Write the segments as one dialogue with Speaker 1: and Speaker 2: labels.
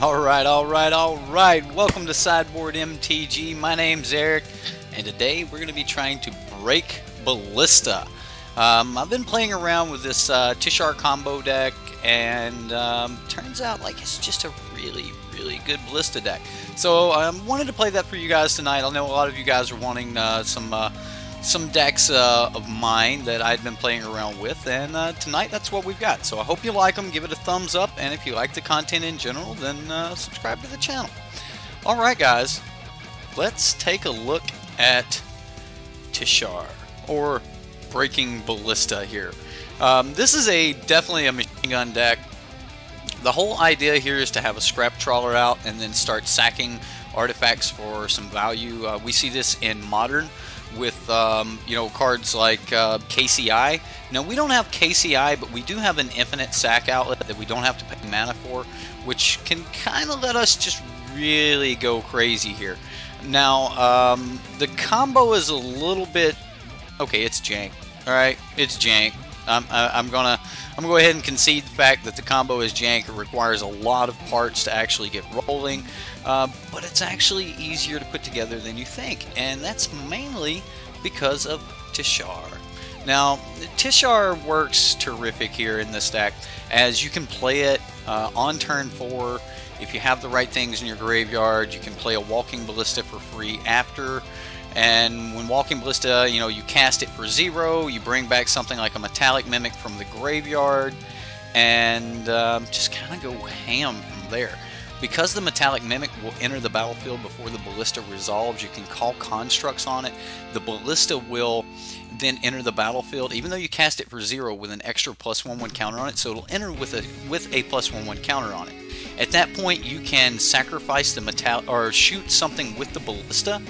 Speaker 1: Alright. Welcome to SideboardMTG. My name's Eric, and today we're going to be trying to break Ballista. I've been playing around with this Tishar combo deck, and turns out like it's just a really good Ballista deck. So I wanted to play that for you guys tonight. I know a lot of you guys are wanting some decks of mine that I've been playing around with, and tonight that's what we've got. So I hope you like them, give it a thumbs up, and if you like the content in general, then subscribe to the channel. Alright guys, let's take a look at Tishar, or Breaking Ballista here. This is definitely a machine gun deck. The whole idea here is to have a scrap trawler out and then start sacking artifacts for some value. We see this in Modern with cards like KCI. Now we don't have KCI, but we do have an infinite sack outlet that we don't have to pay mana for, which can kind of let us just really go crazy here. Now the combo is a little bit okay. It's jank. All right, it's jank. I'm gonna go ahead and concede the fact that the combo is jank. It requires a lot of parts to actually get rolling, but it's actually easier to put together than you think, and that's mainly because of Tishar. Now, Tishar works terrific here in this deck, as you can play it on turn 4. If you have the right things in your graveyard, you can play a Walking Ballista for free after. And when Walking Ballista, you cast it for 0, you bring back something like a Metallic Mimic from the graveyard, and just kind of go ham from there. Because the Metallic Mimic will enter the battlefield before the Ballista resolves, you can call constructs on it. The Ballista will then enter the battlefield, even though you cast it for 0, with an extra +1/1 counter on it, so it'll enter with a +1/1 counter on it. At that point, you can sacrifice the metallic, or shoot something with the Ballista,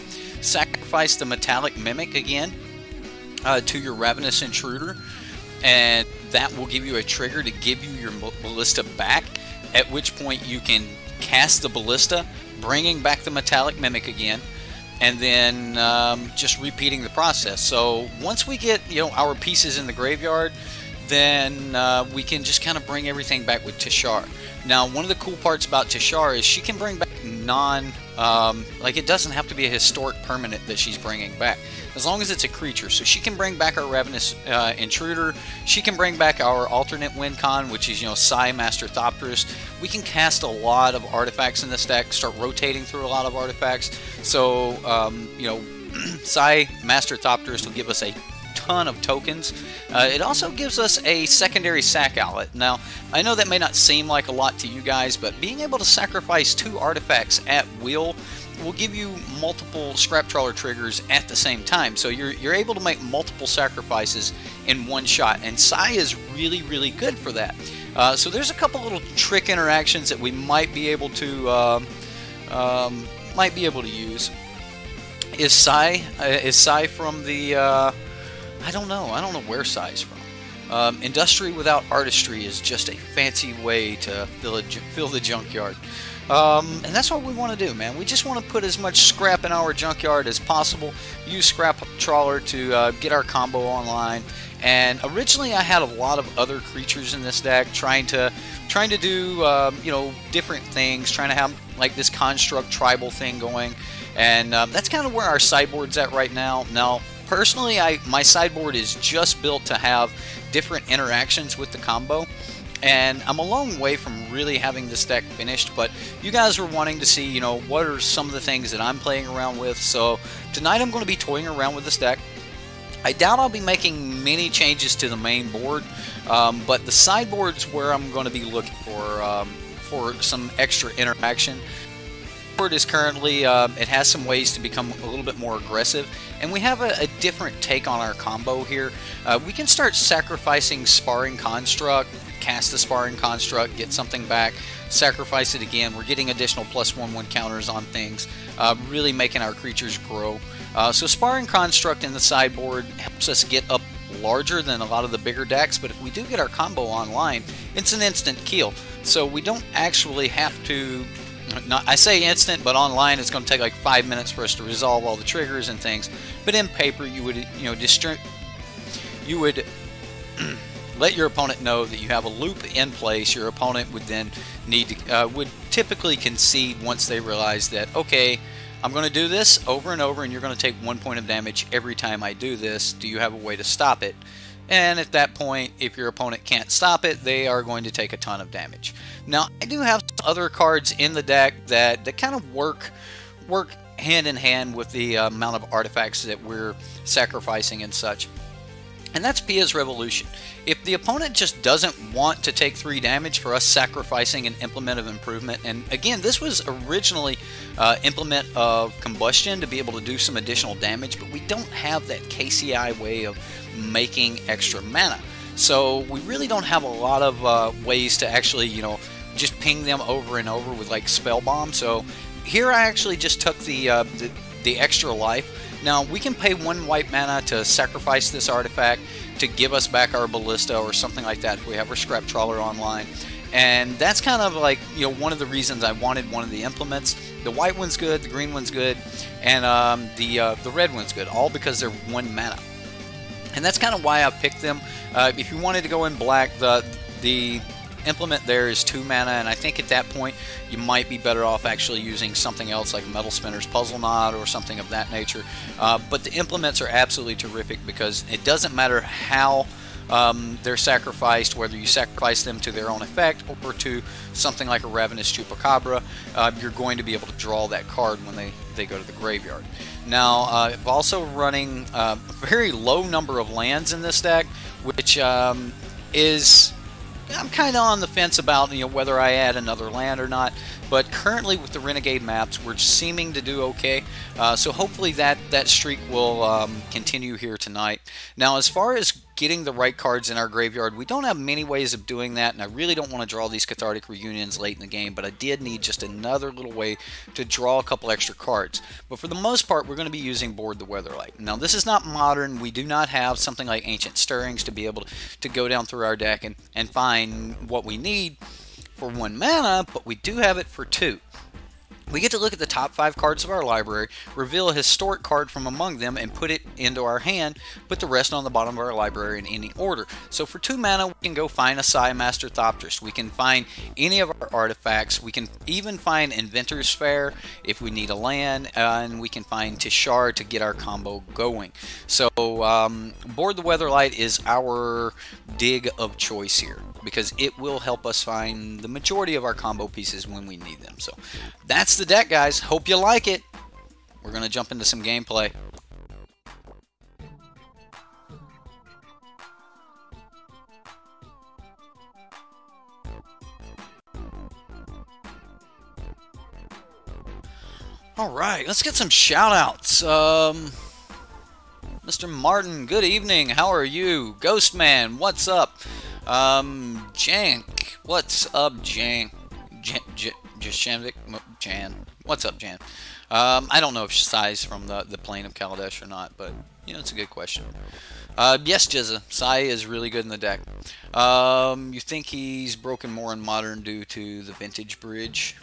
Speaker 1: sacrifice the Metallic Mimic again to your Ravenous Intruder, and that will give you a trigger to give you your Ballista back, at which point you can cast the Ballista, bringing back the Metallic Mimic again, and then just repeating the process. So once we get our pieces in the graveyard, then we can just kind of bring everything back with Tishar. Now, one of the cool parts about Tishar is she can bring back like it doesn't have to be a historic permanent that she's bringing back, as long as it's a creature. So she can bring back our Ravenous Intruder, she can bring back our alternate win con, which is Psy Master Thopterist. We can cast a lot of artifacts in this deck, start rotating through a lot of artifacts. So Psy Master Thopterist will give us a ton of tokens. It also gives us a secondary sack outlet. Now, I know that may not seem like a lot to you guys, but being able to sacrifice 2 artifacts at will give you multiple scrap trawler triggers at the same time. So you're able to make multiple sacrifices in one shot, and Psy is really good for that. So there's a couple little trick interactions that we might be able to use. Is Psy from the I don't know where Psy's from. Industry without artistry is just a fancy way to fill the junkyard. And that's what we want to do, man. We just want to put as much scrap in our junkyard as possible. Use Scrap Trawler to get our combo online. And originally I had a lot of other creatures in this deck, trying to do different things, trying to have like this construct tribal thing going. And that's kind of where our sideboard's at right now. Now, personally, my sideboard is just built to have different interactions with the combo, and I'm a long way from really having this deck finished, but you guys were wanting to see, what are some of the things that I'm playing around with. So tonight I'm going to be toying around with this deck. I doubt I'll be making many changes to the main board, but the sideboard's where I'm going to be looking for some extra interaction. Board is currently, it has some ways to become a little bit more aggressive, and we have a different take on our combo here. We can start sacrificing Sparring Construct, cast the Sparring Construct, get something back, sacrifice it again. We're getting additional +1/1 counters on things, really making our creatures grow. So Sparring Construct in the sideboard helps us get up larger than a lot of the bigger decks, but if we do get our combo online, it's an instant kill. So we don't actually have to, I say instant, but online it's going to take like 5 minutes for us to resolve all the triggers and things. But in paper, you would let your opponent know that you have a loop in place. Your opponent would then need to, would typically concede once they realize that, okay, I'm going to do this over and over, and you're going to take 1 point of damage every time I do this. Do you have a way to stop it? And at that point, if your opponent can't stop it, they are going to take a ton of damage. Now, I do have some other cards in the deck that kind of work hand in hand with the amount of artifacts that we're sacrificing and such. And that's Pia's Revolution. If the opponent just doesn't want to take 3 damage for us sacrificing an Implement of Improvement, and again, this was originally Implement of Combustion to be able to do some additional damage, but we don't have that KCI way of making extra mana. So we really don't have a lot of ways to actually, you know, just ping them over and over with like Spell Bomb. So here I actually just took the extra life. Now, we can pay 1 white mana to sacrifice this artifact to give us back our Ballista or something like that if we have our Scrap Trawler online. And that's kind of like, you know, one of the reasons I wanted one of the implements. The white one's good, the green one's good, and the red one's good, all because they're 1 mana. And that's kind of why I picked them. If you wanted to go in black, the implement there is 2 mana, and I think at that point you might be better off actually using something else like Metal Spinner's Puzzle Knot or something of that nature. But the implements are absolutely terrific because it doesn't matter how they're sacrificed, whether you sacrifice them to their own effect or to something like a Ravenous Chupacabra, you're going to be able to draw that card when they go to the graveyard. Now, I'm also running a very low number of lands in this deck, which is... I'm kind of on the fence about, you know, whether I add another land or not, but currently with the Renegade maps, we're seeming to do okay. So hopefully that streak will continue here tonight. Now, as far as getting the right cards in our graveyard, we don't have many ways of doing that, and I really don't want to draw these Cathartic Reunions late in the game, but I did need just another little way to draw a couple extra cards. But for the most part, we're going to be using Board the Weatherlight. Now, this is not modern. We do not have something like Ancient Stirrings to be able to go down through our deck and find what we need for 1 mana, but we do have it for 2. We get to look at the top 5 cards of our library, reveal a historic card from among them, and put it into our hand, put the rest on the bottom of our library in any order. So for 2 mana, we can go find a Master Thopterist. We can find any of our artifacts. We can even find Inventor's Fair if we need a land, and we can find Tishar to get our combo going. So Board the Weatherlight is our dig of choice here, because it will help us find the majority of our combo pieces when we need them. So that's the deck, guys. Hope you like it. We're going to jump into some gameplay. Alright, let's get some shout-outs. Mr. Martin, good evening. How are you? Ghostman, what's up? Jank, what's up, Jank? Jan, what's up, Jan? I don't know if Sai's from the plane of Kaladesh or not, but you know, it's a good question. Yes, Jizza, Sai is really good in the deck. You think he's broken more in Modern due to the Vintage Bridge?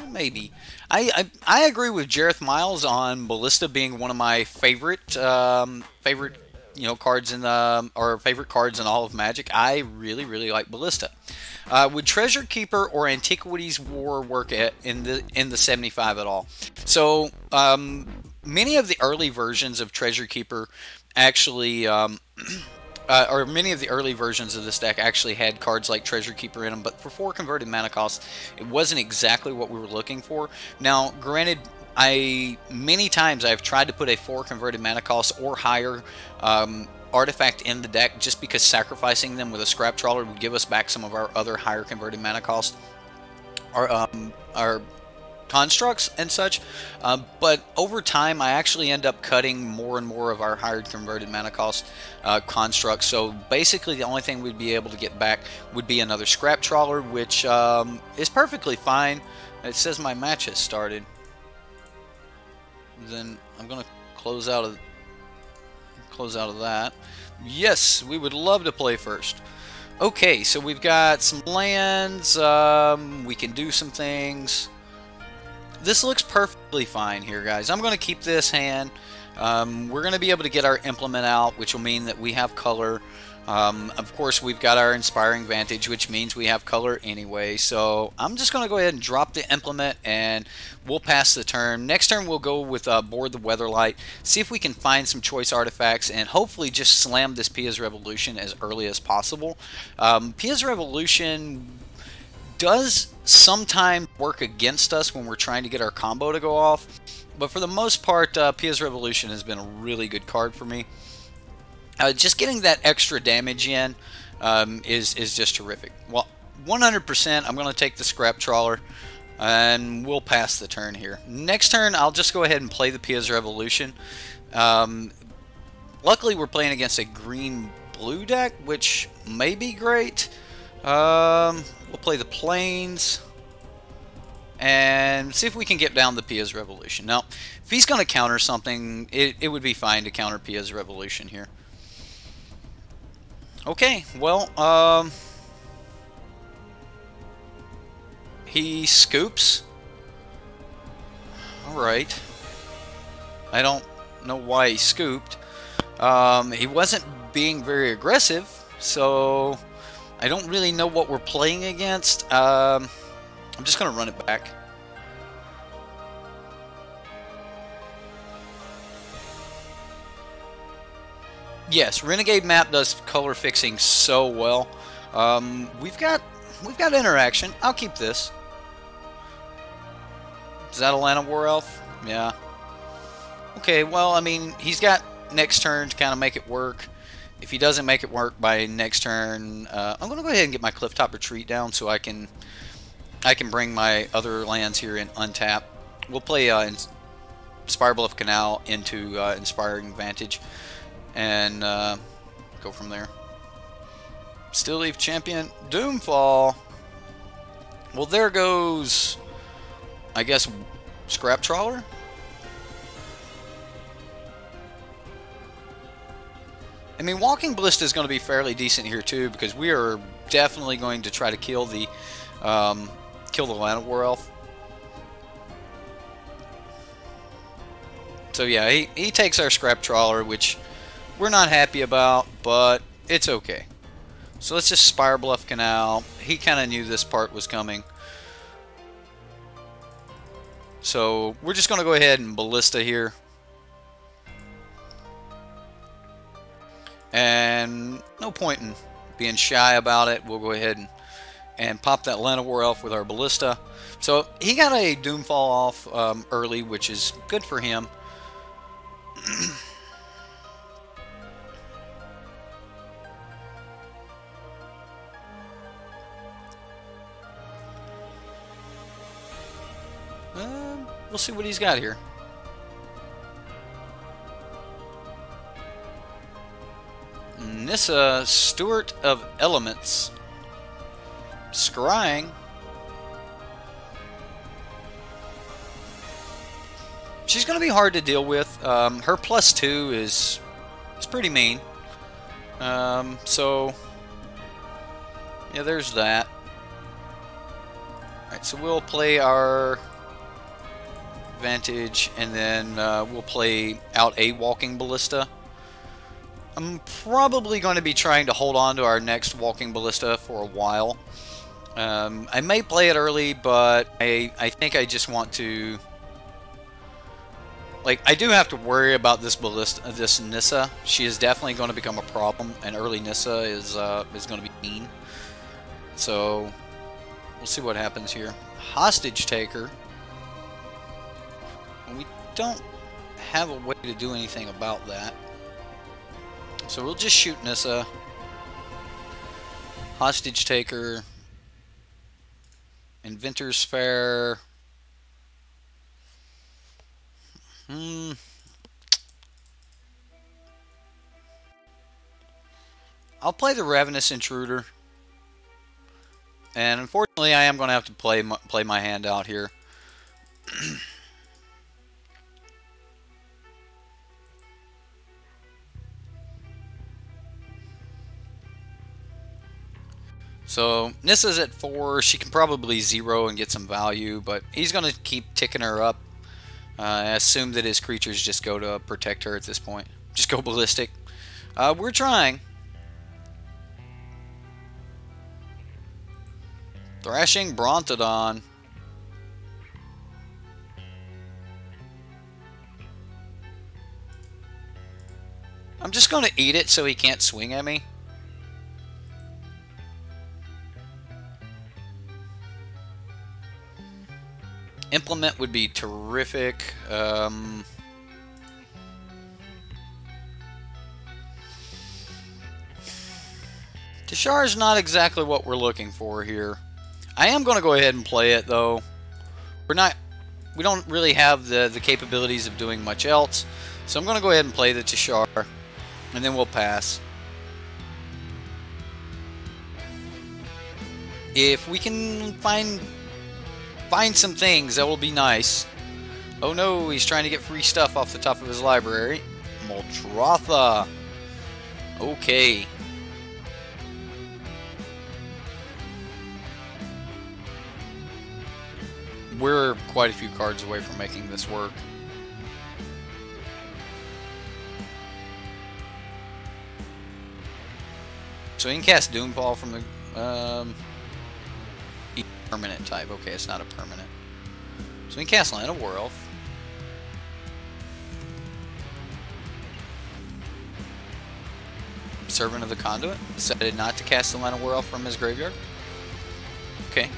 Speaker 1: Maybe. I agree with Jareth Miles on Ballista being one of my favorite you know, cards in the, or favorite cards in all of Magic. I really like Ballista. Would Treasure Keeper or Antiquities War work in the 75 at all? So many of the early versions of Treasure Keeper actually, or many of the early versions of this deck actually had cards like Treasure Keeper in them, but for 4 converted mana costs, it wasn't exactly what we were looking for. Now, granted, many times I've tried to put a 4 converted mana cost or higher artifact in the deck just because sacrificing them with a Scrap Trawler would give us back some of our other higher converted mana cost, our constructs and such. But over time, I actually end up cutting more and more of our higher converted mana cost constructs. So basically, the only thing we'd be able to get back would be another Scrap Trawler, which is perfectly fine. It says my match has started. Then I'm gonna close out of that. Yes, we would love to play first. Okay, so we've got some lands. We can do some things. This looks perfectly fine here, guys. I'm gonna keep this hand. We're going to be able to get our implement out, which will mean that we have color. Of course, we've got our Inspiring Vantage, which means we have color anyway. So I'm just going to go ahead and drop the implement, and we'll pass the turn. Next turn, we'll go with Board the Weatherlight, see if we can find some choice artifacts, and hopefully just slam this Pia's Revolution as early as possible. Pia's Revolution does sometimes work against us when we're trying to get our combo to go off, but for the most part, Pia's Revolution has been a really good card for me. Just getting that extra damage in is just terrific. Well, 100%, I'm going to take the Scrap Trawler, and we'll pass the turn here. Next turn, I'll just go ahead and play the Pia's Revolution. Luckily, we're playing against a green-blue deck, which may be great. We'll play the Plains and see if we can get down the Pia's Revolution. Now, if he's going to counter something, it would be fine to counter Pia's Revolution here. Okay, well, he scoops. Alright. I don't know why he scooped. He wasn't being very aggressive, so I don't really know what we're playing against. I'm just going to run it back. Yes, Renegade map does color fixing so well. We've got interaction. I'll keep this. Is that a Land of War Elf? Yeah. Okay, well, I mean, he's got next turn to kind of make it work. If he doesn't make it work by next turn, I'm going to go ahead and get my Clifftop Retreat down so I can bring my other lands here and untap. We'll play Spire Bluff Canal into Inspiring Vantage and go from there. Still Leaf Champion, Doomfall. Well, there goes, I guess, Scrap Trawler. I mean, Walking Ballista is going to be fairly decent here too, because we are definitely going to try to kill the Land of War Elf. So yeah, he takes our Scrap Trawler, which we're not happy about, but it's okay. So let's just Spire Bluff Canal. He kind of knew this part was coming. So we're just going to go ahead and Ballista here. And no point in being shy about it. We'll go ahead and pop that Land of War Elf with our Ballista. So he got a Doomfall off early, which is good for him. We'll see what he's got here. Nissa, Steward of Elements. Scrying. She's going to be hard to deal with. Her +2 is pretty mean. So, yeah, there's that. Alright, so we'll play our Vantage, and then we'll play out a Walking Ballista. I'm probably going to be trying to hold on to our next Walking Ballista for a while. I may play it early, but I think I just want to... Like, I do have to worry about this Ballista, this Nissa. She is definitely going to become a problem, and early Nissa is going to be mean. So, we'll see what happens here. Hostage Taker. We don't have a way to do anything about that. So we'll just shoot Nissa. Hostage Taker. Inventor's Fair. I'll play the Ravenous Intruder. And unfortunately, I am going to have to play my hand out here. So Nissa's at 4. She can probably 0 and get some value, but he's going to keep ticking her up. I assume that his creatures just go to protect her at this point. Just go ballistic. We're trying. Thrashing Brontodon. I'm just going to eat it so he can't swing at me. Implement would be terrific. Tishar is not exactly what we're looking for here. I am going to go ahead and play it, though. We don't really have the capabilities of doing much else. So I'm going to go ahead and play the Tishar, and then we'll pass. If we can find some things, that will be nice. Oh no, he's trying to get free stuff off the top of his library. Moltrotha. Okay. We're quite a few cards away from making this work. So he can cast Doomfall from the permanent type. Okay, it's not a permanent. So we can cast Land of Werewolf. Servant of the Conduit. Decided not to cast the Land of Werewolf from his graveyard. Okay.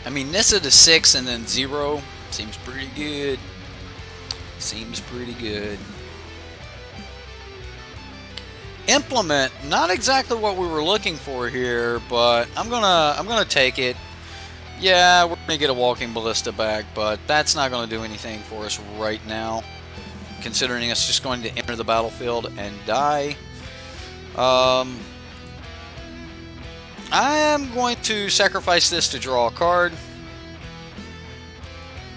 Speaker 1: I mean, Nissa to 6 and then 0 seems pretty good. Seems pretty good. Implement, not exactly what we were looking for here, but I'm gonna take it. Yeah, we're gonna get a Walking Ballista back, but that's not gonna do anything for us right now, considering us just going to enter the battlefield and die. I am going to sacrifice this to draw a card,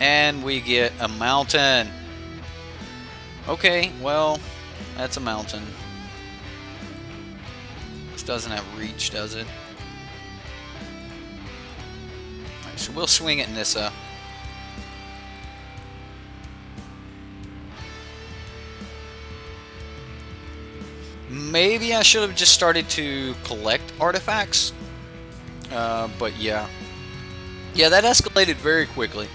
Speaker 1: and we get a mountain. Okay, well, that's a mountain. Doesn't have reach, does it? Alright, so we'll swing at Nissa. Maybe I should have just started to collect artifacts. But yeah. Yeah, that escalated very quickly.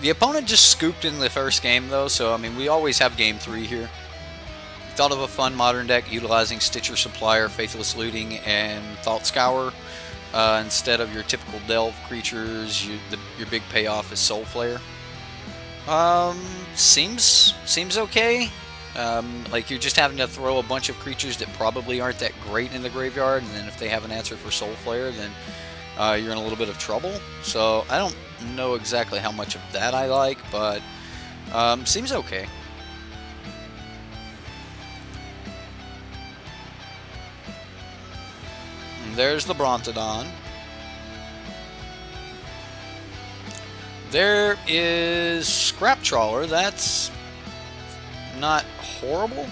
Speaker 1: The opponent just scooped in the first game, though, so I mean, we always have game 3 here. Thought of a fun modern deck utilizing Stitcher Supplier, Faithless Looting, and Thought Scour instead of your typical Delve creatures. Your big payoff is Soul Flare. Seems okay. Like you're just having to throw a bunch of creatures that probably aren't that great in the graveyard, and then if they have an answer for Soul Flare, then you're in a little bit of trouble. So I don't know exactly how much of that I like, but seems okay. There's the Brontodon. There is Scrap Trawler. That's not horrible.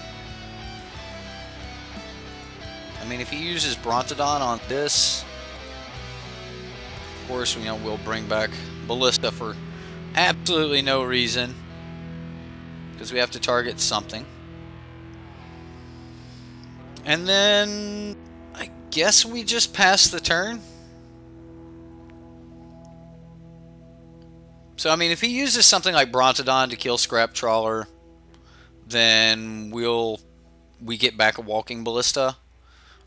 Speaker 1: I mean, if he uses Brontodon on this, of course, you know, we'll bring back Ballista for absolutely no reason, because we have to target something. And then I guess we just pass the turn. So, I mean, if he uses something like Brontodon to kill Scrap Trawler, then we get back a Walking Ballista,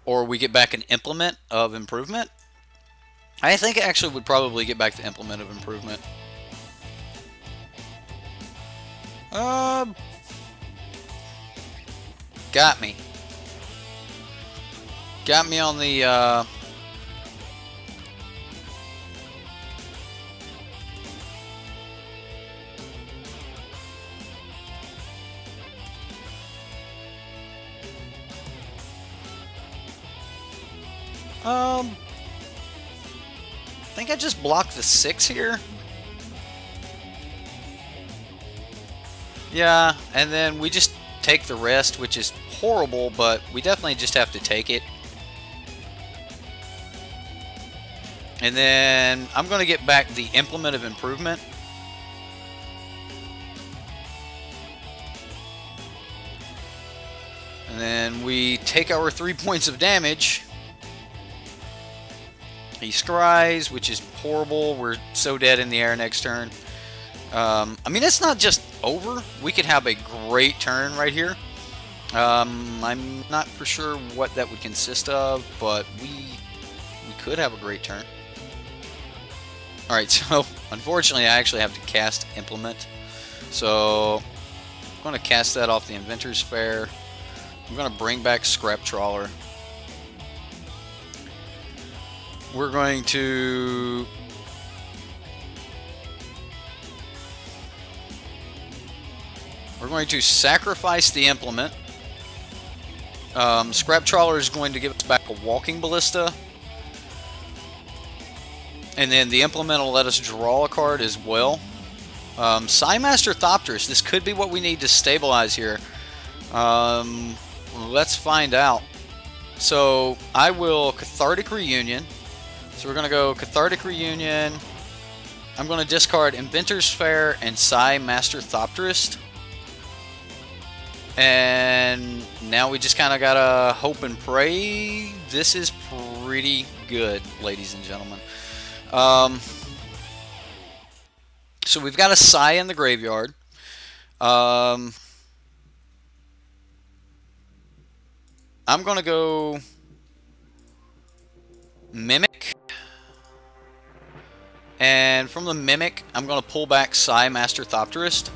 Speaker 1: or we get back an Implement of Improvement. I think it actually would probably get back the Implement of Improvement. Got me. Got me on the, I think I just blocked the 6 here. Yeah, and then we just take the rest, which is horrible, but we definitely just have to take it. And then I'm going to get back the Implement of Improvement. And then we take our 3 points of damage. He scries, which is horrible. We're so dead in the air next turn. I mean, it's not just over. We could have a great turn right here. I'm not for sure what that would consist of, but we could have a great turn. Alright, so unfortunately I actually have to cast Implement. So I'm going to cast that off the Inventor's Fair. I'm going to bring back Scrap Trawler. We're going to sacrifice the Implement. Scrap Trawler is going to give us back a Walking Ballista. And then the Implement will let us draw a card as well. Psymaster Thopterus. This could be what we need to stabilize here. Let's find out. So I will Cathartic Reunion. So we're going to go Cathartic Reunion. I'm going to discard Inventor's Fair and Psymaster Thopterus. And now we just kind of got to hope and pray. This is pretty good, ladies and gentlemen. So we've got a Psy in the graveyard. I'm going to go Mimic. And from the Mimic, I'm going to pull back Psymaster Thopterus.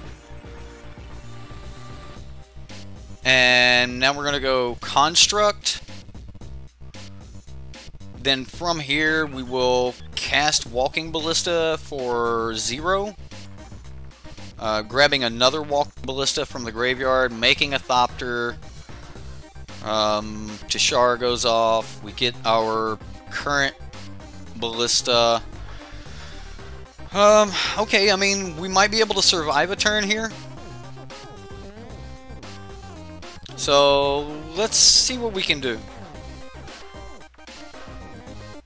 Speaker 1: And now we're going to go Construct. Then from here, we will cast Walking Ballista for 0. Grabbing another Walking Ballista from the graveyard, making a Thopter. Tishar goes off. We get our current Ballista. Okay, I mean, we might be able to survive a turn here. So, let's see what we can do.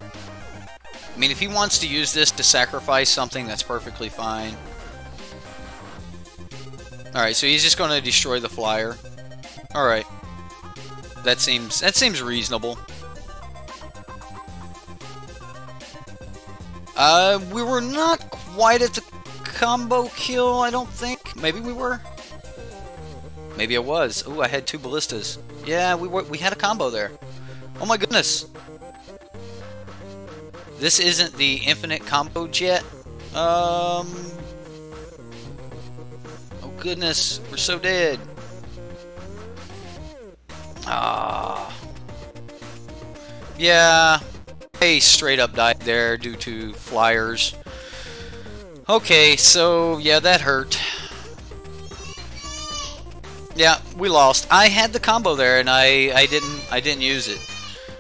Speaker 1: I mean, if he wants to use this to sacrifice something, that's perfectly fine. Alright, so he's just going to destroy the flyer. Alright. That seems reasonable. We were not quite at the combo kill, I don't think. Maybe we were. Maybe I was. Ooh, I had 2 ballistas. Yeah, we had a combo there. Oh my goodness. This isn't the infinite combo jet. Oh goodness, we're so dead. Ah. Yeah, I straight up died there due to flyers. Okay, so yeah, that hurt. Yeah, we lost. I had the combo there, and I didn't use it.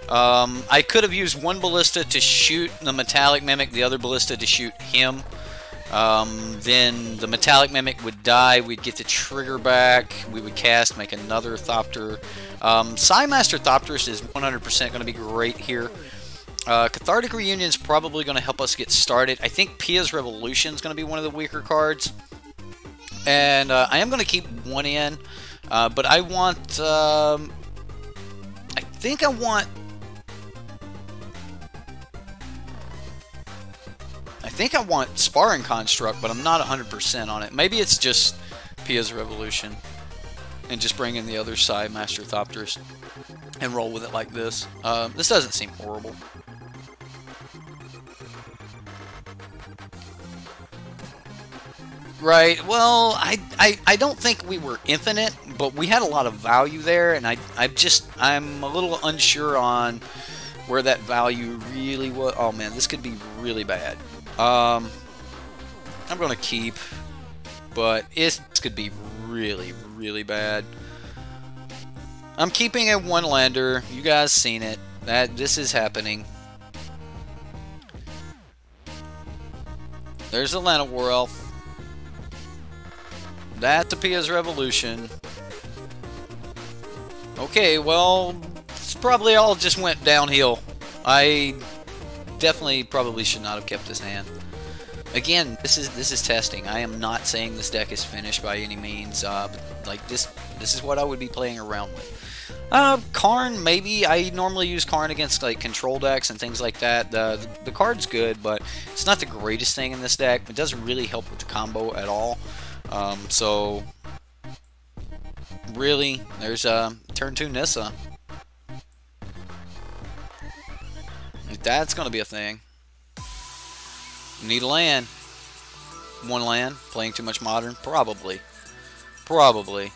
Speaker 1: I could have used one ballista to shoot the metallic mimic, the other ballista to shoot him. Then the metallic mimic would die. We'd get the trigger back. We would cast, make another Thopter. Psymaster Thopterus is 100% going to be great here. Cathartic Reunion is probably going to help us get started. I think Pia's Revolution is going to be one of the weaker cards. And I am going to keep one in, but I want, I think I want Sparring Construct, but I'm not 100% on it. Maybe it's just Pia's Revolution, and just bring in the other side, Master Thopterus, and roll with it like this. This doesn't seem horrible. Right, well, I don't think we were infinite, but we had a lot of value there, and I'm a little unsure on where that value really was. Oh man, this could be really bad. I'm gonna keep, but this could be really, really bad. I'm keeping a one-lander. You guys seen it. This is happening. There's Atlanta War Elf. That's Pia's Revolution. Okay, well, it's probably all just went downhill. I definitely probably should not have kept this hand. Again, this is testing. I am not saying this deck is finished by any means. Like this is what I would be playing around with. Karn, maybe. I normally use Karn against like control decks and things like that. The card's good, but it's not the greatest thing in this deck. It doesn't really help with the combo at all. So really, there's turn 2 Nissa. That's gonna be a thing. Need a land. One land. Playing too much modern? Probably. Probably.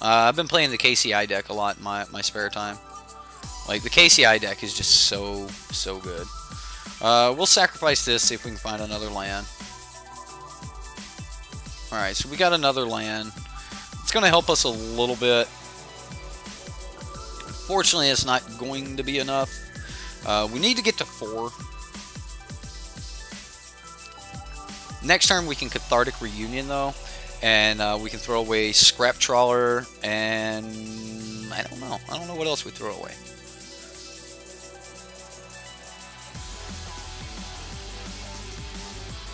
Speaker 1: I've been playing the KCI deck a lot in my spare time. Like, the KCI deck is just so good. We'll sacrifice this, see if we can find another land. Alright, so we got another land. It's going to help us a little bit. Unfortunately, it's not going to be enough. We need to get to 4. Next turn, we can Cathartic Reunion, though. And we can throw away Scrap Trawler, and I don't know. I don't know what else we throw away.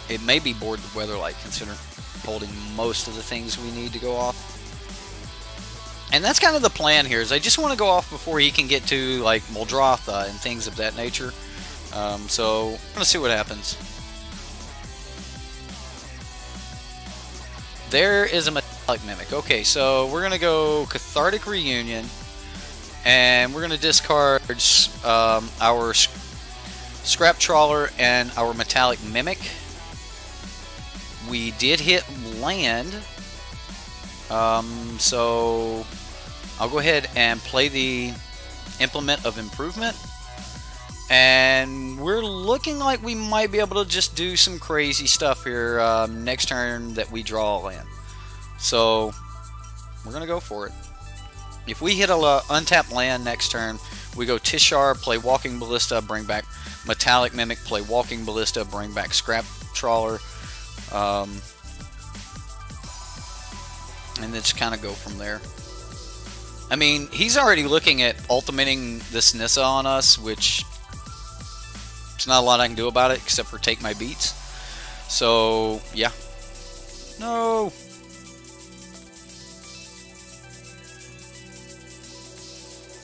Speaker 1: It may be Board the Weatherlight, considering holding most of the things we need to go off. And that's kind of the plan here, is I just want to go off before he can get to, like, Muldrotha and things of that nature. So, I'm going to see what happens. There is a Metallic Mimic. Okay, so we're going to go Cathartic Reunion, and we're going to discard our Scrap Trawler and our Metallic Mimic. We did hit land, so I'll go ahead and play the Implement of Improvement. And we're looking like we might be able to just do some crazy stuff here next turn that we draw a land. So we're going to go for it. If we hit a untapped land next turn, we go Tishar, play Walking Ballista, bring back Metallic Mimic, play Walking Ballista, bring back Scrap Trawler. And then just kind of go from there. I mean, he's already looking at ultimating this Nissa on us, which... there's not a lot I can do about it except for take my beats. So, yeah. No!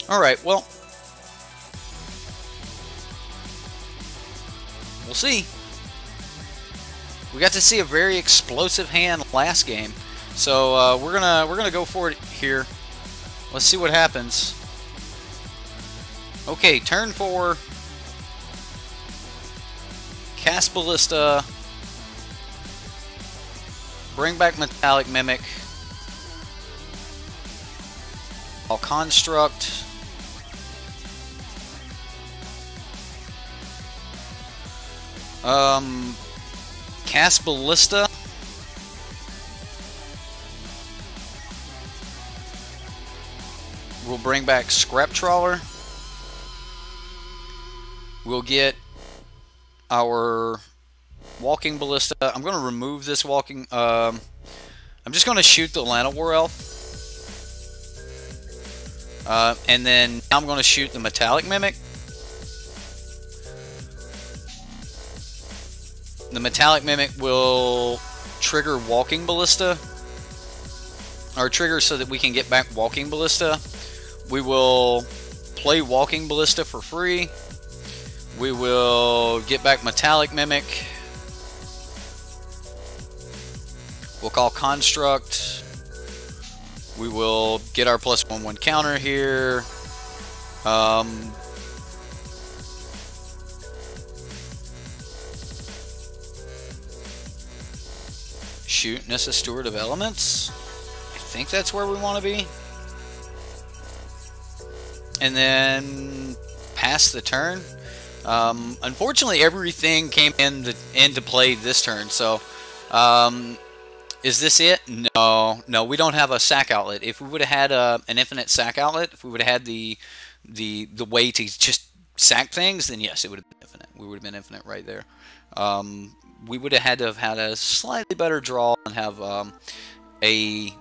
Speaker 1: Alright, well. We'll see. We got to see a very explosive hand last game. So, we're gonna go for it here. Let's see what happens. Okay, turn 4. Cast Ballista, bring back Metallic Mimic, I'll Construct, cast Ballista, we'll bring back Scrap Trawler, we'll get our Walking Ballista. I'm going to remove this Walking... I'm just going to shoot the Llanowar Elf. And then I'm going to shoot the Metallic Mimic. The Metallic Mimic will trigger Walking Ballista. Or trigger so that we can get back Walking Ballista. We will play Walking Ballista for free. We will get back Metallic Mimic. We'll call Construct. We will get our +1/+1 counter here. Shoot Nissa, Steward of Elements. I think that's where we want to be. And then pass the turn. Unfortunately, everything came into play this turn. So, is this it? No, we don't have a sack outlet. If we would have had an infinite sack outlet, if we would have had the way to just sack things, then yes, it would have been infinite. We would have been infinite right there. We would have had to have had a slightly better draw and have the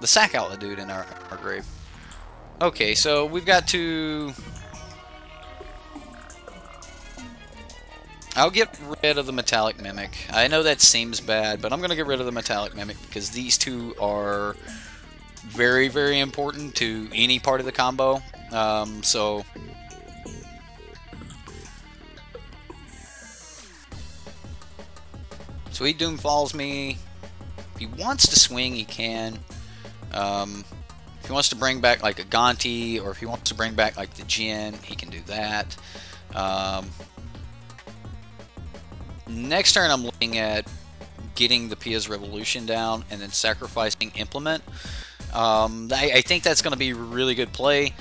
Speaker 1: sack outlet dude in our grave. Okay, so we've got to I'll get rid of the Metallic Mimic. I know that seems bad, but I'm going to get rid of the Metallic Mimic because these two are very, very important to any part of the combo. So he Doom Falls me. If he wants to swing, he can. If he wants to bring back like a Gonti, or if he wants to bring back like the Jin, he can do that. Next turn, I'm looking at getting the Pia's Revolution down and then sacrificing Implement. I think that's going to be a really good play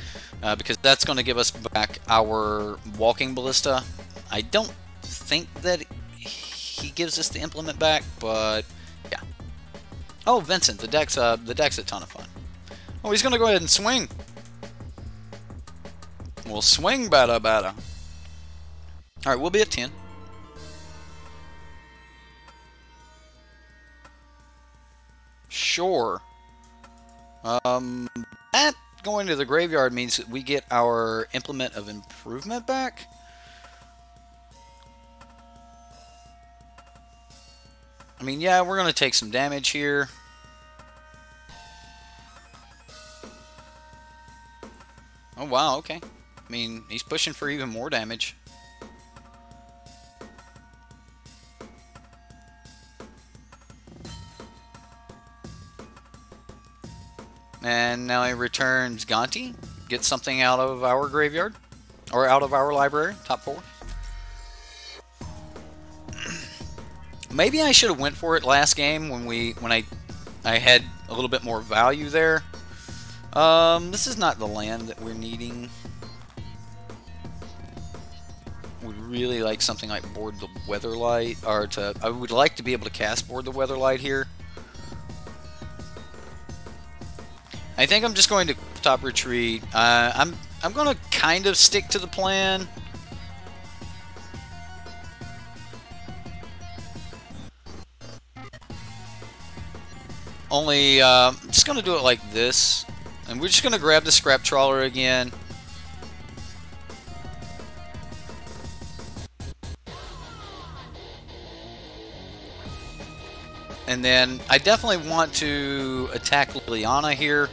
Speaker 1: because that's going to give us back our Walking Ballista. I don't think that he gives us the Implement back, but yeah. Oh, Vincent, the deck's a ton of fun. Oh, he's going to go ahead and swing. We'll swing, bada bada. All right, we'll be at 10. Sure. That going to the graveyard means that we get our Implement of Improvement back. I mean, yeah, we're going to take some damage here. Oh, wow, okay. I mean, he's pushing for even more damage. And now he returns Gonti, gets something out of our graveyard, or out of our library, top 4. Maybe I should have went for it last game when I had a little bit more value there. This is not the land that we're needing. Would really like something like Board the Weatherlight, or I would like to be able to cast Board the Weatherlight here. I think I'm just going to top retreat. I'm going to kind of stick to the plan. Only, I'm just going to do it like this. And we're just going to grab the Scrap Trawler again. And then I definitely want to attack Liliana here.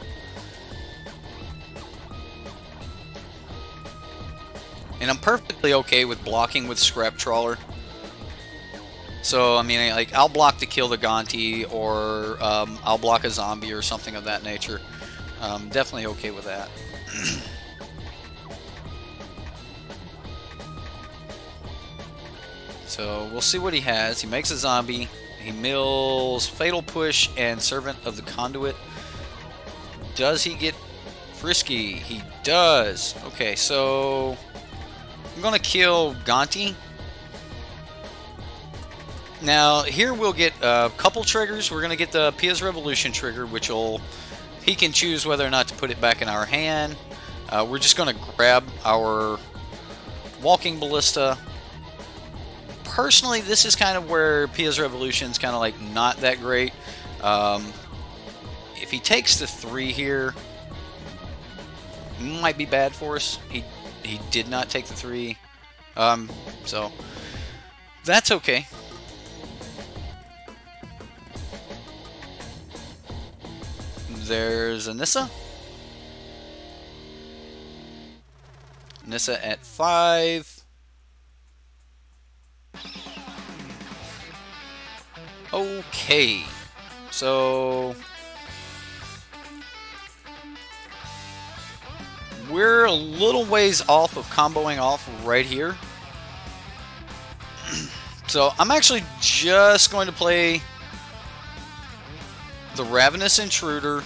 Speaker 1: And I'm perfectly okay with blocking with Scrap Trawler. So, I mean, like, I'll block to kill the Gonti, or I'll block a zombie or something of that nature. Definitely okay with that. So, we'll see what he has. He makes a zombie. He mills Fatal Push and Servant of the Conduit. Does he get frisky? He does. Okay, so I'm going to kill Gonti. Now, here we'll get a couple triggers. We're going to get the Pia's Revolution trigger, which he can choose whether or not to put it back in our hand. We're just going to grab our Walking Ballista. Personally, this is kind of where Pia's Revolution is kind of like not that great. If he takes the 3 here, it might be bad for us. He did not take the 3, so that's okay. There's Anissa. Anissa at 5. Okay, so we're a little ways off of comboing off right here. So I'm actually just going to play the Ravenous Intruder,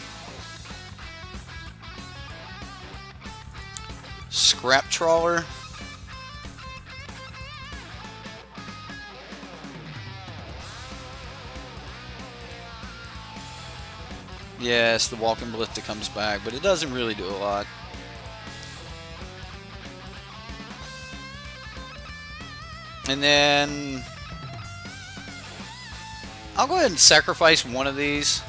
Speaker 1: Scrap Trawler, yes, the Walking Ballista comes back, but it doesn't really do a lot. And then I'll go ahead and sacrifice one of these.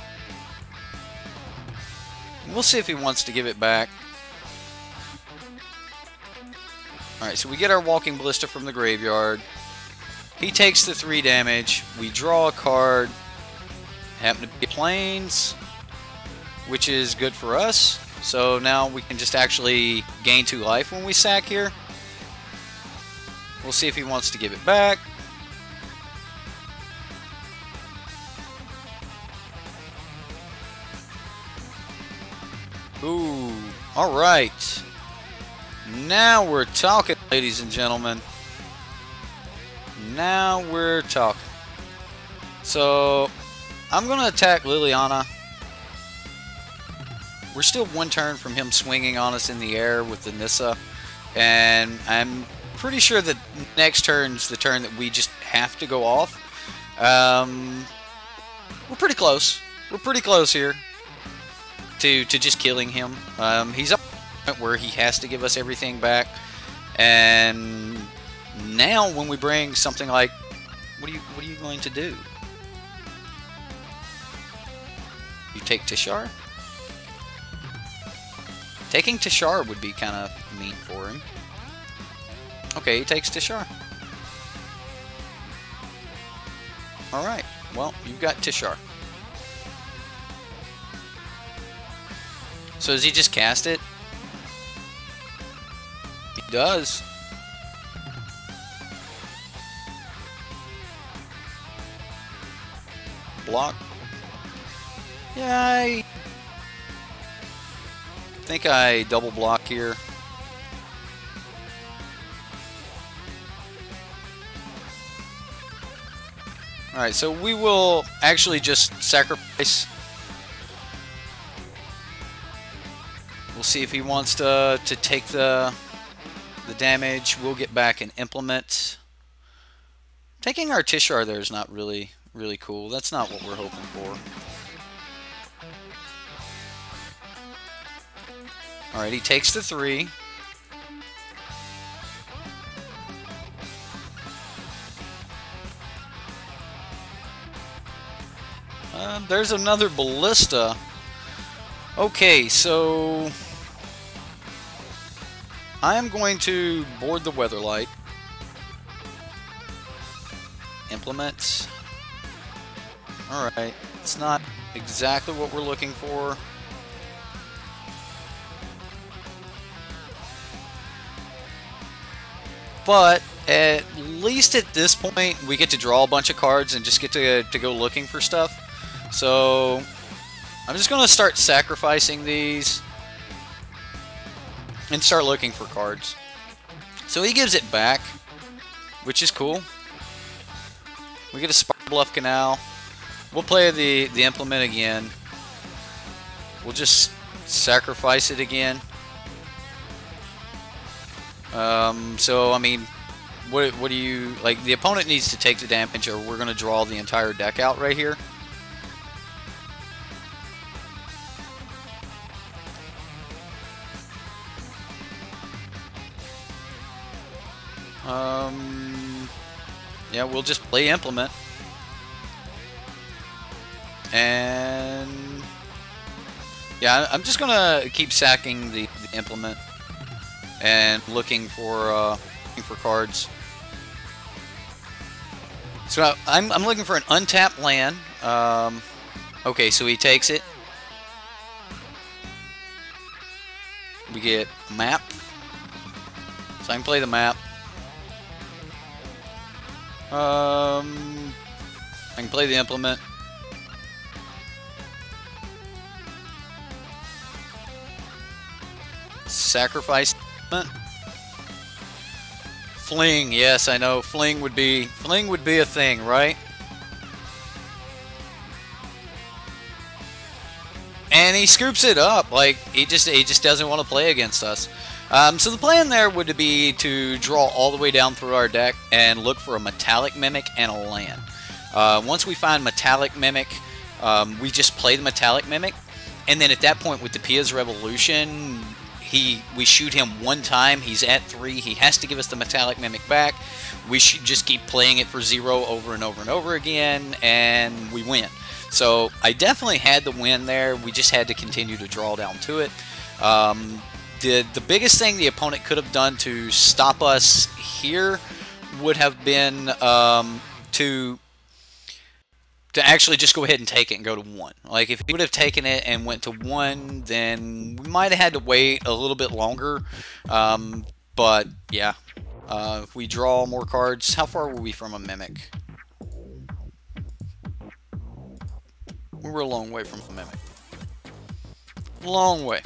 Speaker 1: We'll see if he wants to give it back. Alright, so we get our Walking Ballista from the graveyard. He takes the 3 damage. We draw a card. Happen to be planes, which is good for us. So now we can just actually gain 2 life when we sack here. We'll see if he wants to give it back. Ooh, alright. Now we're talking, ladies and gentlemen. Now we're talking. So, I'm going to attack Liliana. We're still 1 turn from him swinging on us in the air with the Nissa. And I'm pretty sure that next turn's the turn that we just have to go off. We're pretty close. We're pretty close here to just killing him. He's up to the point where he has to give us everything back. And now when we bring something like, what are you going to do? You take Tishar? Taking Tishar would be kind of mean for him. Okay, he takes Tishar. Alright, well, you've got Tishar. So does he just cast it? He does. Block. Yeah, I think I double block here. Alright, so we will actually just sacrifice. We'll see if he wants to take the damage. We'll get back and implement. Taking our Tishar there is not really cool. That's not what we're hoping for. Alright, he takes the 3. There's another Ballista. Okay, so I am going to board the Weatherlight. Implement. Alright, it's not exactly what we're looking for. But at least at this point, we get to draw a bunch of cards and just get to go looking for stuff. So I'm just going to start sacrificing these and start looking for cards. So he gives it back, which is cool. We get a Spark Bluff Canal. We'll play the implement again. We'll just sacrifice it again. So, I mean, what do you... Like, the opponent needs to take the damage or we're going to draw the entire deck out right here. Yeah, we'll just play implement. And... yeah, I'm just going to keep sacking the implement. And looking for cards. So I'm looking for an untapped land. Okay, so he takes it. We get a map. So I can play the map. I can play the implement. Sacrifice. Fling, yes, I know. Fling would be a thing, right? And he scoops it up. Like he just doesn't want to play against us. So the plan there would be to draw all the way down through our deck and look for a Metallic Mimic and a land. Once we find Metallic Mimic, we just play the Metallic Mimic, and then at that point with the Pia's Revolution, we shoot him 1 time. He's at 3. He has to give us the Metallic Mimic back. We should just keep playing it for 0 over and over and over again, and we win. So I definitely had the win there. We just had to continue to draw down to it. The biggest thing the opponent could have done to stop us here would have been to actually just go ahead and take it and go to 1. Like, if he would have taken it and went to 1, then we might have had to wait a little bit longer. But, yeah. If we draw more cards, how far were we from a Mimic? We were a long way from a Mimic. Long way.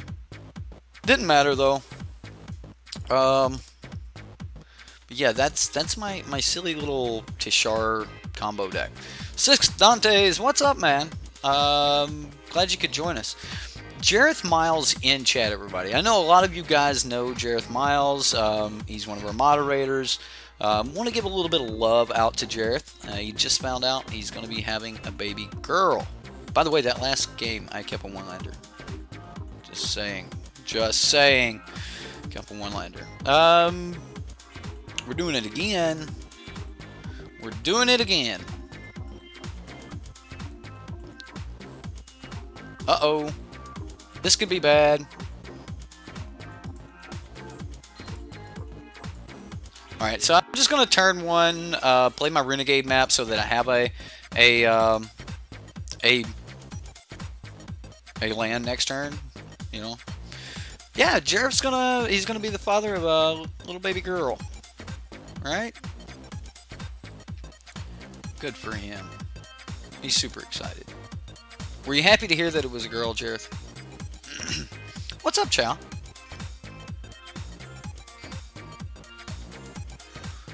Speaker 1: Didn't matter, though. But yeah, that's my silly little Tishar combo deck. 6 Dantes, what's up, man? Glad you could join us. Jareth Miles in chat, everybody. I know a lot of you guys know Jareth Miles. He's one of our moderators. Want to give a little bit of love out to Jareth. He just found out he's going to be having a baby girl. By the way, that last game, I kept a one-lander. Just saying. Just saying. Kept a one-lander. We're doing it again. We're doing it again. Uh-oh. This could be bad. Alright, so I'm just going to turn 1, play my Renegade map so that I have a land next turn, you know. Yeah, Jareth's he's gonna be the father of a little baby girl. Right? Good for him. He's super excited. Were you happy to hear that it was a girl, Jareth? What's up, Chow?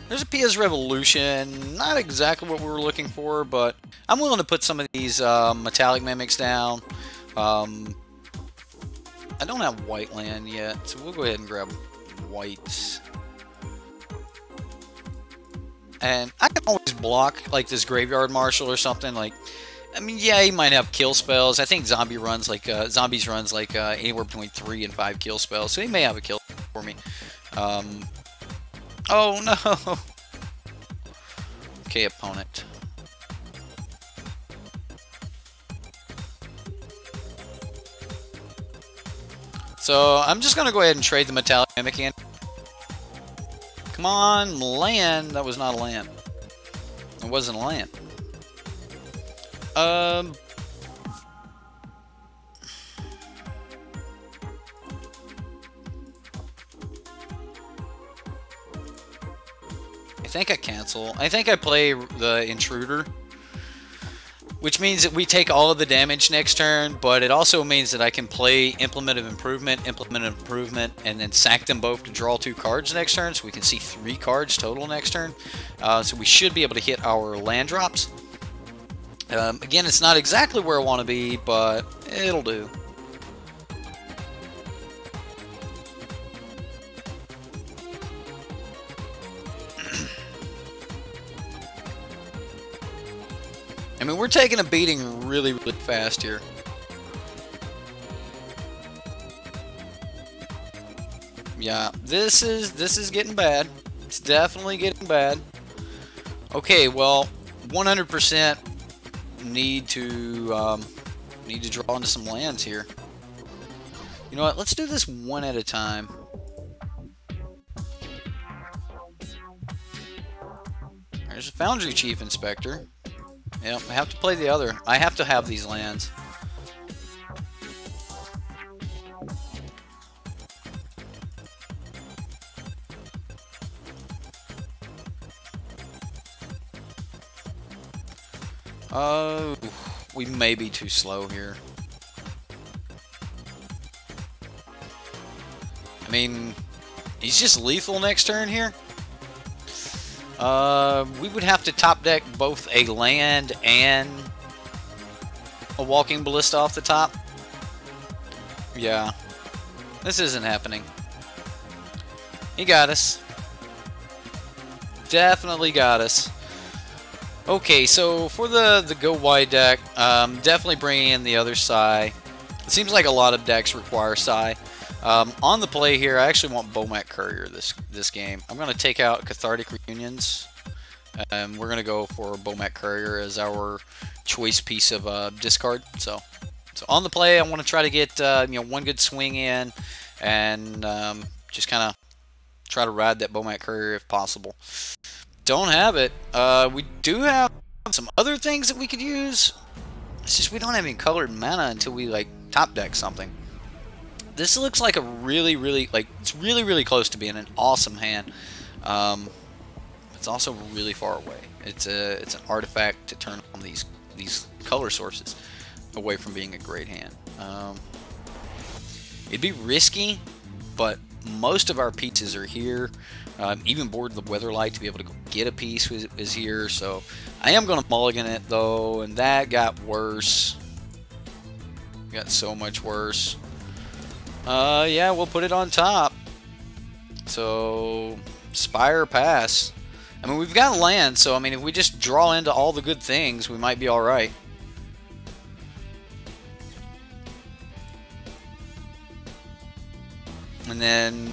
Speaker 1: There's a PS Revolution. Not exactly what we were looking for, but I'm willing to put some of these metallic mimics down. I don't have white land yet, so we'll go ahead and grab whites. And I can always block like this Graveyard Marshal or something. Like, I mean, yeah, he might have kill spells. I think zombies runs like anywhere between 3 and 5 kill spells, so he may have a kill for me. Oh no. Okay, opponent. So I'm just gonna go ahead and trade the metallic mimic in. Come on, land. That was not a land. It wasn't a land. I think I cancel. I think I play the Intruder, which means that we take all of the damage next turn, but it also means that I can play Implement of Improvement, and then sack them both to draw 2 cards next turn, so we can see 3 cards total next turn. So we should be able to hit our land drops. Again, it's not exactly where I want to be, but it'll do. I mean, we're taking a beating really, really fast here. Yeah, this is getting bad. It's definitely getting bad. Okay, well, 100% need to draw into some lands here. You know what? Let's do this one at a time. There's a Foundry Chief Inspector. Yep, I have to play the other. I have to have these lands. Oh, we may be too slow here. I mean, he's just lethal next turn here. We would have to top deck both a land and a Walking Ballista off the top. Yeah, this isn't happening. He got us. Definitely got us. Okay, so for the go wide deck, definitely bringing in the other Psy. It seems like a lot of decks require Psy. On the play here, I actually want Bomat Courier this game. I'm going to take out Cathartic Reunions. We're going to go for Bomat Courier as our choice piece of discard. So on the play, I want to try to get one good swing in, and just kind of try to ride that Bomat Courier if possible. don't have it. We do have some other things that we could use. It's just we don't have any colored mana until we like top deck something. This looks like a really, like it's really close to being an awesome hand. It's also really far away. It's an artifact to turn on these color sources away from being a great hand. It'd be risky, but most of our pieces are here. Even Board the Weatherlight to be able to go get a piece is here. So I am going to mulligan it though, and that got worse. Got so much worse. Yeah, we'll put it on top. So Spire pass. I mean, we've got land, so I mean, if we just draw into all the good things, we might be all right. And then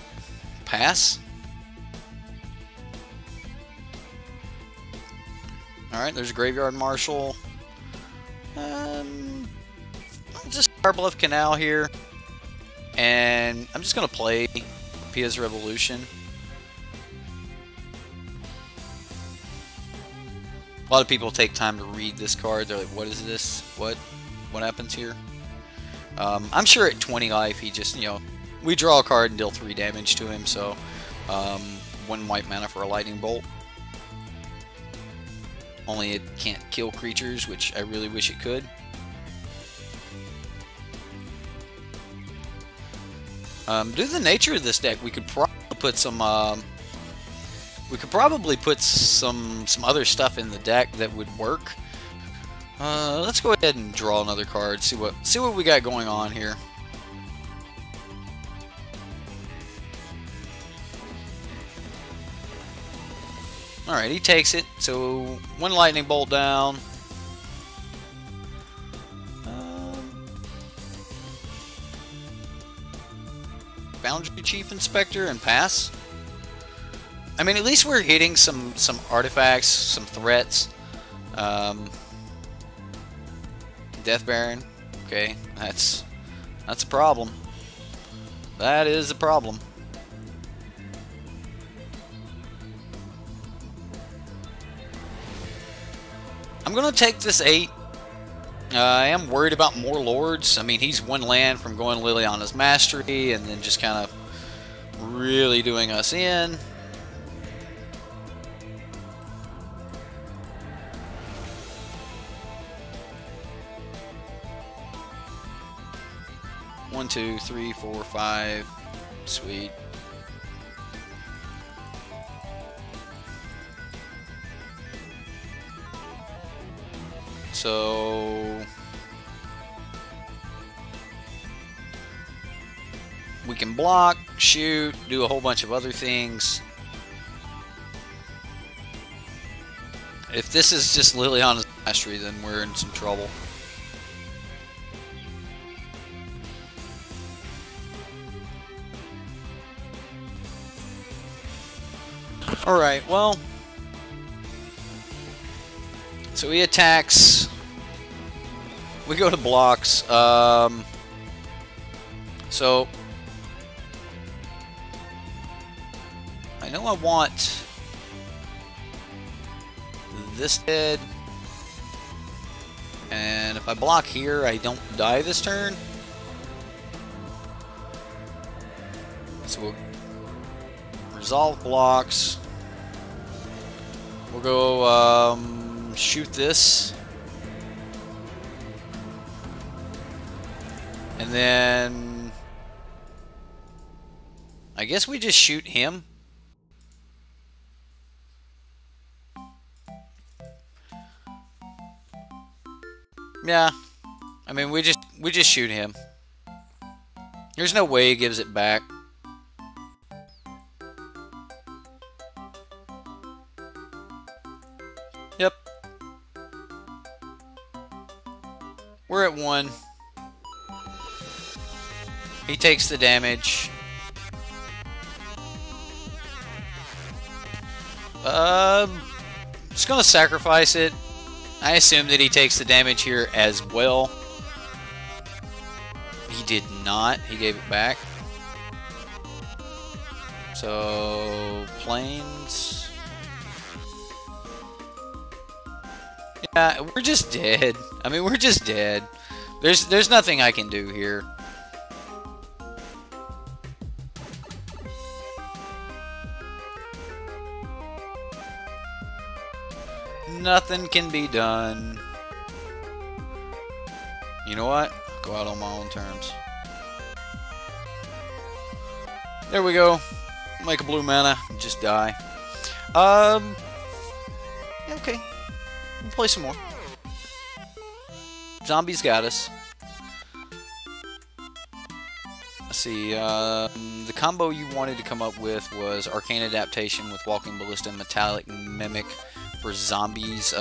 Speaker 1: pass. Alright, there's a Graveyard Marshal. Just Fire Bluff Canal here. And I'm just going to play Pia's Revolution. A lot of people take time to read this card. They're like, what is this? What happens here? I'm sure at 20 life, he just, you know, we draw a card and deal 3 damage to him, so 1 white mana for a lightning bolt. Only it can't kill creatures, which I really wish it could. Due to the nature of this deck, we could probably put some some other stuff in the deck that would work. Let's go ahead and draw another card. See what we got going on here. Alright, he takes it. So 1 lightning bolt down. Boundary Chief Inspector and pass. I mean, at least we're hitting some artifacts, some threats. Death Baron. Okay, that's a problem. That is a problem. I'm gonna take this 8. I am worried about more lords. I mean, he's 1 land from going Liliana's Mastery and then just kind of really doing us in. One, 2, 3, 4, 5. Sweet. So we can block, shoot, do a whole bunch of other things. If this is just Liliana's Mastery, then we're in some trouble. Alright, well, so he attacks. We go to blocks. So I know I want this dead, and if I block here, I don't die this turn. So we'll resolve blocks. We'll go shoot this. And then I guess we just shoot him. Yeah. I mean, we just shoot him. There's no way he gives it back. Yep. We're at 1. He takes the damage. Just gonna sacrifice it. I assume that he takes the damage here as well. He did not. He gave it back. So, Plains. Yeah, we're just dead. I mean, we're just dead. There's nothing I can do here. Nothing can be done. You know what? I'll go out on my own terms. There we go. Make a blue mana. Just die. Yeah, okay. We'll play some more. Zombies got us. Let's see. The combo you wanted to come up with was Arcane Adaptation with Walking Ballista and Metallic Mimic for zombies.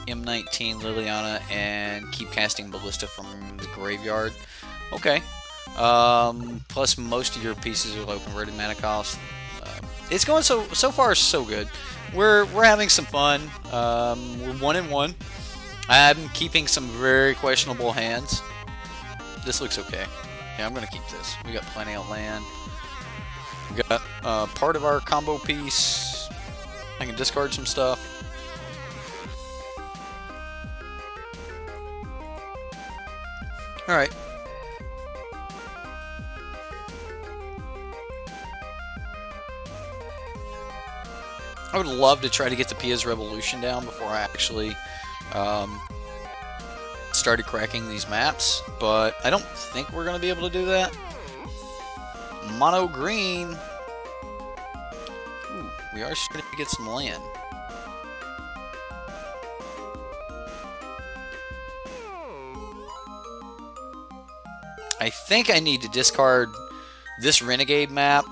Speaker 1: M19 Liliana and keep casting Ballista from the graveyard. Okay. Plus most of your pieces are low converted mana cost. It's going so far so good. We're having some fun. We're 1-1. I'm keeping some very questionable hands. This looks okay. Yeah, I'm gonna keep this. We got plenty of land. We got part of our combo piece. I can discard some stuff. All right. I would love to try to get the Pia's Revolution down before I actually started cracking these maps, but I don't think we're going to be able to do that. Mono green. Ooh, we are starting to get some land. I think I need to discard this Renegade map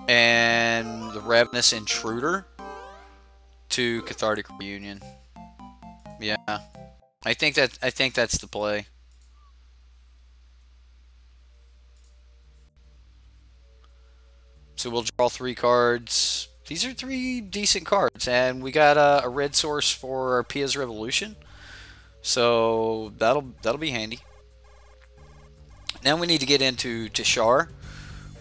Speaker 1: and the Ravenous Intruder to Cathartic Reunion. Yeah, I think that's the play. So we'll draw 3 cards. These are 3 decent cards, and we got a red source for our Pia's Revolution, so that'll be handy. Now we need to get into Tishar,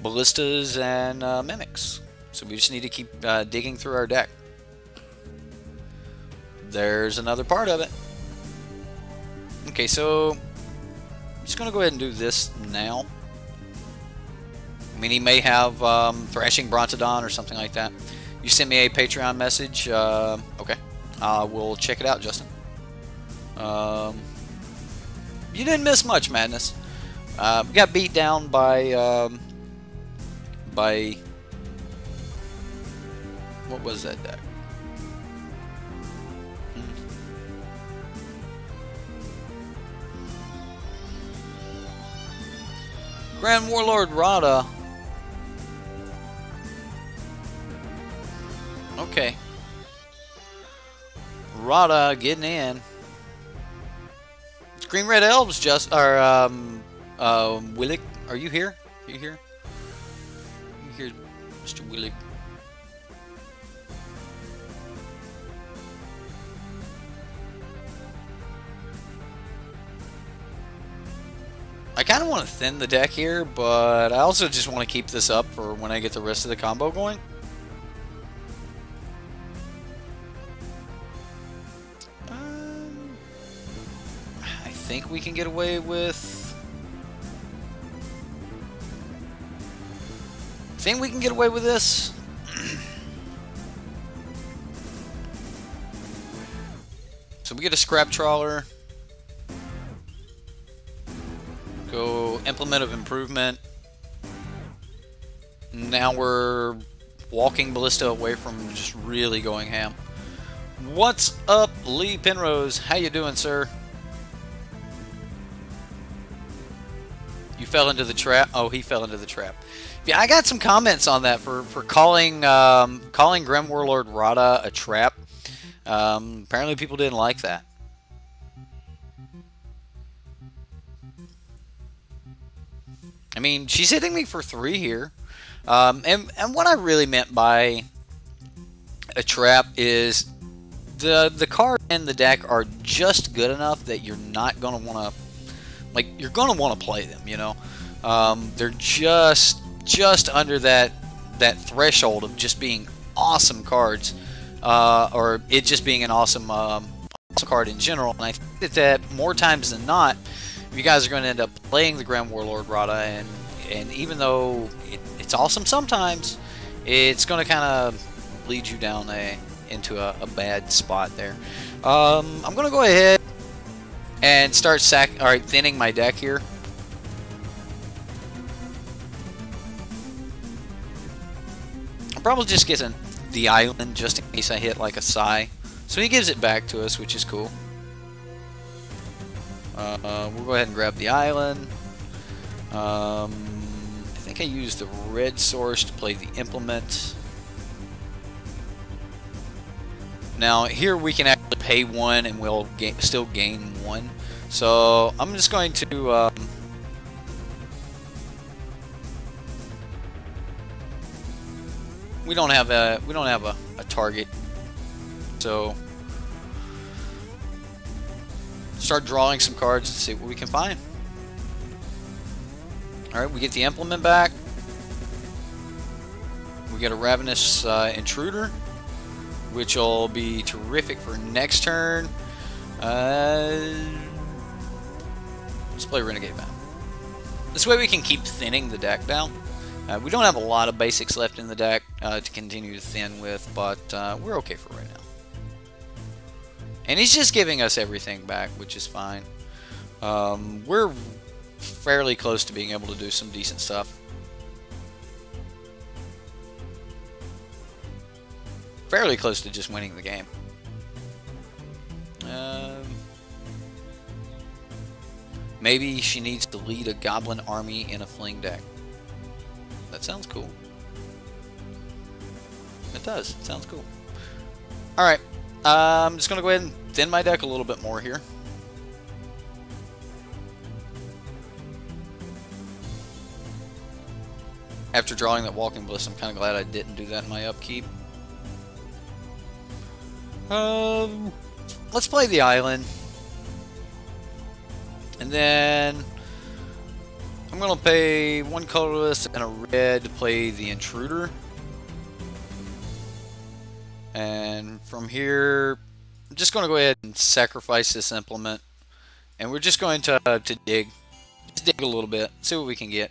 Speaker 1: Ballistas, and Mimics. So we just need to keep digging through our deck. There's another part of it. Okay, so I'm just going to go ahead and do this now. I mean, he may have Thrashing Brontodon or something like that. You sent me a Patreon message. Okay. We'll check it out, Justin. You didn't miss much, Madness. We got beat down by what was that deck? Grand Warlord Rada. Okay. Rada getting in. It's Green Red Elves just Willick, are you here? Are you here? You here, Mr. Willick? I kind of want to thin the deck here, but I also just want to keep this up for when I get the rest of the combo going. I think we can get away with... Think we can get away with this? So we get a Scrap Trawler. Go Implement of Improvement. Now we're walking Ballista away from just really going ham. What's up, Lee Penrose? How you doing, sir? You fell into the trap? Oh, he fell into the trap. Yeah, I got some comments on that for calling Grim Warlord Rada a trap. Apparently people didn't like that. I mean, she's hitting me for 3 here. And what I really meant by a trap is the card and the deck are just good enough that you're not going to want to, like, you're going to want to play them, you know. They're just under that threshold of just being awesome cards. or it just being an awesome, awesome card in general. And I think that more times than not, you guys are going to end up playing the Grand Warlord Rada, and even though it's awesome sometimes, it's going to kind of lead you down into a bad spot there. I'm going to go ahead and start thinning my deck here. I'm probably just getting the island just in case I hit like a Psy. So he gives it back to us, which is cool. We'll go ahead and grab the island. I think I used the red source to play the implement. Now here we can actually pay 1 and we'll still gain 1. So I'm just going to we don't have a target, so start drawing some cards and see what we can find. Alright, we get the implement back. We get a Ravenous Intruder, which will be terrific for next turn. Let's play Renegade Man. This way we can keep thinning the deck down. We don't have a lot of basics left in the deck to continue to thin with, but we're okay for right now. And he's just giving us everything back, which is fine. We're fairly close to being able to do some decent stuff. Fairly close to just winning the game. Maybe she needs to lead a goblin army in a fling deck. That sounds cool. It does. It sounds cool. Alright. I'm just going to go ahead and thin my deck a little bit more here. After drawing that Walking Bliss, I'm kind of glad I didn't do that in my upkeep. Let's play the island. And then I'm going to pay 1 colorless and a red to play the Intruder. And from here, I'm just going to go ahead and sacrifice this implement. And we're just going to dig. Just dig a little bit. See what we can get.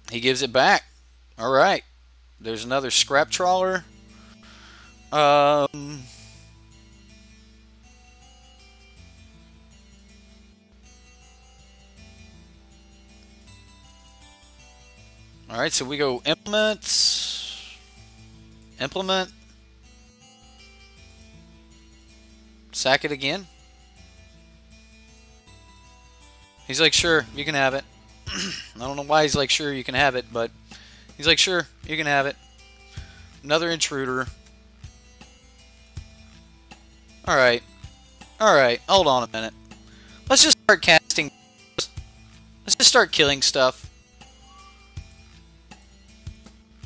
Speaker 1: He gives it back. Alright. There's another scrap trawler. Alright, so we go implement, sack it again. He's like, sure, you can have it. I don't know why he's like, sure, you can have it, but he's like, sure, you can have it. Another intruder. Alright, hold on a minute. Let's just start casting. Let's just start killing stuff.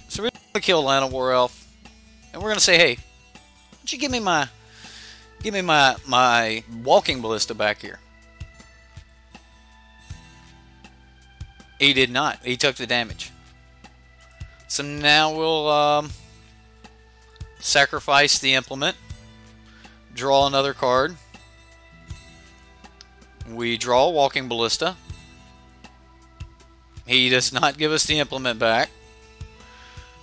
Speaker 1: So we're going to kill Lana War Elf, and we're going to say, hey, why don't you give me my Walking Ballista back here? He did not. He took the damage. So now we'll sacrifice the implement, draw another card. We draw a Walking Ballista. He does not give us the implement back.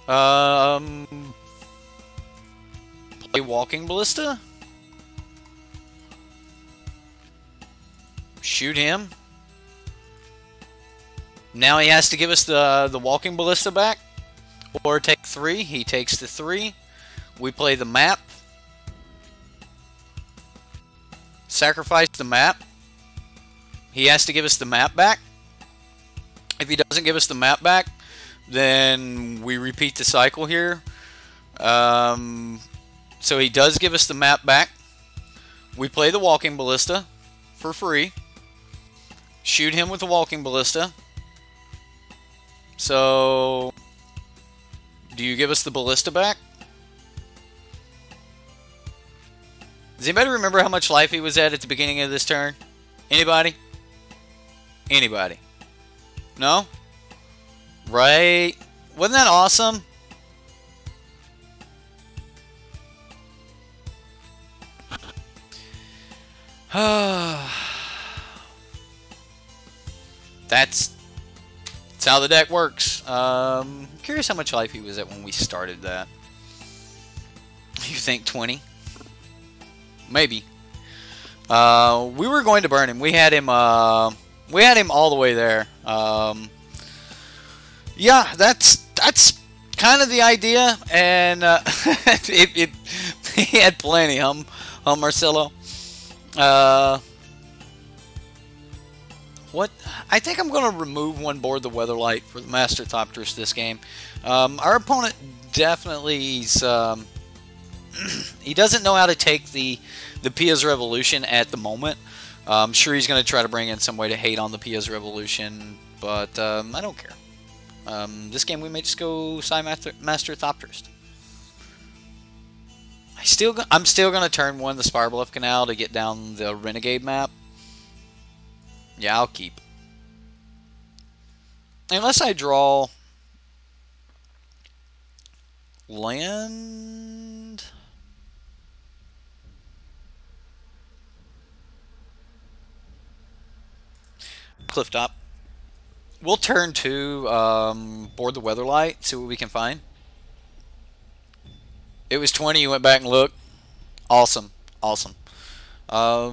Speaker 1: Play Walking Ballista. Shoot him. Now he has to give us the Walking Ballista back. Or take 3. He takes the 3. We play the map. Sacrifice the map. He has to give us the map back. If he doesn't give us the map back, then we repeat the cycle here. So he does give us the map back. We play the Walking Ballista for free. Shoot him with the Walking Ballista. So, do you give us the Ballista back? Does anybody remember how much life he was at the beginning of this turn? Anybody? Anybody? No? Right? Wasn't that awesome? That's how the deck works. Curious how much life he was at when we started that. You think 20? Maybe. We were going to burn him. We had him all the way there. Yeah, that's kind of the idea, and he had plenty, huh, Marcelo? What? I think I'm going to remove one board, the Weatherlight, for the Master Thopters this game. Our opponent definitely he doesn't know how to take the Pia's Revolution at the moment. I'm sure he's going to try to bring in some way to hate on the Pia's Revolution, but I don't care. This game we may just go Master Thopters. I'm still going to turn one the Spirebluff Canal to get down the Renegade map. Yeah, I'll keep. Unless I draw land. Clifftop. We'll turn to board the Weatherlight, see what we can find. It was 20, you went back and looked. Awesome. Awesome. I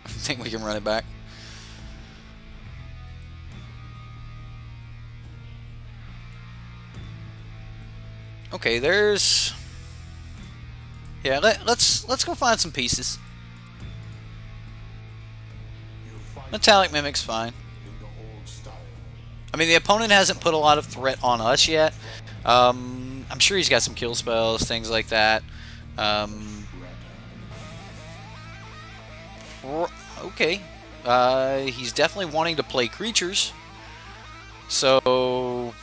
Speaker 1: think we can run it back. Okay, there's... Yeah, let's go find some pieces. Metallic Mimic's fine. I mean, the opponent hasn't put a lot of threat on us yet. I'm sure he's got some kill spells, things like that. Okay. He's definitely wanting to play creatures. So,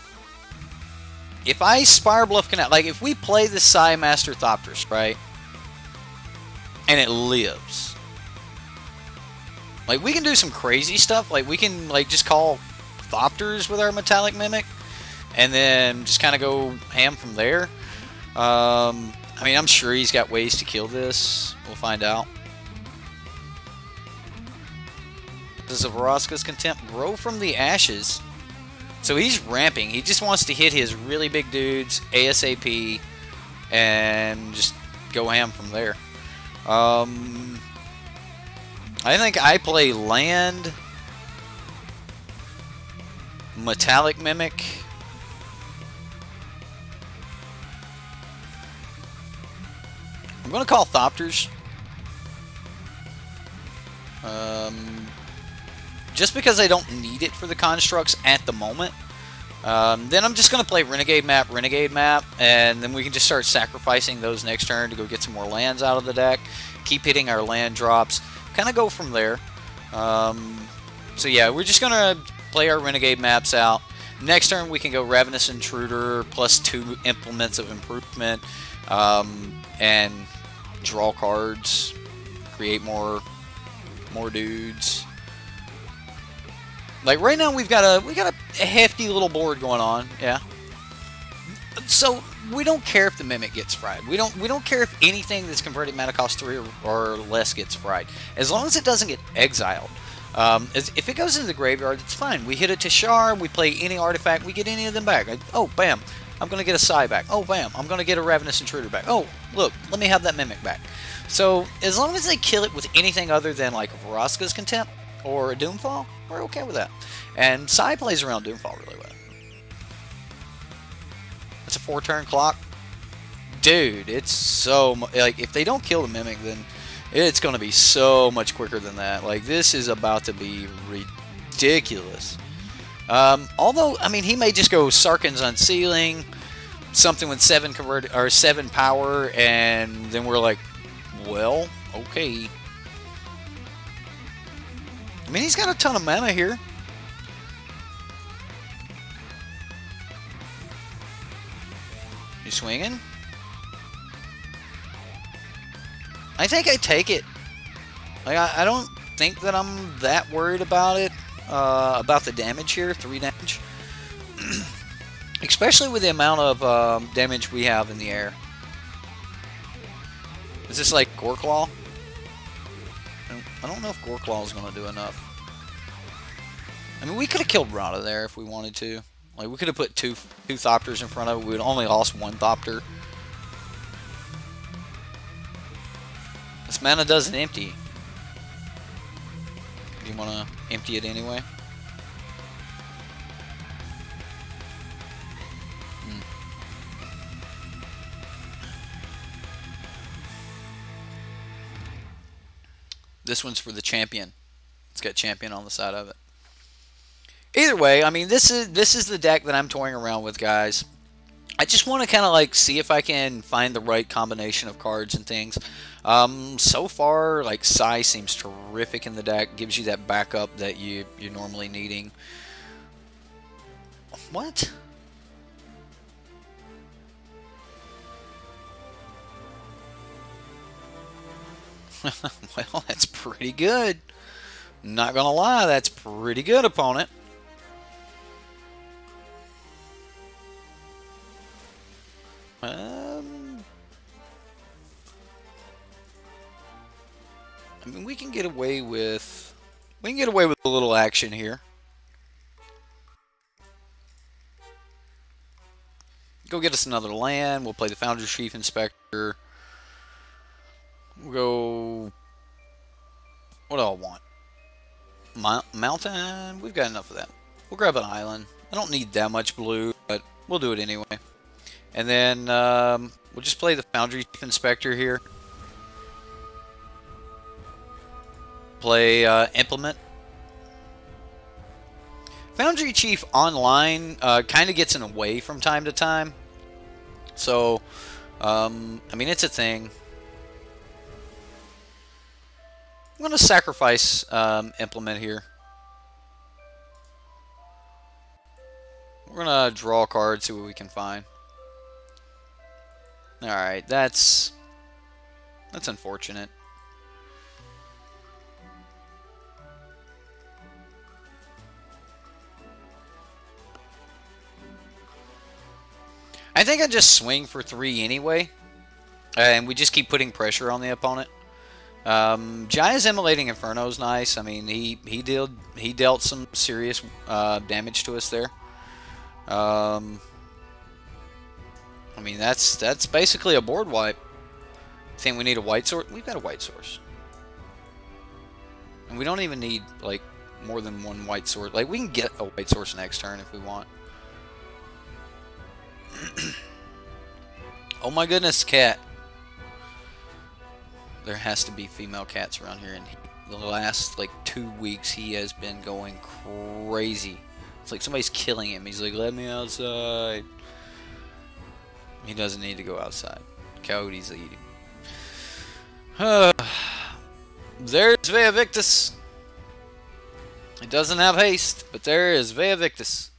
Speaker 1: if I Spirebluff Canal, like if we play the Psy Master Thopters, right? And it lives. Like, we can do some crazy stuff. Like, we can, like, just call Thopters with our Metallic Mimic. And then just kind of go ham from there. I mean, I'm sure he's got ways to kill this. We'll find out. Does a Vraska's Contempt grow from the ashes? So he's ramping. He just wants to hit his really big dudes ASAP. And just go ham from there. I think I play land, Metallic Mimic. I'm going to call Thopters. Just because I don't need it for the constructs at the moment. Then I'm just going to play Renegade Map, and then we can just start sacrificing those next turn to go get some more lands out of the deck. Keep hitting our land drops. Kind of go from there. So yeah, we're just going to play our Renegade Maps out. Next turn we can go Ravenous Intruder plus 2 Implements of Improvement. And draw cards. Create more dudes. Like right now we got a hefty little board going on, yeah. So we don't care if the Mimic gets fried. We don't care if anything that's converted mana cost 3 or less gets fried. As long as it doesn't get exiled. If it goes into the graveyard, it's fine. We hit a Tishar, we play any artifact, we get any of them back. Oh, bam, I'm going to get a Psy back. Oh, bam, I'm going to get a Ravenous Intruder back. Oh, look, let me have that Mimic back. So as long as they kill it with anything other than like a Vraska's Contempt or a Doomfall, we're okay with that. And Psy plays around Doomfall really well. It's a 4-turn clock. Dude, it's so... Like, if they don't kill the Mimic, then it's going to be so much quicker than that. Like, this is about to be ridiculous. Although, I mean, he may just go Sarkhan's Unsealing, something with 7 power, and then we're like, well, okay. I mean, he's got a ton of mana here. You swinging? I think I take it. Like, I don't think that I'm that worried about it. About the damage here, 3 damage. Especially with the amount of damage we have in the air. Is this like Goreclaw? I don't know if Goreclaw is going to do enough. I mean, we could have killed Rada there if we wanted to. Like, we could have put two Thopters in front of it. We would only lost one Thopter. This mana doesn't empty. Do you want to empty it anyway? This one's for the champion. It's got champion on the side of it. Either way, I mean, this is the deck that I'm toying around with, guys. I just want to kind of like see if I can find the right combination of cards and things. So far, like, Sai seems terrific in the deck. Gives you that backup that you're normally needing. What? Well, that's pretty good. Not gonna lie, that's pretty good, opponent. I mean, we can get away with a little action here. Go get us another land. We'll play the Foundry Chief Inspector. We'll go. What do I want? Mountain? We've got enough of that. We'll grab an island. I don't need that much blue, but we'll do it anyway. And then we'll just play the Foundry Chief Inspector here. Play Implement. Foundry Chief online kind of gets in the way from time to time. So, I mean, it's a thing. I'm going to sacrifice Implement here. We're going to draw a card, see what we can find. Alright, that's unfortunate. I think I just swing for 3 anyway. And we just keep putting pressure on the opponent. Jaya's Immolating Inferno is nice. I mean, he dealt some serious damage to us there. I mean, that's basically a board wipe. Think we need a white source? We've got a white source, and we don't even need like more than one white source. Like, we can get a white source next turn if we want. Oh my goodness, cat! There has to be female cats around here, and the last like 2 weeks he has been going crazy. It's like somebody's killing him. He's like, "Let me outside." He doesn't need to go outside. Coyotes eat him. There's Vea Victus. It doesn't have haste, but there is Vea Victus.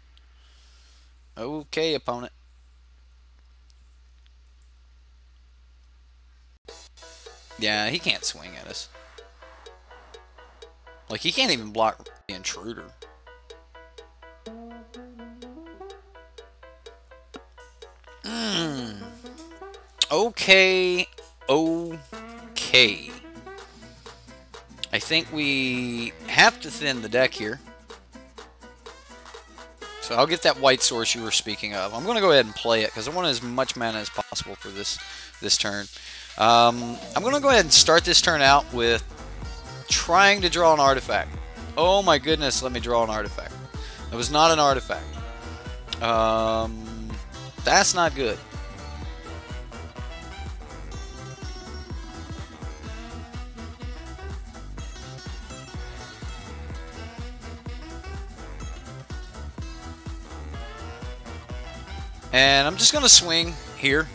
Speaker 1: Okay, opponent. Yeah, he can't swing at us. Like, he can't even block the intruder. Okay. Okay. I think we have to thin the deck here. So I'll get that white source you were speaking of. I'm going to go ahead and play it because I want as much mana as possible for this turn. I'm going to go ahead and start this turn out with trying to draw an artifact. Oh my goodness, let me draw an artifact. It was not an artifact. That's not good. And I'm just going to swing here.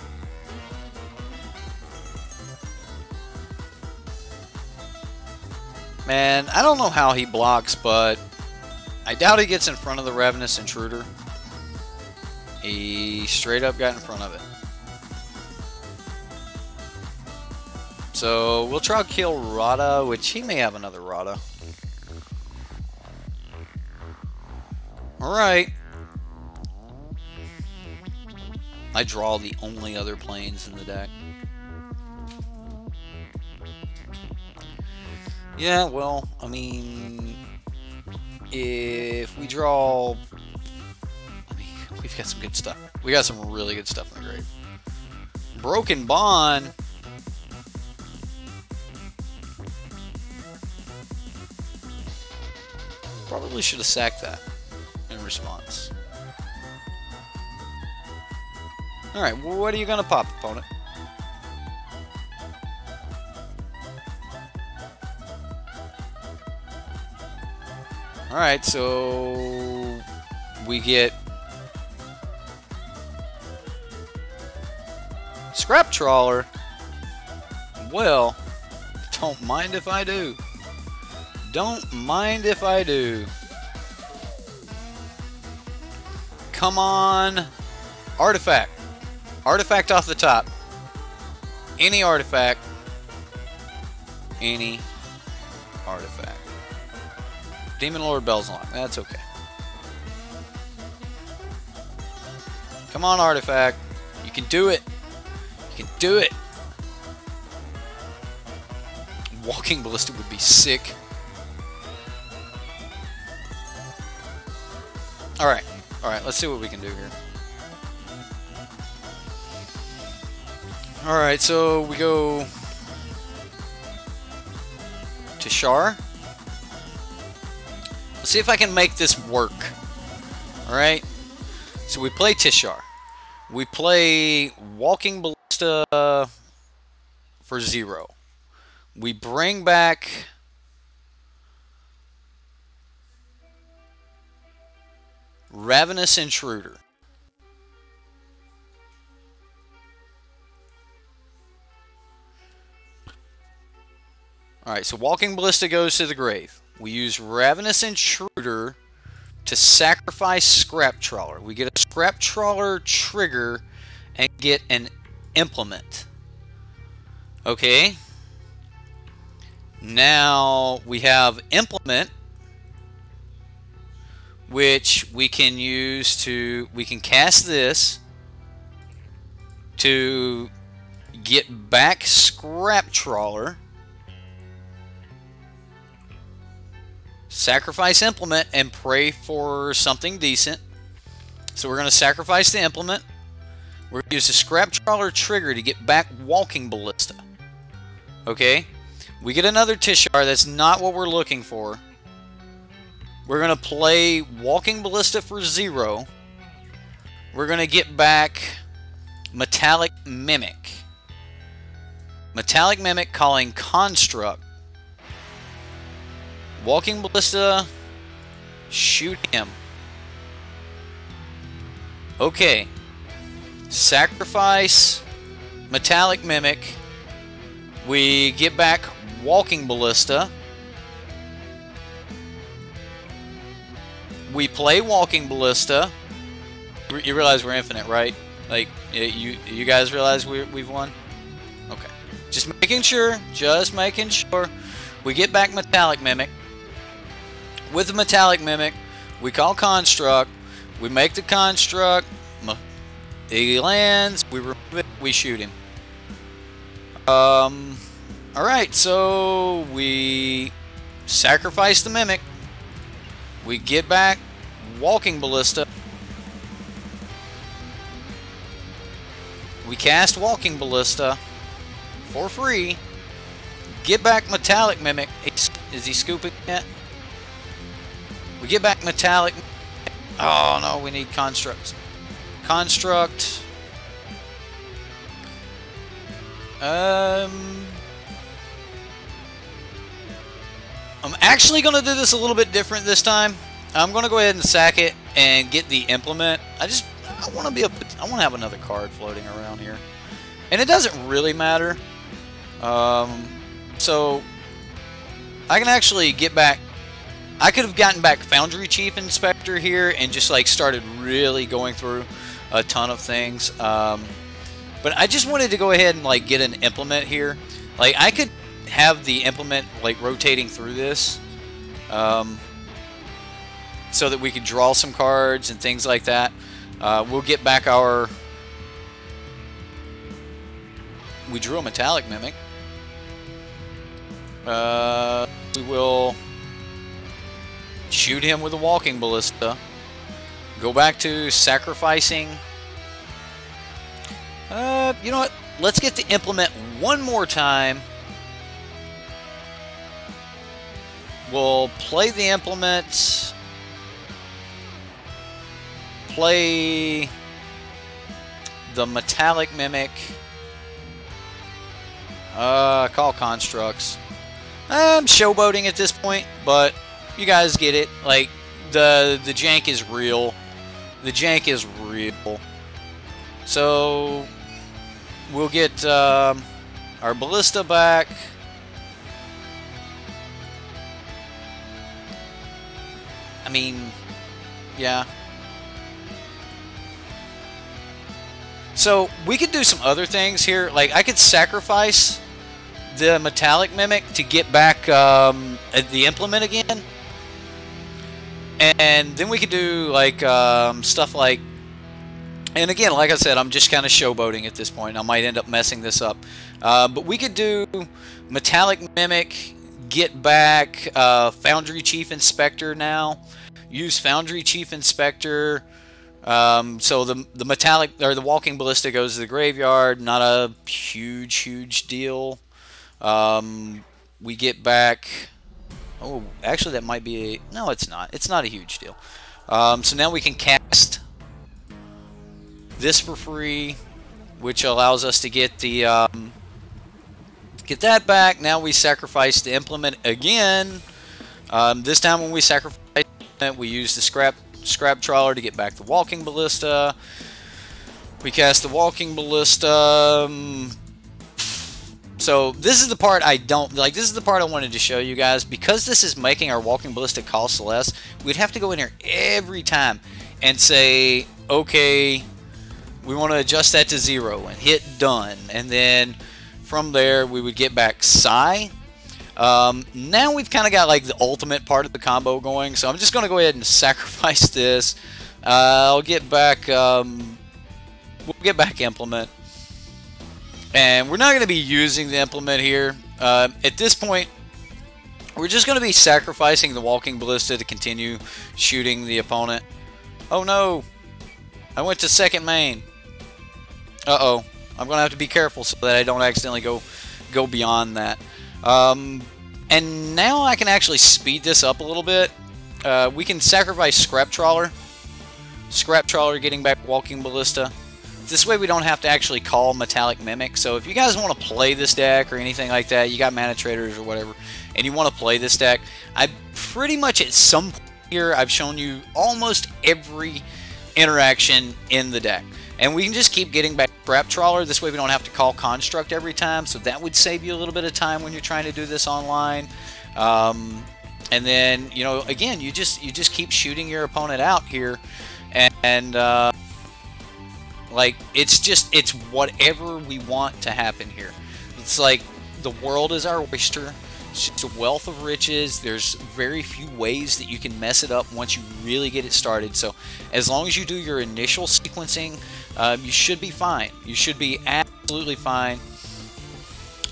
Speaker 1: Man, I don't know how he blocks, but I doubt he gets in front of the Ravenous Intruder. He straight up got in front of it. So we'll try to kill Rada, which he may have another Rada. Alright. I draw the only other planes in the deck. Yeah, well, I mean, if we draw... I mean, we've got some good stuff. We got some really good stuff in the grave. Broken Bond. Probably should have sacked that in response. Alright, well, what are you going to pop, opponent? Alright, so we get Scrap Trawler. Well, don't mind if I do. Don't mind if I do. Come on. Artifact. Artifact off the top. Any artifact. Any artifact. Demon Lord Belzalon. That's okay. Come on, artifact. You can do it. You can do it. Walking Ballista would be sick. Alright. Alright, let's see what we can do here. Alright, so we go to Shar. Let's see if I can make this work. Alright. So we play Tishar. We play Walking Ballista for 0. We bring back Ravenous Intruder. Alright, so Walking Ballista goes to the grave. We use Ravenous Intruder to sacrifice Scrap Trawler. We get a Scrap Trawler trigger and get an Implement. Okay. Now we have Implement, which we can use to, we can cast this to get back Scrap Trawler, sacrifice Implement, and pray for something decent. So we're going to sacrifice the Implement. We're going to use the Scrap Trawler trigger to get back Walking Ballista. Okay? We get another Tishar. That's not what we're looking for. We're going to play Walking Ballista for 0. We're going to get back Metallic Mimic. Metallic Mimic calling Construct. Walking Ballista, shoot him. Okay. Sacrifice Metallic Mimic. We get back Walking Ballista. We play Walking Ballista. You realize we're infinite, right? Like, you guys realize we've won? Okay. Just making sure. Just making sure. We get back Metallic Mimic. With the Metallic Mimic, we call Construct. We make the Construct. He lands. We remove it. We shoot him. Alright, so we sacrifice the Mimic. We get back Walking Ballista. We cast Walking Ballista for free. Get back Metallic Mimic. Is he scooping yet? We get back Metallic. Oh no, we need Constructs. Construct. I'm actually going to do this a little bit different this time. I'm going to go ahead and sack it and get the Implement. I want to have another card floating around here. And it doesn't really matter. So I can actually get back. I could have gotten back Foundry Chief Inspector here and just like started really going through a ton of things. But I just wanted to go ahead and like get an Implement here. Like I could have the Implement like rotating through this, so that we could draw some cards and things like that. We'll get back our. We drew a Metallic Mimic. we will shoot him with a walking ballista. Go back to sacrificing. You know what? Let's get the implement one more time. We'll play the implements. Play the metallic mimic. Call constructs. I'm showboating at this point, but you guys get it. Like, the jank is real. The jank is real. So we'll get our ballista back. I mean, yeah. So we could do some other things here. Like, I could sacrifice the metallic mimic to get back the implement again. And then we could do like stuff like, and again, like I said, I'm just kind of showboating at this point. I might end up messing this up. But we could do metallic mimic, get back Foundry Chief Inspector now. Use Foundry Chief Inspector. So the metallic or the walking ballista goes to the graveyard. Not a huge deal. We get back. Oh, actually, that might be a... No, it's not. It's not a huge deal. So now we can cast this for free, which allows us to get the get that back. Now we sacrifice the implement again. This time when we sacrifice it, we use the scrap trawler to get back the walking ballista. We cast the walking ballista. So this is the part I don't like. This is the part I wanted to show you guys, because this is making our walking ballista cost less. We'd have to go in here every time and say, okay, we want to adjust that to 0 and hit done, and then from there we would get back Psy. Now we've kind of got like the ultimate part of the combo going, so I'm just going to go ahead and sacrifice this. I'll get back. We'll get back implement. And we're not going to be using the implement here. At this point, we're just going to be sacrificing the walking ballista to continue shooting the opponent. Oh no! I went to second main. Uh-oh. I'm going to have to be careful so that I don't accidentally go beyond that. And now I can actually speed this up a little bit. We can sacrifice Scrap Trawler. Scrap Trawler getting back walking ballista. This way we don't have to actually call Metallic Mimic. So if you guys want to play this deck or anything like that, you got Manatraders or whatever, and you want to play this deck, I pretty much at some point here I've shown you almost every interaction in the deck. And we can just keep getting back Scrap Trawler. This way we don't have to call Construct every time, so that would save you a little bit of time when you're trying to do this online. And then, you know, again, you just keep shooting your opponent out here, and like, it's whatever we want to happen here. It's like the world is our oyster. It's just a wealth of riches. There's very few ways that you can mess it up once you really get it started. So as long as you do your initial sequencing, you should be fine. You should be absolutely fine.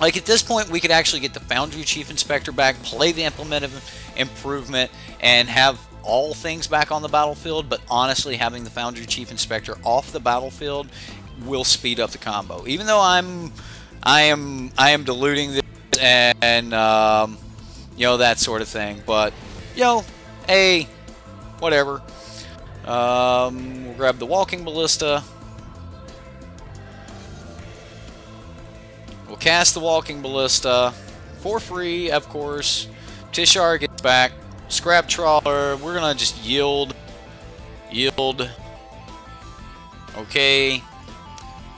Speaker 1: Like, at this point, we could actually get the Foundry Chief Inspector back, play the Implement of Improvement, and have all things back on the battlefield. But honestly, having the Foundry Chief Inspector off the battlefield will speed up the combo. Even though I am diluting this and you know, that sort of thing. But yo, hey, whatever. We'll grab the walking ballista. We'll cast the walking ballista for free, of course. Tishar gets back. Scrap Trawler. We're gonna just yield. Okay.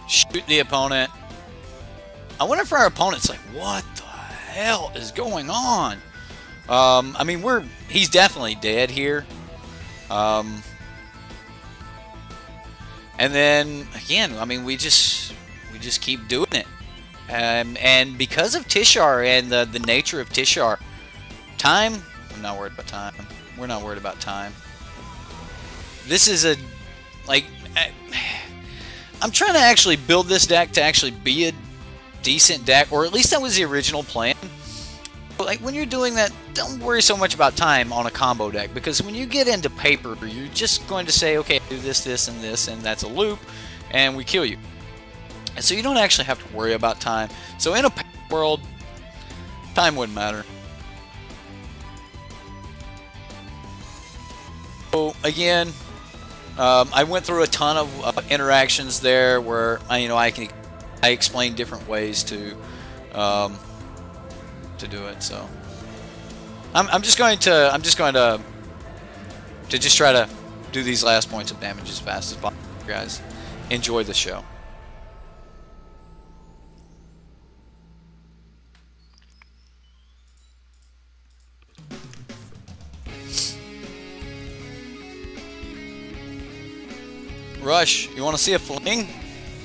Speaker 1: Shoot the opponent. I wonder if our opponent's like, what the hell is going on? I mean, he's definitely dead here. And then again, I mean, we just keep doing it. And because of Tishar and the nature of Tishar, time, I'm not worried about time. We're not worried about time. This is a, like, I'm trying to actually build this deck to actually be a decent deck, or at least that was the original plan. like when you're doing that, don't worry so much about time on a combo deck, because when you get into paper, you're just going to say, okay, do this, this, and this, and that's a loop, and we kill you. And so you don't actually have to worry about time. So in a paper world, time wouldn't matter. So again, I went through a ton of interactions there where I explain different ways to do it. So I'm just going to just try to do these last points of damage as fast as possible. Guys, enjoy the show. Rush, you want to see a fling?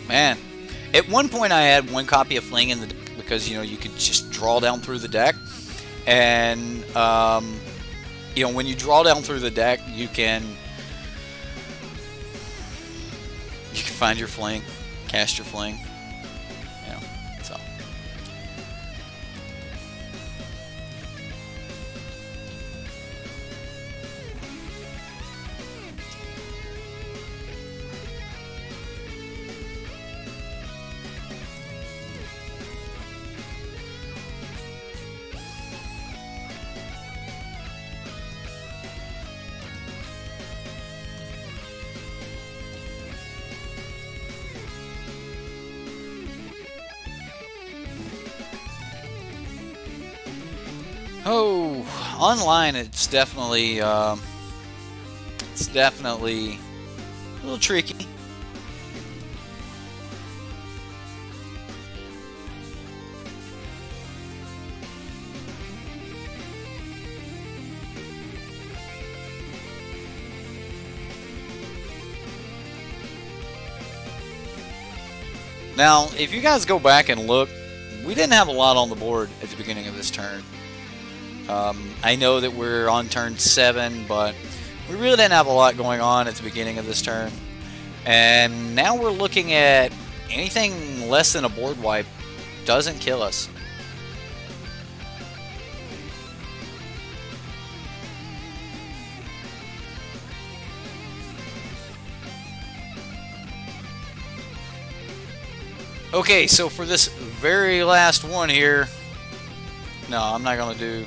Speaker 1: Man, at one point I had one copy of fling in the deck because you could just draw down through the deck, and when you draw down through the deck, you can find your fling, cast your fling. So. Oh, online it's definitely a little tricky. Now, if you guys go back and look, we didn't have a lot on the board at the beginning of this turn. I know that we're on turn 7, but we really didn't have a lot going on at the beginning of this turn. And now we're looking at anything less than a board wipe doesn't kill us. Okay, so for this very last one here, no, I'm not gonna do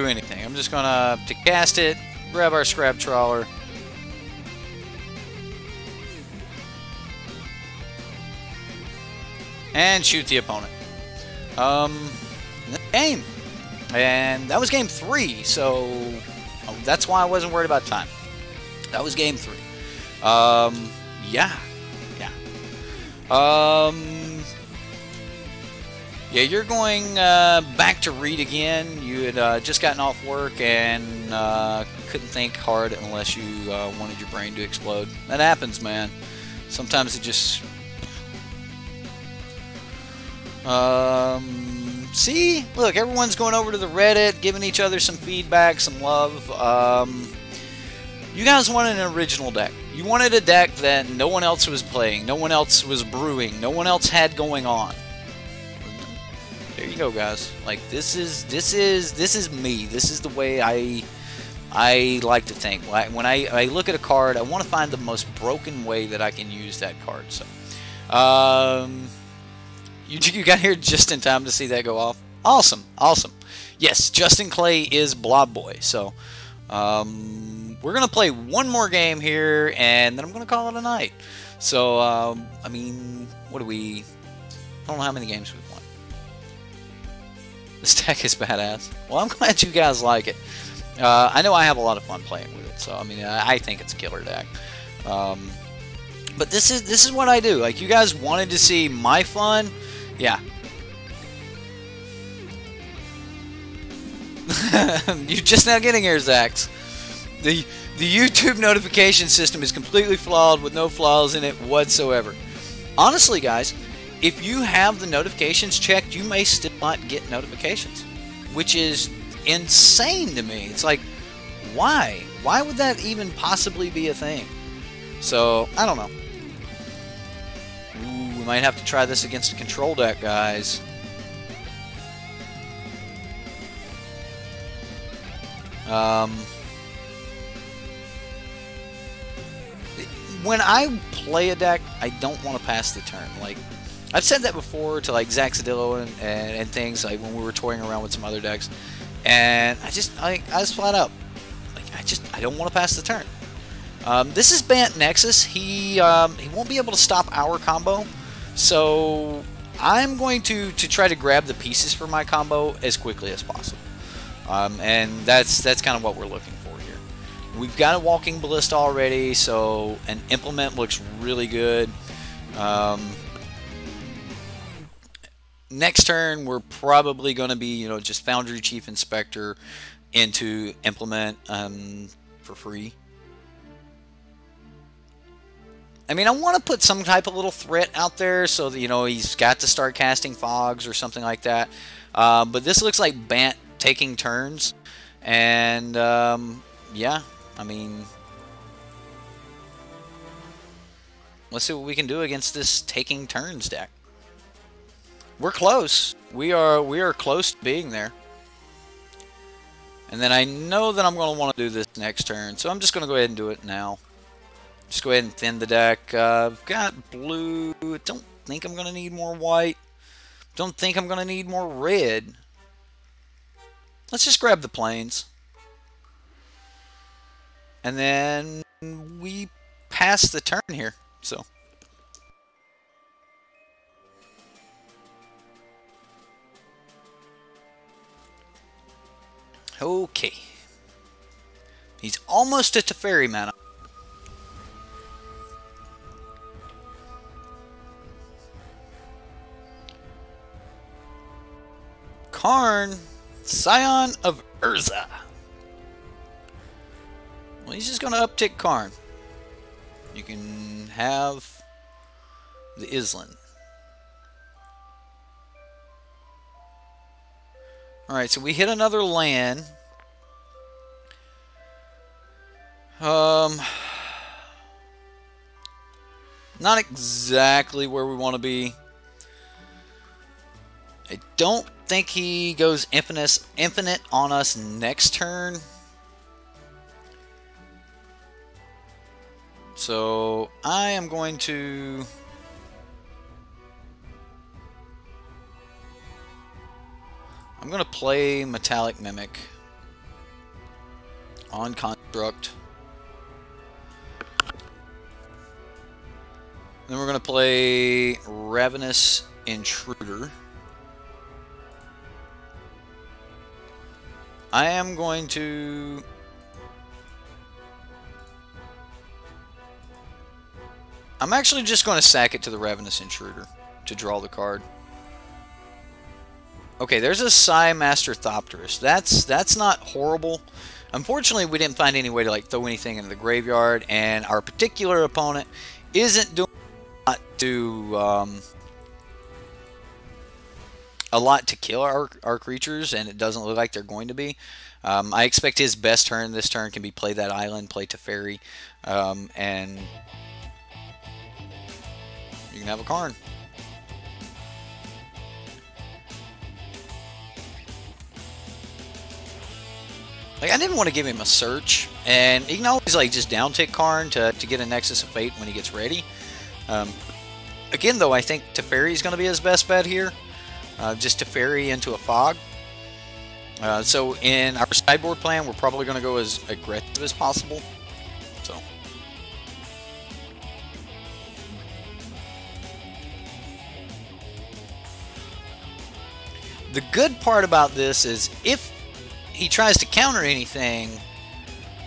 Speaker 1: anything. I'm just gonna cast it, grab our scrap trawler, and shoot the opponent. Game, and that was game 3. So that's why I wasn't worried about time. That was game 3. Yeah. Yeah, you're going back to read again. You had just gotten off work and couldn't think hard unless you wanted your brain to explode. That happens, man. Sometimes it just... see? Look, everyone's going over to the Reddit, giving each other some feedback, some love. You guys wanted an original deck. You wanted a deck that no one else was playing, no one else was brewing, no one else had going on. There you go, guys. Like, this is me. This is the way I like to think. When I look at a card, I want to find the most broken way that I can use that card. So, you got here just in time to see that go off. Awesome, awesome. Yes, Justin Clay is Blob Boy. So, we're gonna play one more game here, and then I'm gonna call it a night. So, I mean, what do we? I don't know how many games we've won. This deck is badass. Well, I'm glad you guys like it. I know I have a lot of fun playing with it, so I mean, I think it's a killer deck. But this is what I do. Like, you guys wanted to see my fun, yeah. You're just now getting here, Zax. The YouTube notification system is completely flawed with no flaws in it whatsoever. Honestly, guys, if you have the notifications checked, you may still not get notifications, which is insane to me. It's like, why? Why would that even possibly be a thing? So, I don't know. Ooh, we might have to try this against a control deck, guys. When I play a deck, I don't want to pass the turn. Like, I've said that before to like Zaxadillo and things, like when we were toying around with some other decks, and I just flat out, like, I don't want to pass the turn. This is Bant Nexus. He won't be able to stop our combo, so I'm going to try to grab the pieces for my combo as quickly as possible, and that's kind of what we're looking for here. We've got a walking ballista already, so an implement looks really good. Next turn, we're probably going to be, you know, just Foundry Chief Inspector into implement for free. I mean, I want to put some type of little threat out there so that, you know, he's got to start casting fogs or something like that. But this looks like Bant taking turns. And, yeah, I mean, let's see what we can do against this taking turns deck. We're close. We are close to being there. And then I know that I'm going to want to do this next turn, so I'm just going to go ahead and do it now. Just go ahead and thin the deck. I've got blue. Don't think I'm going to need more white. Don't think I'm going to need more red. Let's just grab the plains. And then we pass the turn here. So. Okay. He's almost at Teferi mana. Karn, Scion of Urza. Well, he's just going to uptick Karn. You can have the Island. Alright, so we hit another land. Not exactly where we want to be. I don't think he goes infinite on us next turn. So I am going to... I'm going to play Metallic Mimic on Construct. Then we're going to play Ravenous Intruder. I am going to... I'm actually just going to sack it to the Ravenous Intruder to draw the card. Okay, there's a Psy Master Thopterus. That's not horrible. Unfortunately, we didn't find any way to like throw anything into the graveyard, and our particular opponent isn't doing a lot to kill our creatures, and it doesn't look like they're going to be. I expect his best turn this turn can be play that island, play Teferi, and you can have a Karn. Like, I didn't want to give him a search, and he can always like just downtick Karn to get a Nexus of Fate when he gets ready. Again, though, I think Teferi is going to be his best bet here. Just Teferi into a Fog. So in our sideboard plan, we're probably going to go as aggressive as possible. So. The good part about this is if he tries to counter anything,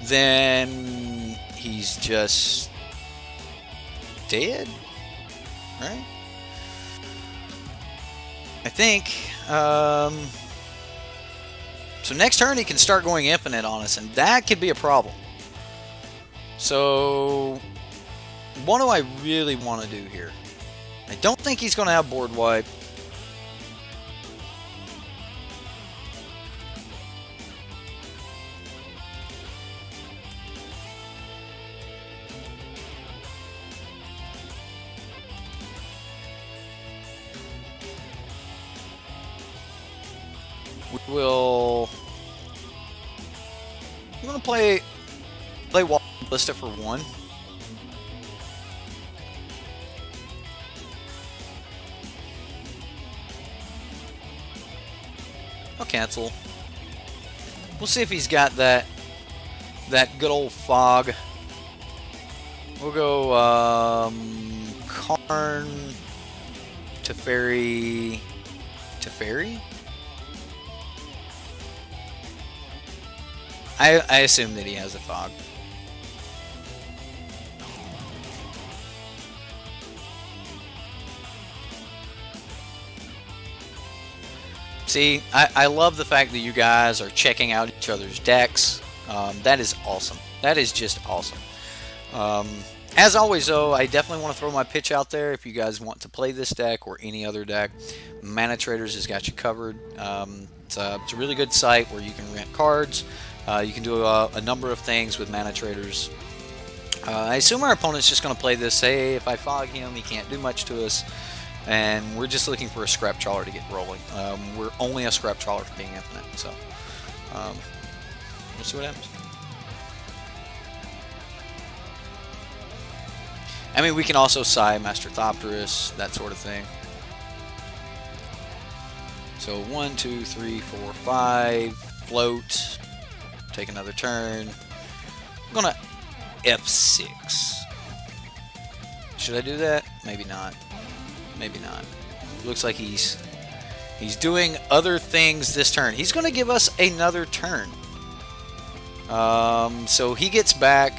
Speaker 1: then he's just dead, right? I think. So next turn he can start going infinite on us, and that could be a problem. So what do I really want to do here? I don't think he's going to have board wipe. We will I'm gonna play Walking Ballista for 1. I'll cancel. We'll see if he's got that good old fog. We'll go Karn, Teferi. I assume that he has a fog. See, I love the fact that you guys are checking out each other's decks. That is awesome. That is just awesome. As always, though, I definitely want to throw my pitch out there. If you guys want to play this deck or any other deck, Manatraders has got you covered. It's a really good site where you can rent cards. You can do a number of things with Manatraders. I assume our opponent's just going to play this. Hey, if I fog him, he can't do much to us. And we're just looking for a scrap trawler to get rolling. We're only a scrap trawler for being infinite, so we'll see what happens. I mean, we can also Psy Master Thopterus, that sort of thing. So 1, 2, 3, 4, 5, float, take another turn. I'm gonna F6. Should I do that? Maybe not. Maybe not. Looks like he's doing other things this turn. He's going to give us another turn. So he gets back.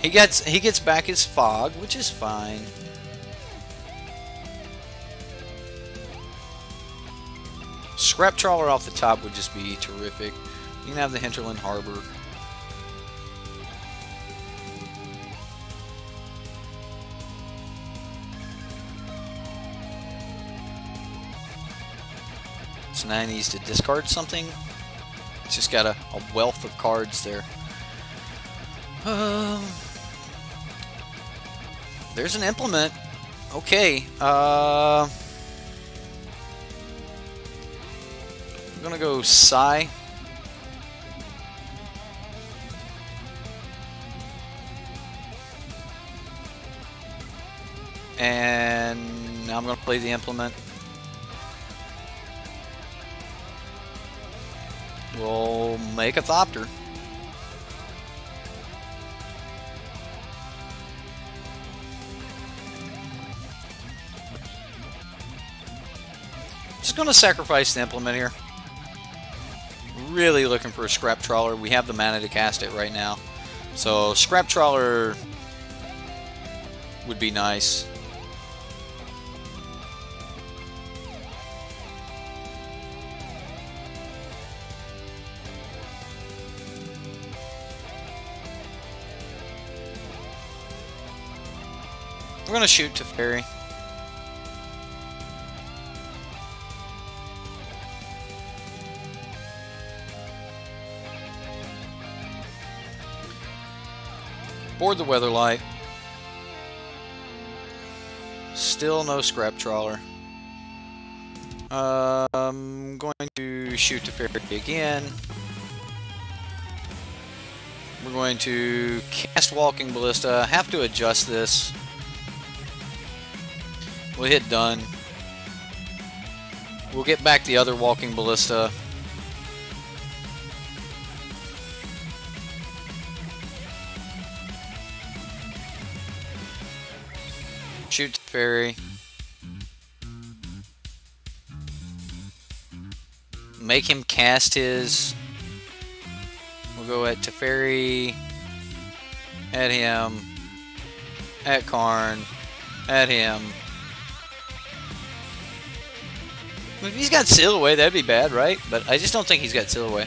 Speaker 1: He gets back his fog, which is fine. Scrap trawler off the top would just be terrific. You can have the Hinterland Harbor. So now he needs to discard something. It's just got a wealth of cards there. There's an implement. Okay. I'm gonna go Psy. And now I'm gonna play the implement. We'll make a Thopter. Just going to sacrifice the implement here. Really looking for a scrap trawler. We have the mana to cast it right now. So scrap trawler would be nice. We're going to shoot Teferi. Board the Weatherlight. Still no scrap trawler. I'm going to shoot Teferi again. We're going to cast Walking Ballista. Have to adjust this. We'll hit done. We'll get back the other Walking Ballista. Shoot Teferi. Make him cast his. We'll go at Teferi. At him. At Karn. At him. If he's got Seal Away, that'd be bad, right? But I just don't think he's got Seal Away.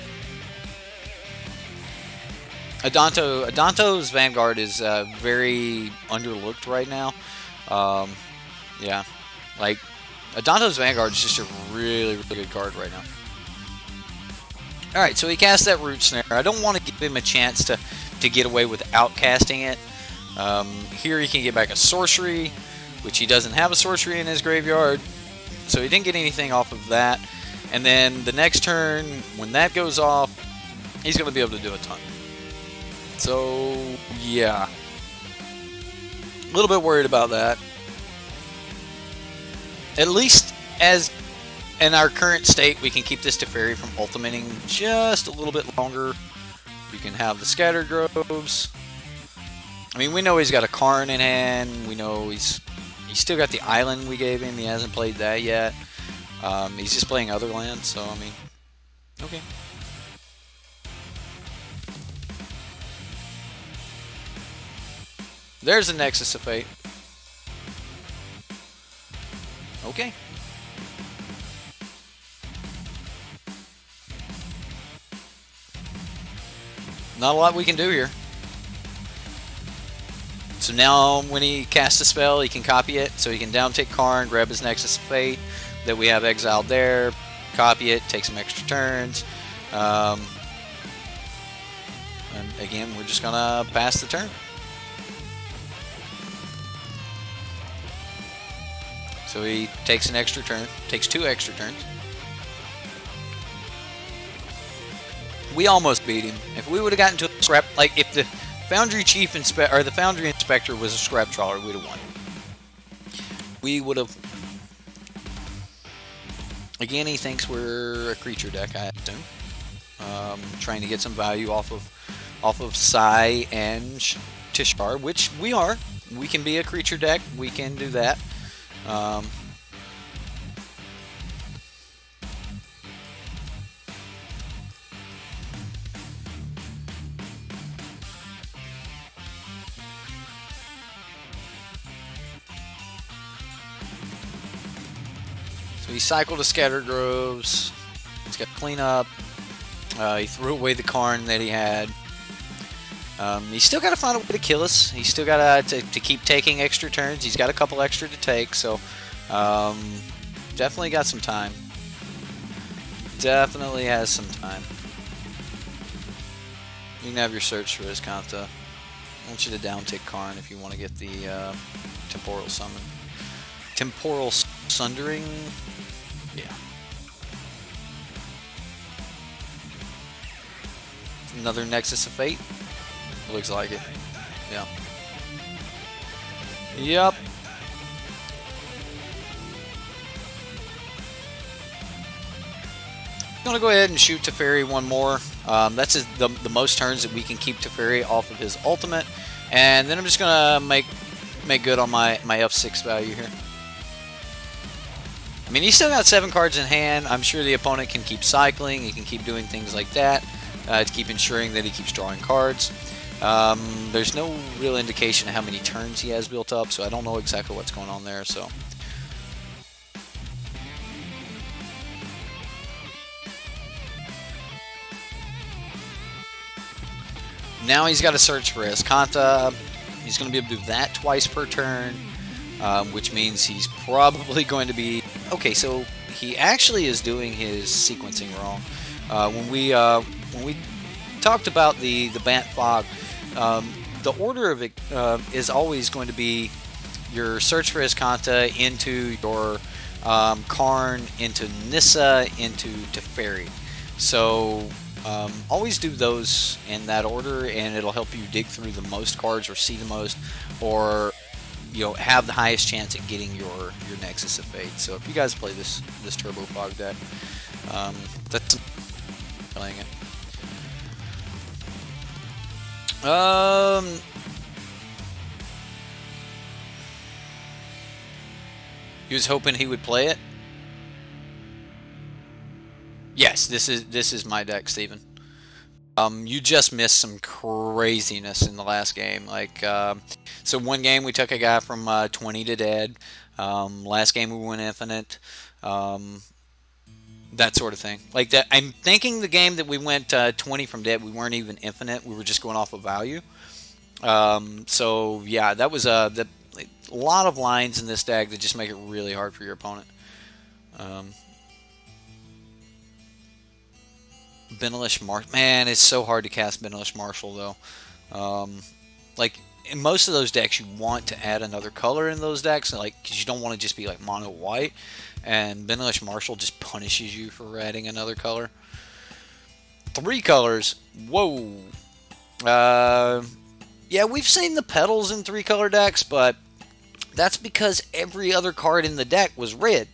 Speaker 1: Adanto's Vanguard is very underlooked right now. Yeah, like Adanto's Vanguard is just a really, really good card right now. All right, so he cast that Root Snare. I don't want to give him a chance to get away without casting it. Here he can get back a sorcery, which he doesn't have a sorcery in his graveyard. So he didn't get anything off of that. And then the next turn, when that goes off, he's going to be able to do a ton. So, yeah. A little bit worried about that. At least as in our current state, we can keep this Teferi from ultimating just a little bit longer. You can have the Scattered Groves. I mean, we know he's got a Karn in hand. We know he's still got the island we gave him. He hasn't played that yet. He's just playing other lands, so I mean, okay. There's the Nexus of Fate. Okay. Not a lot we can do here. So now when he casts a spell, he can copy it. So he can down-tick Karn, grab his Nexus of Fate that we have exiled there, copy it, take some extra turns. And again, we're just going to pass the turn. So he takes an extra turn, takes 2 extra turns. We almost beat him. If we would have gotten to a scrap, like if the Foundry Chief or the Foundry Inspector was a scrap trawler, we'd have won. We would have. Again, he thinks we're a creature deck, I assume. Trying to get some value off of Sai and Tishar, which we are. We can be a creature deck. We can do that. So he cycled a Scattered Groves. He's got cleanup. He threw away the Karn that he had. He's still got to find a way to kill us. He's still got to keep taking extra turns. He's got a couple extra to take, so definitely got some time. Definitely has some time. You can have your search for his Kanta. I want you to down-tick Karn if you want to get the Temporal Summon. Temporal Sundering? Yeah. Another Nexus of Fate? Looks like it. Yeah. Yep. I'm gonna go ahead and shoot Teferi one more. That's the most turns that we can keep Teferi off of his ultimate, and then I'm just gonna make good on my F6 value here. I mean, he's still got 7 cards in hand. I'm sure the opponent can keep cycling. He can keep doing things like that to keep ensuring that he keeps drawing cards. There's no real indication of how many turns he has built up, so I don't know exactly what's going on there. So now he's got to search for his Kanta. He's going to be able to do that twice per turn, which means he's probably going to be... Okay, so he actually is doing his sequencing wrong. When we talked about the Bant Fog, the order of it is always going to be your search for his Kanta into your Karn, into Nissa, into Teferi. So always do those in that order, and it'll help you dig through the most cards, or see the most, or have the highest chance at getting your Nexus of Fate. So if you guys play this Turbo Fog deck, that's playing it. He was hoping he would play it. Yes, this is my deck, Steven. You just missed some craziness in the last game. Like, so one game we took a guy from 20 to dead. Last game we went infinite. That sort of thing. Like that. I'm thinking the game that we went 20 from dead, we weren't even infinite. We were just going off of value. So yeah, that was a lot of lines in this deck that just make it really hard for your opponent. Benelish Marshall. Man, it's so hard to cast Benelish Marshall though. Like in most of those decks, you want to add another color in those decks, like because you don't want to just be like mono white. And Benelish Marshall just punishes you for adding another color. 3 colors. Whoa. Yeah, we've seen the petals in 3-color decks, but that's because every other card in the deck was red,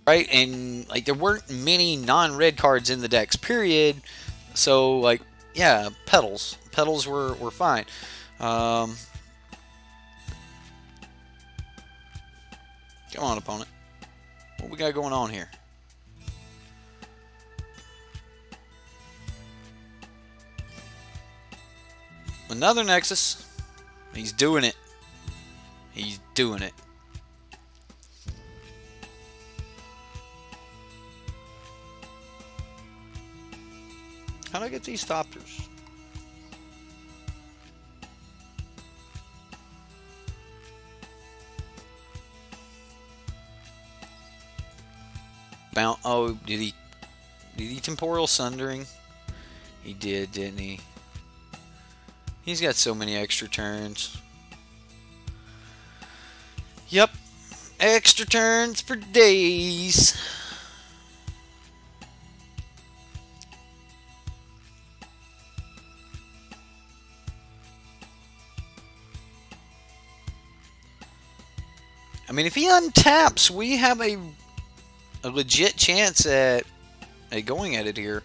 Speaker 1: right? And like there weren't many non-red cards in the decks, period. So like, yeah, petals. Petals were fine. Come on, opponent. What we got going on here? Another Nexus. He's doing it. He's doing it. How do I get these Thopters? Oh, did he Temporal Sundering? He did, didn't he? He's got so many extra turns. Yep. Extra turns for days. I mean, if he untaps, we have a legit chance at going at it here.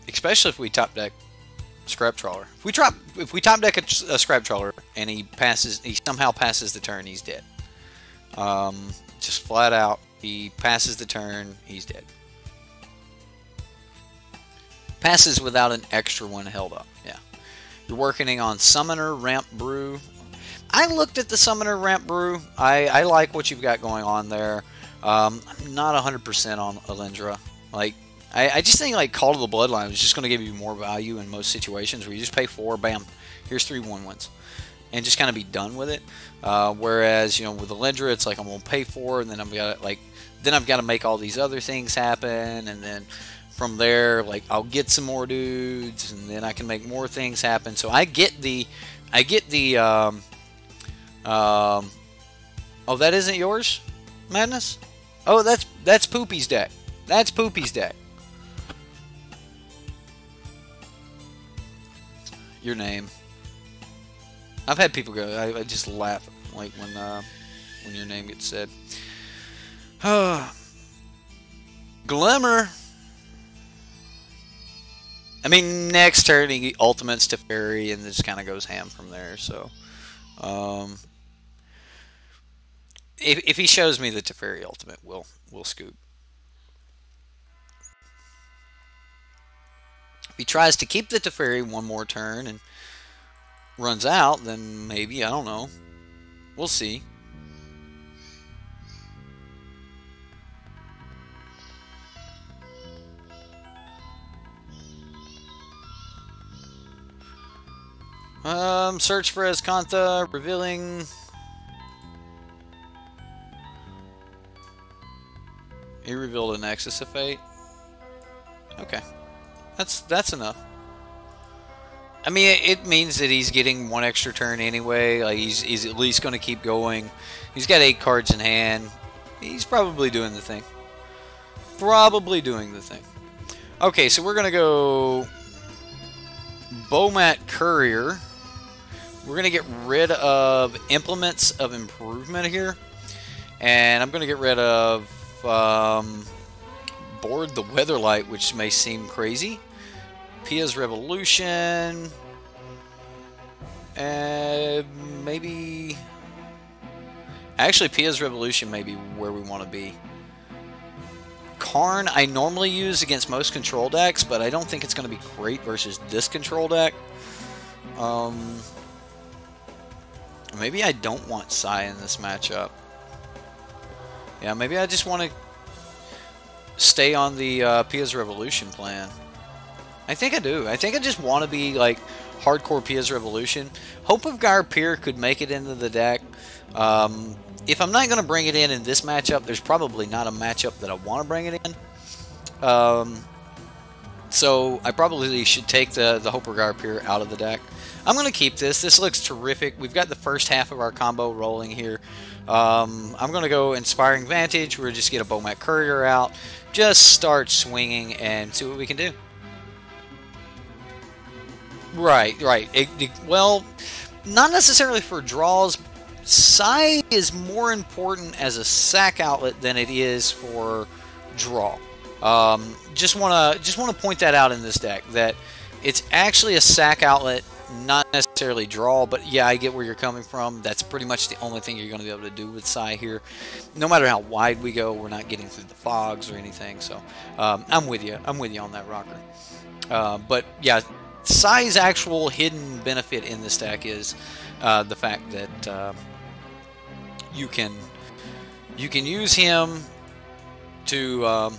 Speaker 1: Especially if we top deck Scrap Trawler. If we top deck a Scrap Trawler and he somehow passes the turn, he's dead. Just flat out, he passes the turn, he's dead. Passes without an extra one held up. Yeah. You're working on Summoner Ramp Brew. I looked at the Summoner Ramp Brew. I like what you've got going on there. I'm not 100% on Alindra. Like, I just think like Call to the Bloodline is just going to give you more value in most situations where you just pay 4, bam, here's 3 1/1s, and just kind of be done with it. Whereas, you know, with Alindra, it's like I'm going to pay 4, and then I've got to make all these other things happen, and then from there, like I'll get some more dudes, and then I can make more things happen. So I get the oh, that isn't yours, Madness? Oh, that's Poopy's deck. That's Poopy's deck. Your name. I've had people go. I just laugh like when your name gets said. Glimmer. I mean, next turn he ultimates to Fairy and just kind of goes ham from there. So, if he shows me the Teferi ultimate, we'll scoop. If he tries to keep the Teferi one more turn and runs out, then maybe, I don't know. We'll see. Search for Escantha, revealing. He revealed a Nexus of Fate. Okay. That's enough. I mean, it means that he's getting 1 extra turn anyway. Like he's at least going to keep going. He's got 8 cards in hand. He's probably doing the thing. Probably doing the thing. Okay, so we're going to go Bomat Courier. We're going to get rid of Implements of Improvement here. And I'm going to get rid of Board the Weatherlight, which may seem crazy. Pia's Revolution. Maybe. Actually, Pia's Revolution may be where we want to be. Karn, I normally use against most control decks, but I don't think it's going to be great versus this control deck. Maybe I don't want Sai in this matchup. Yeah, maybe I just want to stay on the Pia's Revolution plan. I think I do. I think I just want to be like hardcore Pia's Revolution. Hope of Gyre could make it into the deck. If I'm not going to bring it in this matchup, there's probably not a matchup that I want to bring it in. So I probably should take the Hoper Garp here out of the deck. I'm going to keep this. This looks terrific. We've got the first half of our combo rolling here. I'm going to go Inspiring Vantage. We'll just get a Bomat Courier out. Just start swinging and see what we can do. Right. Well, not necessarily for draws. Sai is more important as a sack outlet than it is for draw. Just want to point that out in this deck, that it's actually a sack outlet, not necessarily draw. But yeah, I get where you're coming from. That's pretty much the only thing you're going to be able to do with Sai here. No matter how wide we go, we're not getting through the fogs or anything. So I'm with you. I'm with you on that, Rocker. But yeah, Sai's actual hidden benefit in this deck is the fact that you can use him to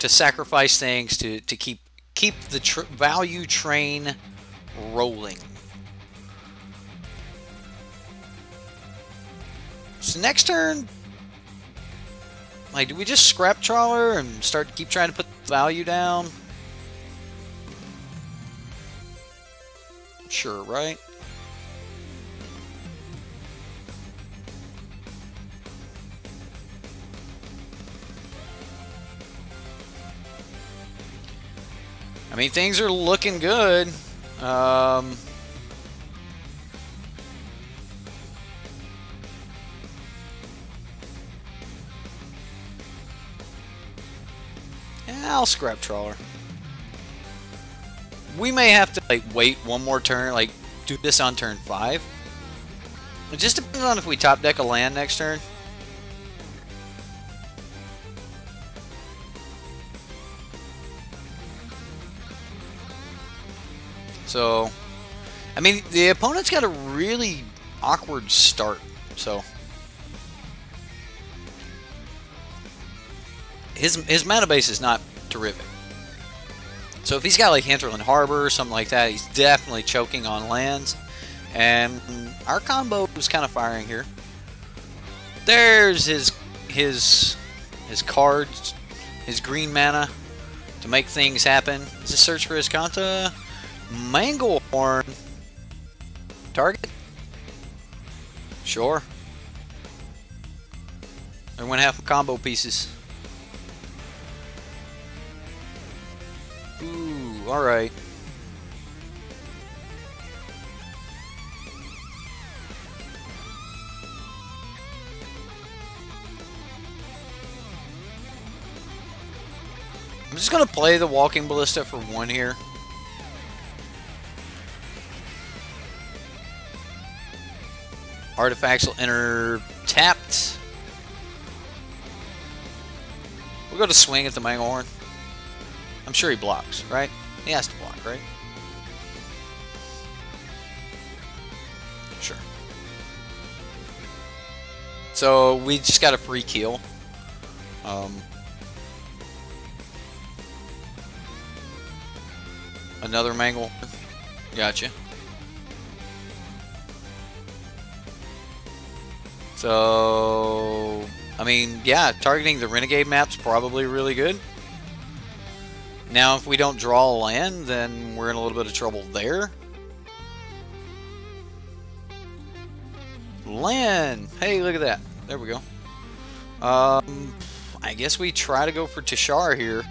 Speaker 1: sacrifice things to keep the value train rolling. So next turn, like, do we just scrap Trawler and keep trying to put the value down? Sure, right? I mean, things are looking good. Yeah, I'll scrap Trawler. We may have to like wait one more turn, like do this on turn 5. It just depends on if we top deck a land next turn. So, I mean, the opponent's got a really awkward start, so his mana base is not terrific. So if he's got like Hinterland Harbor or something like that, he's definitely choking on lands. And our combo is kind of firing here. There's his cards, his green mana to make things happen. Is this Search for Iskanta? Manglehorn. Target? Sure. I went half combo pieces. Ooh, alright. I'm just going to play the Walking Ballista for 1 here. Artifacts will enter tapped. We'll go to swing at the Manglehorn. I'm sure he blocks, right? He has to block, right? Sure. So we just got a free kill. Another Manglehorn. Gotcha. So, I mean, yeah, targeting the Renegade map's probably really good. Now, if we don't draw a land, then we're in a little bit of trouble there. Land! Hey, look at that. There we go. I guess we try to go for Tishar here.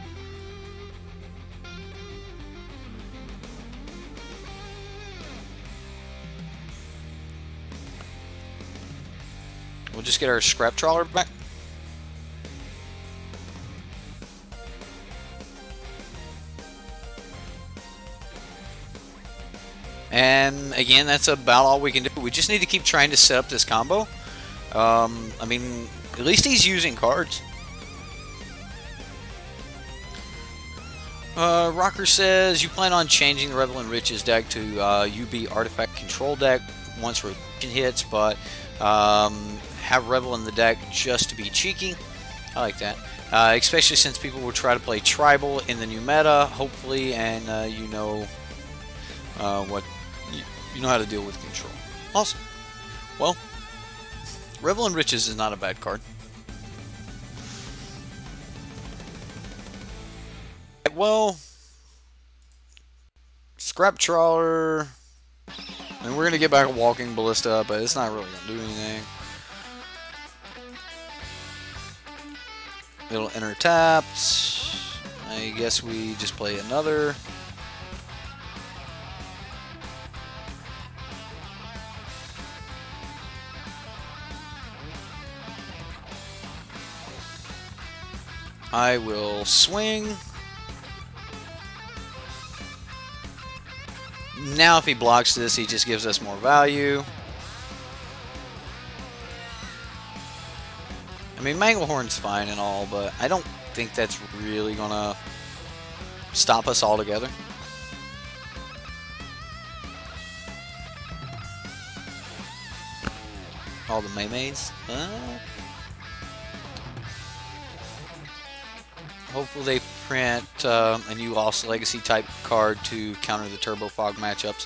Speaker 1: We'll just get our scrap trawler back. And again, that's about all we can do. We just need to keep trying to set up this combo. I mean, at least he's using cards. Rocker says, you plan on changing the Revel in Riches deck to UB Artifact Control deck once rotation hits, but have Revel in the deck just to be cheeky. I like that. Especially since people will try to play Tribal in the new meta, hopefully, and you know you know how to deal with control. Awesome. Well, Revel in Riches is not a bad card. Well, Scrap Trawler. And we're going to get back a Walking Ballista, but it's not really going to do anything. It'll enter tapped. I guess we just play another. I will swing. Now if he blocks this, he just gives us more value. I mean, Manglehorn's fine and all, but I don't think that's really gonna stop us altogether. All the Maymays. Hopefully they print a new Lost Legacy type card to counter the Turbo Fog matchups.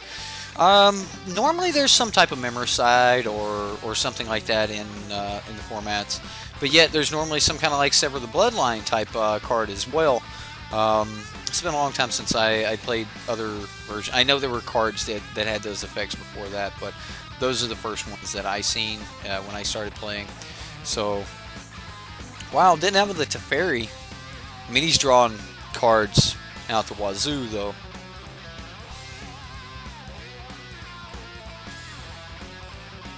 Speaker 1: Normally there's some type of Memoricide or something like that in the formats, but yet there's normally some kind of like Sever the Bloodline type card as well. It's been a long time since I played other versions. I know there were cards that had those effects before that, but those are the first ones that I seen when I started playing. So, wow, didn't have the Teferi. I mean, he's drawing cards out the wazoo, though.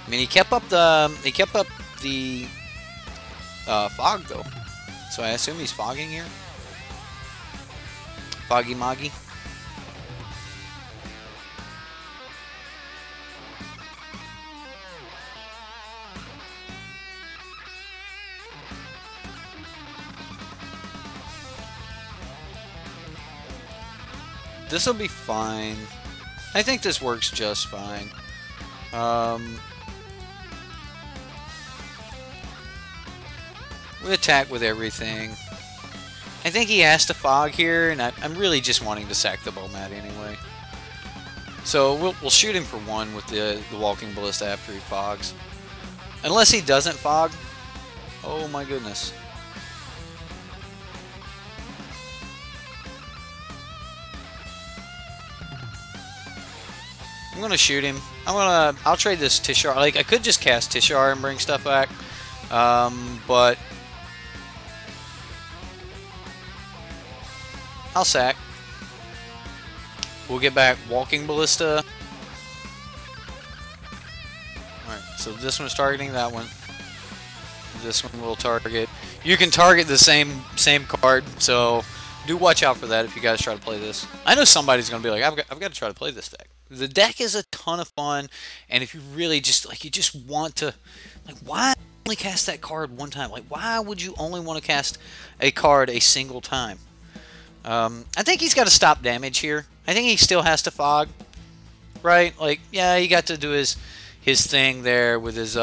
Speaker 1: I mean, he kept up the fog, though. So I assume he's fogging here. Foggy Moggy. This will be fine. I think this works just fine. We attack with everything. I think he has to fog here, and I'm really just wanting to sack the Bomat anyway. So we'll shoot him for one with the Walking Ballista after he fogs. Unless he doesn't fog. Oh my goodness. I'm gonna shoot him. I'll trade this Tishar. Like, I could just cast Tishar and bring stuff back, but I'll sack. We'll get back Walking Ballista. Alright, so this one's targeting that one. This one will target. You can target the same card, so do watch out for that if you guys try to play this. I know somebody's gonna be like, I've got to try to play this deck. The deck is a ton of fun, and if you really just you just want to, like, why only cast that card one time? Like, why would you only want to cast a card a single time? I think he's got to stop damage here. I think he still has to fog, right? Like, yeah, he got to do his thing there with his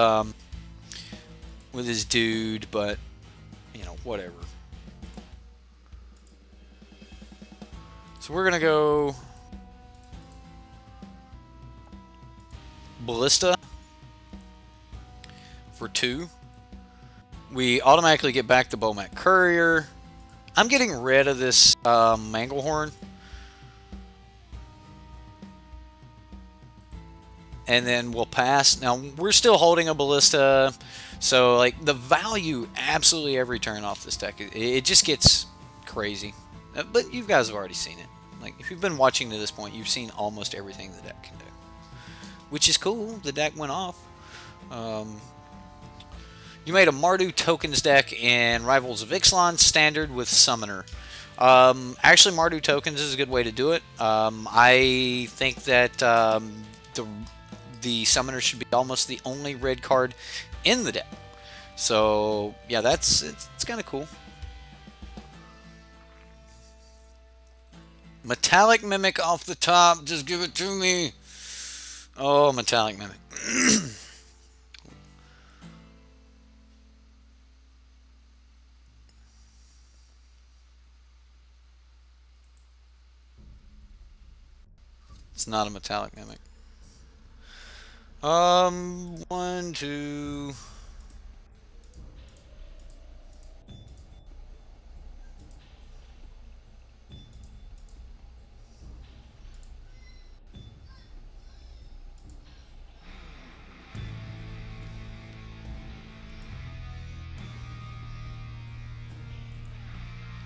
Speaker 1: dude, but you know, whatever. So we're gonna go Ballista for 2. We automatically get back the Bomat Courier. I'm getting rid of this Manglehorn. And then we'll pass. Now, we're still holding a Ballista, so like the value absolutely every turn off this deck, it just gets crazy. But you guys have already seen it. Like, if you've been watching to this point, you've seen almost everything the deck can do. Which is cool. The deck went off. You made a Mardu Tokens deck in Rivals of Ixalan Standard with Summoner. Actually, Mardu Tokens is a good way to do it. I think that the Summoner should be almost the only red card in the deck. So, yeah, it's kind of cool. Metallic Mimic off the top. Just give it to me. Oh, Metallic Mimic. It's not a Metallic Mimic. 1, 2...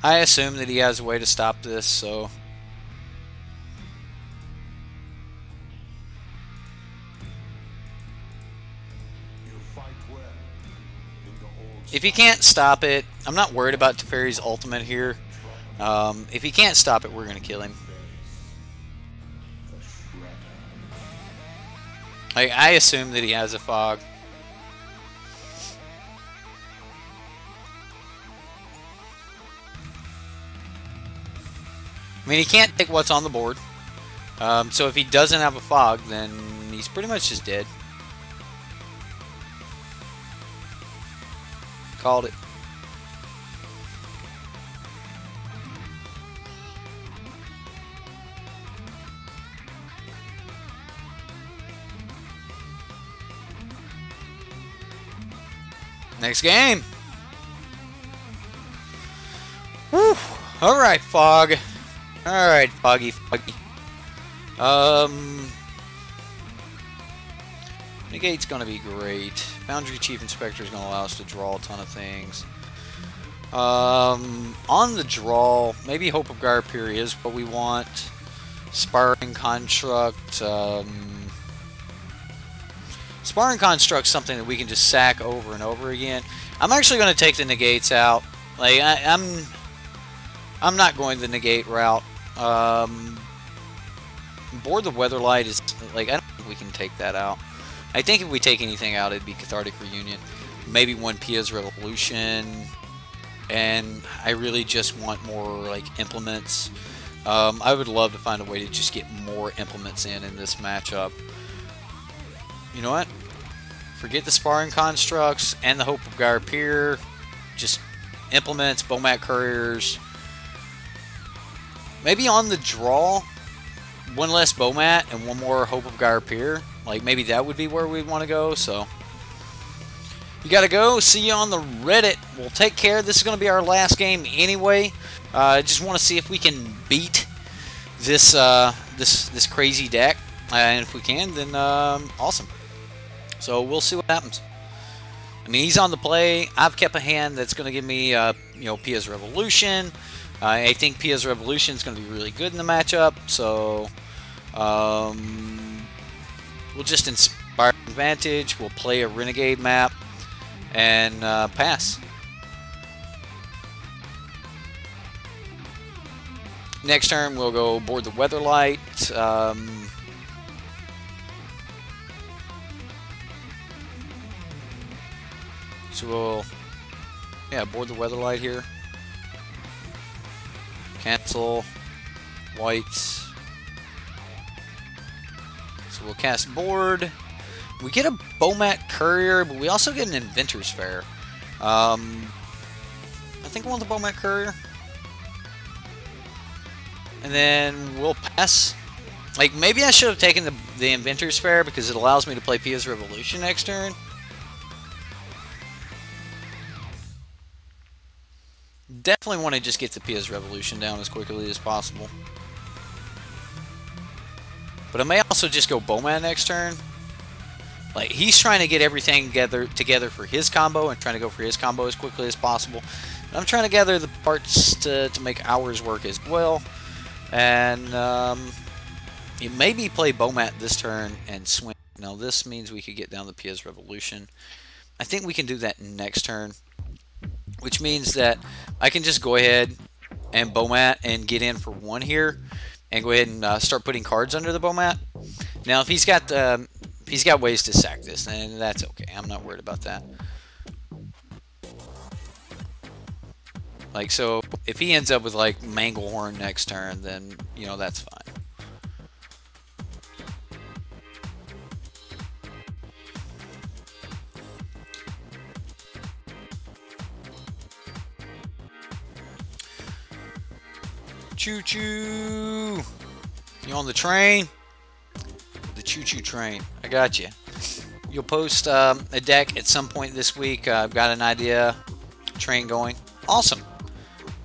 Speaker 1: I assume that he has a way to stop this, so... If he can't stop it, I'm not worried about Teferi's ultimate here. If he can't stop it, we're going to kill him. I assume that he has a fog. I mean, he can't take what's on the board. So if he doesn't have a fog, then he's pretty much just dead. Called it. Next game. Woo. Alright, Fog. Alright, Foggy. Negate's gonna be great. Boundary Chief Inspector is gonna allow us to draw a ton of things. On the draw, maybe Hope of Garpir is what we want. Sparring Construct. Sparring Construct's something that we can just sack over and over again. I'm actually going to take the negates out. Like I'm not going the negate route. Board the Weatherlight is like, I don't think we can take that out. I think if we take anything out, it'd be Cathartic Reunion. Maybe one Pia's Revolution. And I really just want more like implements. I would love to find a way to just get more implements in this matchup. You know what? Forget the Sparring Constructs and the Hope of Garpir. Just implements, Bomat Couriers. Maybe on the draw, one less Bomat and one more Hope of Garpir. Like, maybe that would be where we'd want to go, so... You gotta go. See you on the Reddit. We'll take care. This is going to be our last game anyway. I just want to see if we can beat this this crazy deck. And if we can, then awesome. So we'll see what happens. I mean, he's on the play. I've kept a hand that's going to give me, you know, Pia's Revolution. I think Pia's Revolution is going to be really good in the matchup. So we'll just Inspire Advantage. We'll play a Renegade map and pass. Next turn, we'll go board the Weatherlight. So we'll, yeah, board the Weatherlight here. Cancel. Whites. So we'll cast board. We get a Bomat Courier, but we also get an Inventor's Fair. I think I want the Bomat Courier. And then we'll pass. Like, maybe I should have taken the Inventor's Fair because it allows me to play Pia's Revolution next turn. Definitely want to just get the Pia's Revolution down as quickly as possible. But I may also just go Bomat next turn. Like, he's trying to get everything together for his combo and trying to go for his combo as quickly as possible. And I'm trying to gather the parts to make ours work as well. And you maybe play Bomat this turn and swing. Now this means we could get down the Pia's Revolution. I think we can do that next turn. Which means that I can just go ahead and Bomat and get in for one here. And go ahead and start putting cards under the Bomat. Now if he's got ways to sack this, then that's okay. I'm not worried about that. Like, so if he ends up with like Manglehorn next turn, then you know that's fine. Choo choo! You on the train? The choo choo train. I got you. You'll post a deck at some point this week. I've got an idea. Train going. Awesome.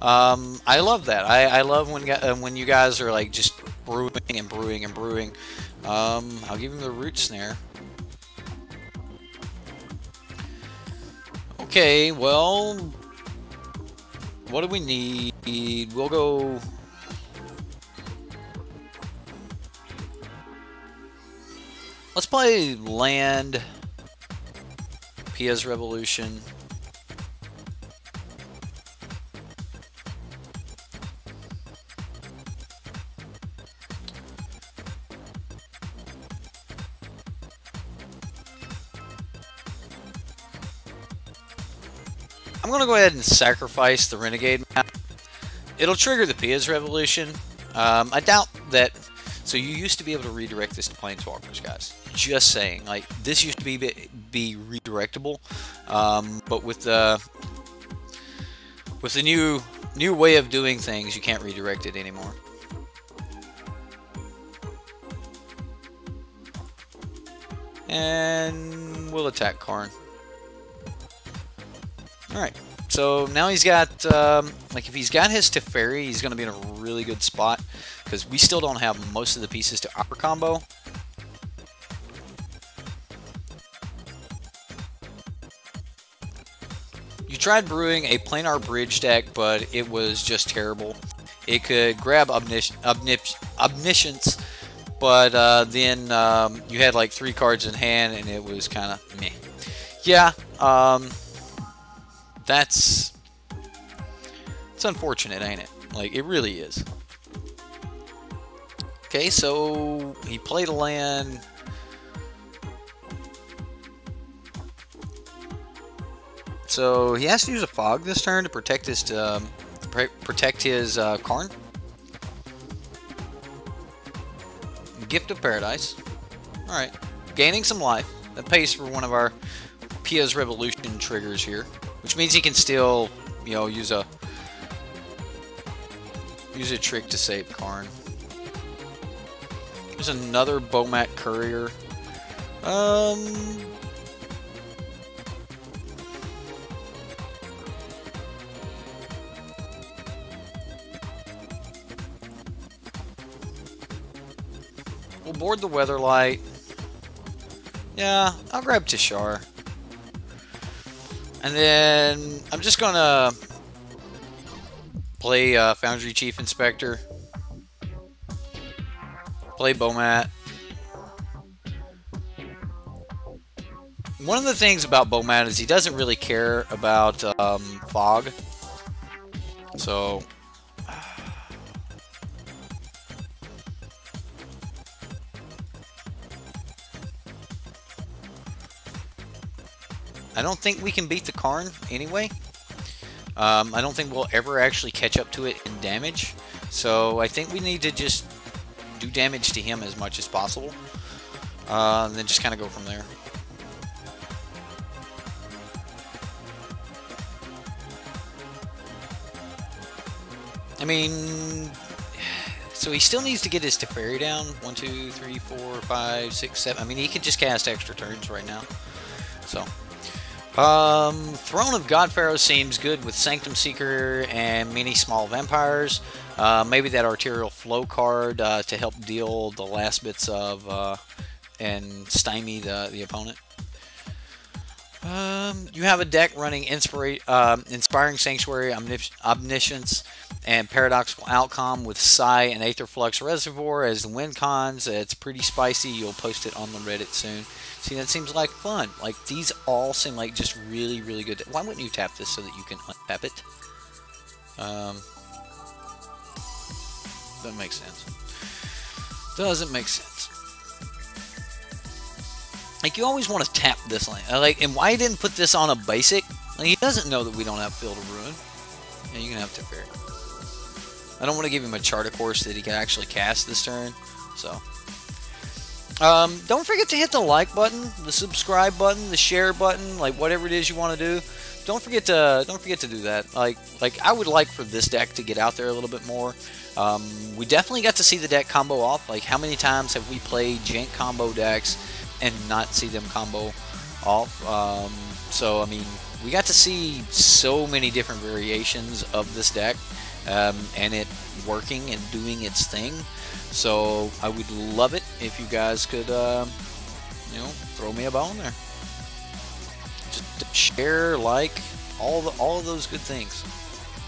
Speaker 1: I love that. I love when you guys are like just brewing and brewing and brewing. I'll give him the Root Snare. Okay, well, what do we need? We'll go... Let's play land, Pia's Revolution. I'm going to go ahead and sacrifice the Renegade map. It'll trigger the Pia's Revolution. I doubt that... So you used to be able to redirect this to Planeswalkers, guys. Just saying. Like, this used to be redirectable. But with the new way of doing things, you can't redirect it anymore. And we'll attack Karn. Alright, so now he's got, like if he's got his Teferi, he's going to be in a really good spot, because we still don't have most of the pieces to our combo. You tried brewing a planar bridge deck, but it was just terrible. It could grab Omniscience, but then you had like 3 cards in hand, and it was kind of meh. Yeah, it's unfortunate, ain't it? Like, it really is. Okay, so he played a land. So he has to use a fog this turn to protect his Karn. Gift of Paradise. All right, gaining some life. That pays for one of our Pia's Revolution triggers here, which means he can still, you know, use a trick to save Karn. There's another Bomat Courier. We'll board the Weatherlight. Yeah, I'll grab Tishar. And then I'm just gonna play Foundry Chief Inspector. Play Bomat. One of the things about Bomat is he doesn't really care about fog. So I don't think we can beat the Karn anyway. I don't think we'll ever actually catch up to it in damage. So I think we need to just do damage to him as much as possible. And then just kind of go from there. I mean, so he still needs to get his Teferi down. 1, 2, 3, 4, 5, 6, 7. I mean, he could just cast extra turns right now. So, Throne of God Pharaoh seems good with Sanctum Seeker and many small vampires. Maybe that Arterial Flow card to help deal the last bits of and stymie the opponent. You have a deck running Inspiring Sanctuary, Omniscience, and Paradoxical Outcome with Psi and Aetherflux Reservoir as the win cons. It's pretty spicy. You'll post it on the Reddit soon. See, that seems like fun. Like, these all seem like just really, really good. Why wouldn't you tap this so that you can untap it? Doesn't make sense. Doesn't make sense. Like, you always want to tap this land. Like, and why he didn't put this on a basic? Like, he doesn't know that we don't have Field of Ruin. Yeah, you can have Teferi. I don't want to give him a Chart Course that he can actually cast this turn. So, don't forget to hit the like button, the subscribe button, the share button, like whatever it is you want to do. Don't forget to do that. Like I would like for this deck to get out there a little bit more. We definitely got to see the deck combo off. Like, how many times have we played Jank combo decks and not see them combo off? So I mean, we got to see so many different variations of this deck, and it working and doing its thing. So I would love it if you guys could, you know, throw me a bone there. Just share, like, all of those good things.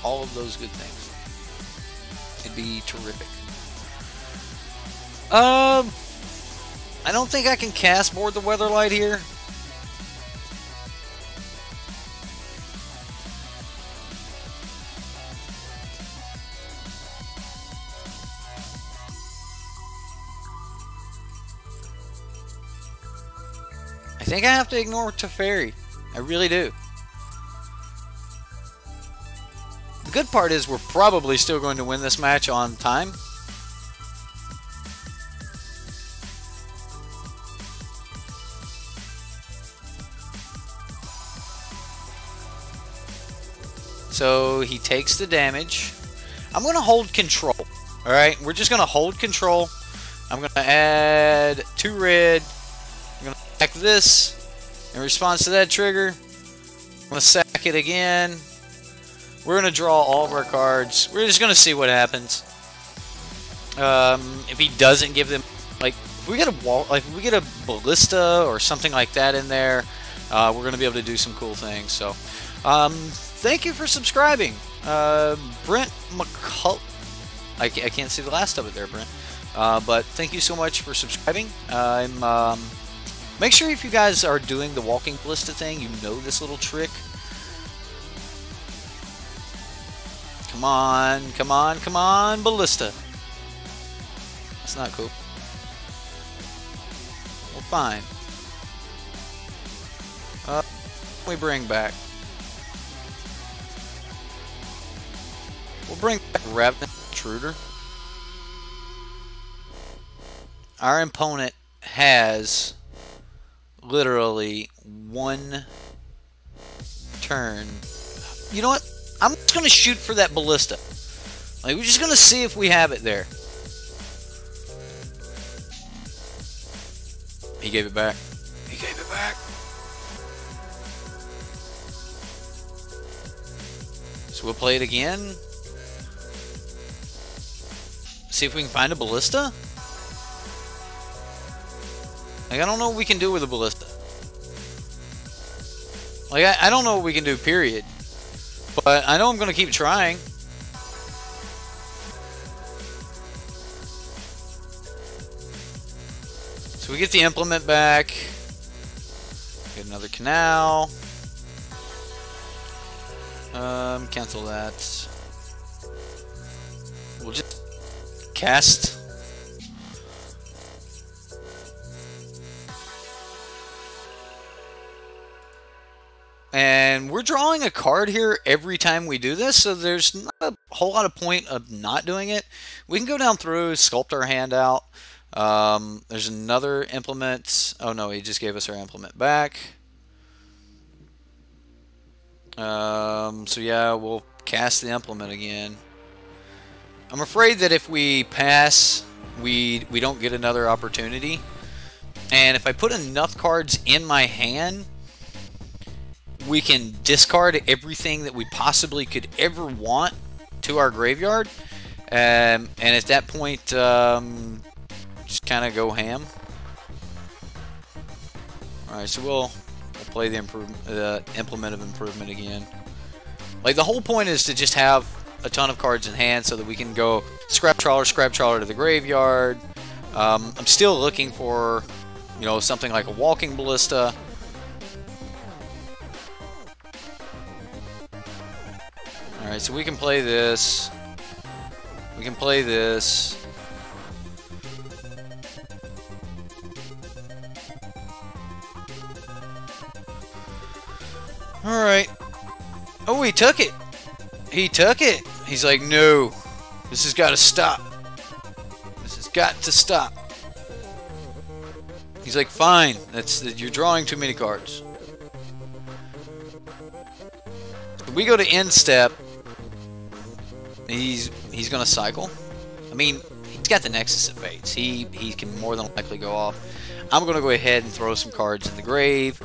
Speaker 1: all of those good things. It'd be terrific. I don't think I can cast Board the Weatherlight here. I think I have to ignore Teferi. I really do. The good part is we're probably still going to win this match on time. So he takes the damage. I'm going to hold control. Alright, we're just going to hold control. I'm going to add 2 red. I'm going to sack this in response to that trigger. I'm going to sack it again. We're going to draw all of our cards. We're just going to see what happens. If he doesn't give them, like, if we get a wall, like if we get a Ballista or something like that in there, we're going to be able to do some cool things. So, thank you for subscribing, Brent McCull. I can't see the last of it there, Brent. But thank you so much for subscribing. Make sure if you guys are doing the walking ballista thing, you know this little trick. Come on, come on, come on, ballista. That's not cool. We're fine. We bring back. We'll bring back Ravenous Intruder. Our opponent has literally 1 turn. You know what? I'm just going to shoot for that Ballista. Like, we're just going to see if we have it there. He gave it back. He gave it back. So we'll play it again. See if we can find a Ballista. Like, I don't know what we can do with a Ballista. Like, I don't know what we can do, period. But I know I'm going to keep trying. So we get the implement back. Get another canal. Cancel that. We'll just cast. And we're drawing a card here every time we do this, so there's not a whole lot of point of not doing it. We can go down through, sculpt our hand out. There's another implement. Oh no, he just gave us our implement back. So yeah, we'll cast the implement again. I'm afraid that if we pass, we don't get another opportunity. And if I put enough cards in my hand, we can discard everything that we possibly could ever want to our graveyard. And at that point, just kind of go ham. Alright, so we'll play the implement of improvement again. Like, the whole point is to just have a ton of cards in hand so that we can go scrap trawler to the graveyard. I'm still looking for, you know, something like a walking ballista. Alright, so we can play this. We can play this. Alright. Oh, he took it. He took it. He's like, no. This has got to stop. This has got to stop. He's like, fine. You're drawing too many cards. So we go to end step. He's gonna cycle. I mean, he's got the Nexus of Fates. He can more than likely go off. I'm gonna go ahead and throw some cards in the grave.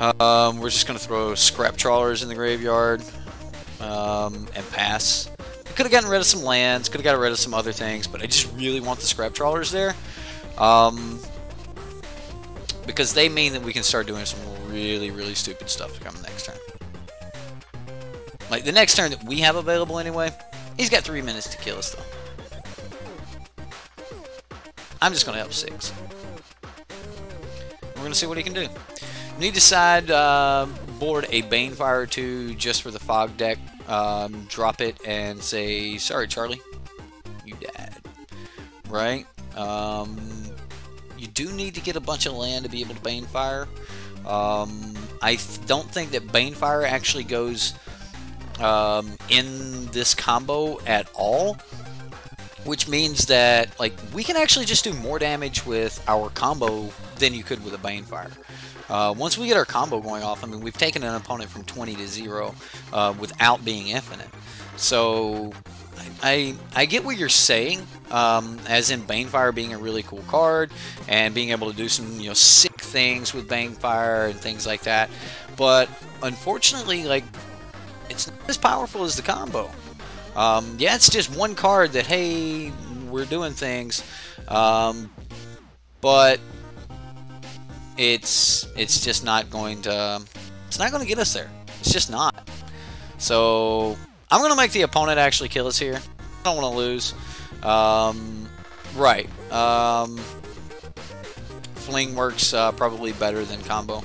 Speaker 1: We're just gonna throw scrap trawlers in the graveyard and pass. We could have gotten rid of some lands, could have gotten rid of some other things, but I just really want the scrap trawlers there because they mean that we can start doing some really stupid stuff to come next turn. Like, the next turn that we have available anyway, he's got 3 minutes to kill us, though. I'm just going to help 6. We're going to see what he can do. Need to side board a Banefire or 2 just for the Fog deck. Drop it and say, sorry, Charlie. You died. Right? You do need to get a bunch of land to be able to Banefire. I don't think that Banefire actually goes in this combo at all, which means that like we can actually just do more damage with our combo than you could with a Banefire. Once we get our combo going off, I mean, we've taken an opponent from 20 to 0 without being infinite. So I get what you're saying, as in Banefire being a really cool card and being able to do some, you know, sick things with Banefire and things like that. But unfortunately, like, it's not as powerful as the combo. Yeah, it's just one card that, hey, we're doing things, but it's just not going to, it's not going to get us there. It's just not. So I'm going to make the opponent actually kill us here. I don't want to lose. Right. Fling works probably better than combo.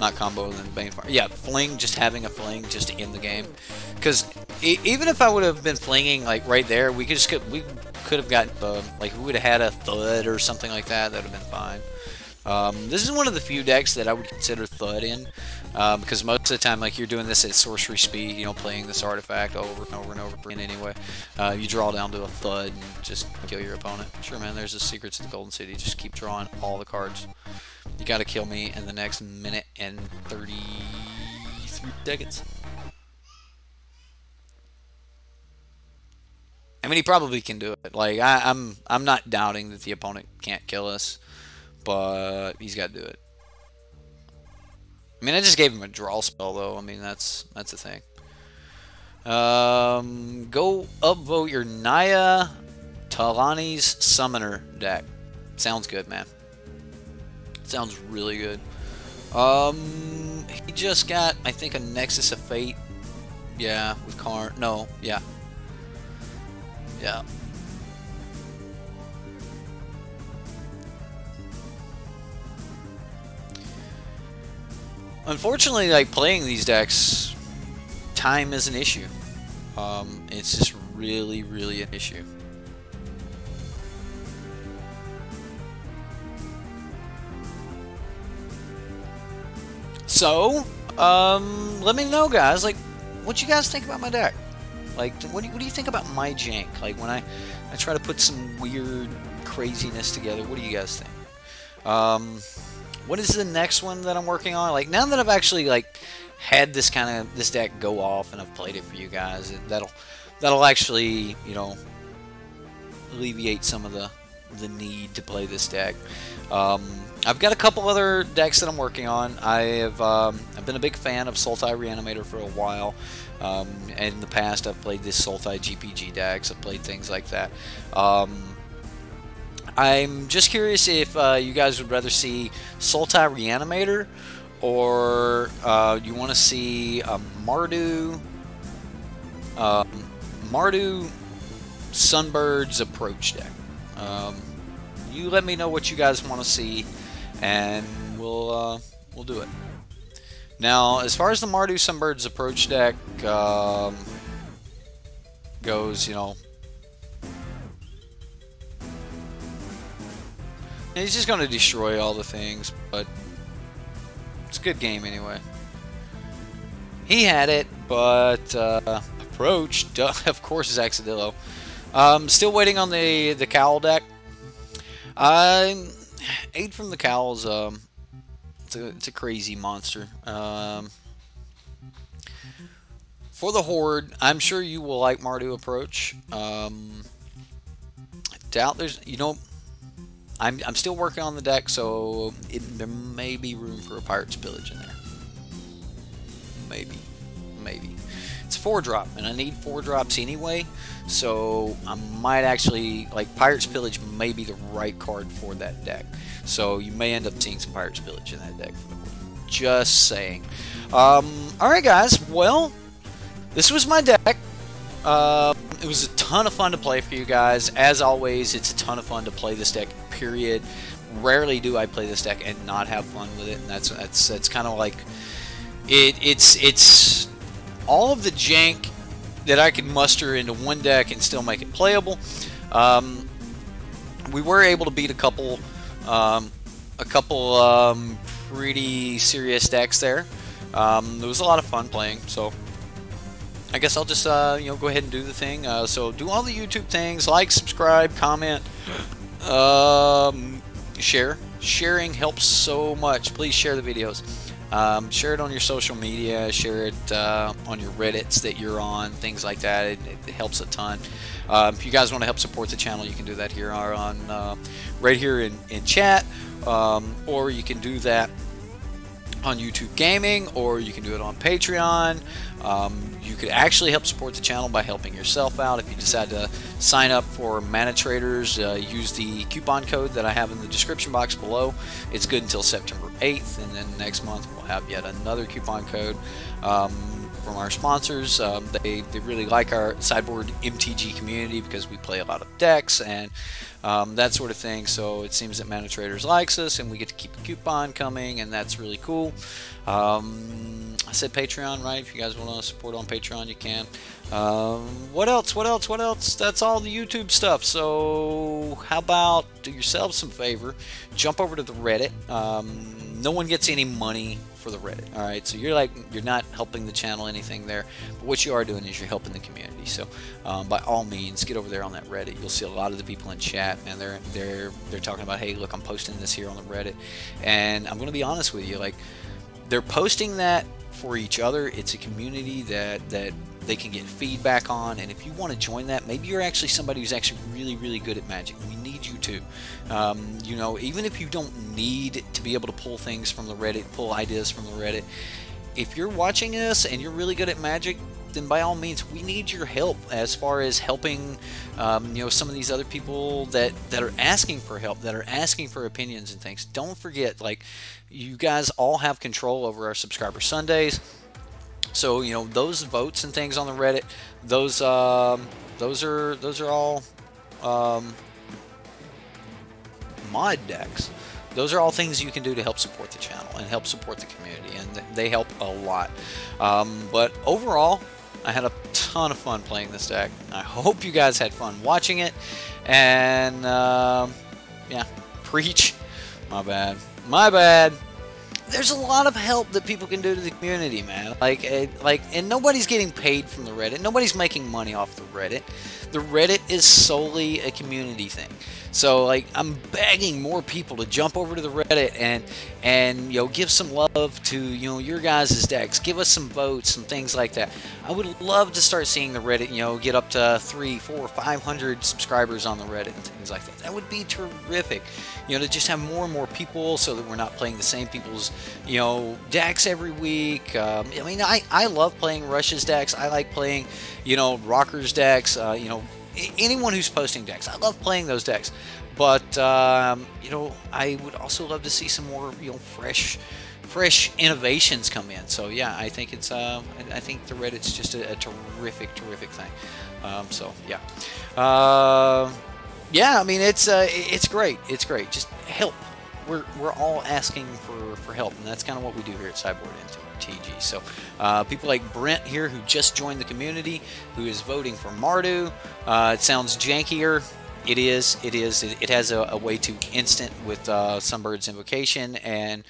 Speaker 1: Not combo, than Banefire. Yeah, Fling, just having a Fling just to end the game. Because even if I would have been flinging like right there, we could have gotten like we would have had a Thud or something like that. That would have been fine. This is one of the few decks that I would consider Thud in, because most of the time, like, you're doing this at sorcery speed, you know, playing this artifact over and over and over again anyway. You draw down to a Thud and just kill your opponent. Sure, man, there's the secrets of the Golden City. Just keep drawing all the cards. You gotta kill me in the next minute and 33 seconds. I mean, he probably can do it. Like, I'm not doubting that the opponent can't kill us, but he's got to do it. I mean, I just gave him a draw spell, though. I mean, that's the thing. Go upvote your Naya Talani's Summoner deck. Sounds good, man. Sounds really good. He just got, I think, a Nexus of Fate. Yeah, with Karn. No, yeah. Yeah. Unfortunately, like, playing these decks, time is an issue. It's just really, really an issue. So, let me know, guys, like, what you guys think about my deck? Like, what do you think about my jank? Like, when I try to put some weird craziness together, what do you guys think? What is the next one that I'm working on? Like, now that I've actually, like, had this deck go off and I've played it for you guys, that'll actually, you know, alleviate some of the need to play this deck. I've got a couple other decks that I'm working on. I've been a big fan of Sultai Reanimator for a while. In the past, I've played this Sultai GPG decks. I've played things like that. I'm just curious if you guys would rather see Sultai Reanimator, or you want to see a Mardu Sunbird's Approach deck. You let me know what you guys want to see, and we'll do it. Now, as far as the Mardu Sunbird's Approach deck goes, you know, he's just going to destroy all the things, but it's a good game anyway. He had it, but Approach, of course, is Axadillo. Still waiting on the Cowl deck. Aid from the Cowl's it's a crazy monster. For the Horde, I'm sure you will like Mardu Approach. I doubt there's, you know, I'm still working on the deck, so there may be room for a Pirate's Pillage in there. Maybe. It's a 4-drop, and I need 4 drops anyway, so I might actually, like, Pirate's Pillage may be the right card for that deck. So you may end up seeing some Pirate's Pillage in that deck. Just saying. Alright, guys, well, this was my deck. It was a ton of fun to play for you guys. As always, it's a ton of fun to play this deck, period. Rarely do I play this deck and not have fun with it, and that's kind of like it's all of the jank that I could muster into one deck and still make it playable. We were able to beat a couple pretty serious decks there. It was a lot of fun playing, so I guess I'll just you know, go ahead and do the thing. So do all the YouTube things: like, subscribe, comment, share. Sharing helps so much. Please share the videos. Share it on your social media. Share it on your Reddits that you're on. Things like that. It helps a ton. If you guys want to help support the channel, you can do that here on right here in chat, or you can do that on YouTube Gaming, or you can do it on Patreon. You could actually help support the channel by helping yourself out. If you decide to sign up for Manatraders, use the coupon code that I have in the description box below. It's good until September 8th, and then next month we'll have yet another coupon code from our sponsors. They really like our Sideboard MTG community because we play a lot of decks and that sort of thing. So it seems that Manatraders likes us, and we get to keep a coupon coming, and that's really cool. I said Patreon, right? If you guys want to support on Patreon, you can. What else? That's all the YouTube stuff. So how about do yourselves some favor, jump over to the Reddit. No one gets any money for the Reddit, all right? So you're not helping the channel anything there, but what you are doing is you're helping the community. So by all means, get over there on that Reddit. You'll see a lot of the people in chat, and they're talking about, hey, look, I'm posting this here on the Reddit, and I'm going to be honest with you, like, they're posting that for each other. It's a community that they can get feedback on, and if you want to join that, maybe you're actually somebody who's actually really good at Magic. We need you to. You know, even if you don't need to be able to pull things from the Reddit, pull ideas from the Reddit, if you're watching this and you're really good at Magic, then by all means, we need your help as far as helping you know, some of these other people that are asking for help, that are asking for opinions and things. Don't forget, like, you guys all have control over our Subscriber Sundays. So, you know, those votes and things on the Reddit, those are all mod decks. Those are all things you can do to help support the channel and help support the community, and they help a lot. But overall, I had a ton of fun playing this deck. I hope you guys had fun watching it. And yeah, preach. My bad. There's a lot of help that people can do to the community, man. And nobody's getting paid from the Reddit. Nobody's making money off the Reddit. The Reddit is solely a community thing. So, like, I'm begging more people to jump over to the Reddit and you know, give some love to, you know, your guys' decks. Give us some votes, some things like that. I would love to start seeing the Reddit, you know, get up to 300, 400, 500 subscribers on the Reddit and things like that. That would be terrific. You know, to just have more and more people so that we're not playing the same people's, you know, decks every week. I mean, I love playing Rush's decks. I like playing, you know, Rocker's decks. You know, anyone who's posting decks. I love playing those decks. But, you know, I would also love to see some more, you know, fresh innovations come in. So, yeah, I think it's, I think the Reddit's just a terrific thing. So, yeah. Yeah, I mean, it's great. It's great. Just help. We're all asking for help, and that's kind of what we do here at SideboardMTG. So people like Brent here, who just joined the community, who is voting for Mardu. It sounds jankier. It is. It has a way to instant with Sunbird's Invocation and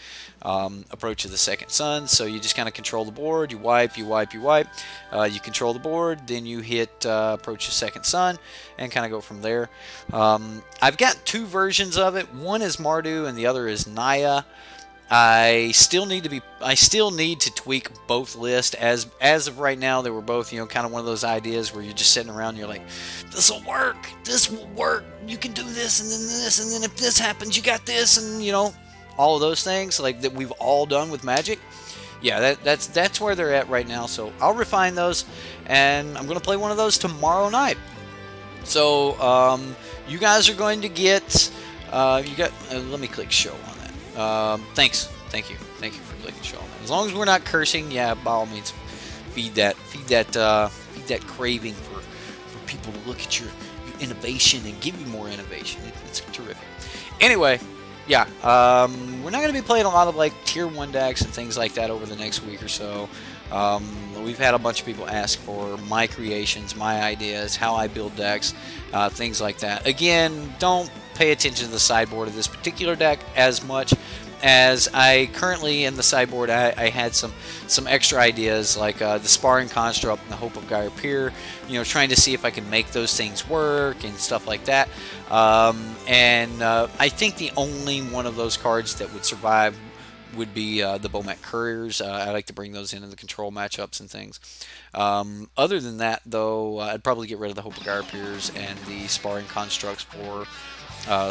Speaker 1: Approach of the Second Sun. So you just kind of control the board. You wipe. You control the board. Then you hit Approach the Second Sun and kind of go from there. I've got two versions of it. One is Mardu and the other is Naya. I still need to tweak both lists. As of right now, they were both, you know, kind of one of those ideas where you're just sitting around and you're like, this will work, you can do this, and then if this happens, you got this, and, you know, all of those things like that we've all done with Magic. Yeah, that's where they're at right now. So I'll refine those, and I'm gonna play one of those tomorrow night. So you guys are going to get let me click show on that. Thank you for clicking show on that. As long as we're not cursing, yeah, by all means, feed that craving for people to look at your innovation and give you more innovation. It's terrific. Anyway, yeah, we're not going to be playing a lot of like tier 1 decks and things like that over the next week or so. We've had a bunch of people ask for my creations, my ideas, how I build decks, things like that. Again, don't pay attention to the sideboard of this particular deck as much as I currently in the sideboard. I had some extra ideas like the Sparring Construct and the Hope of Gyre Pier, you know, trying to see if I can make those things work and stuff like that. I think the only one of those cards that would survive would be the Bomat Couriers. I like to bring those into the control matchups and things. Other than that, though, I'd probably get rid of the Hope of Gyre Piers and the Sparring Constructs for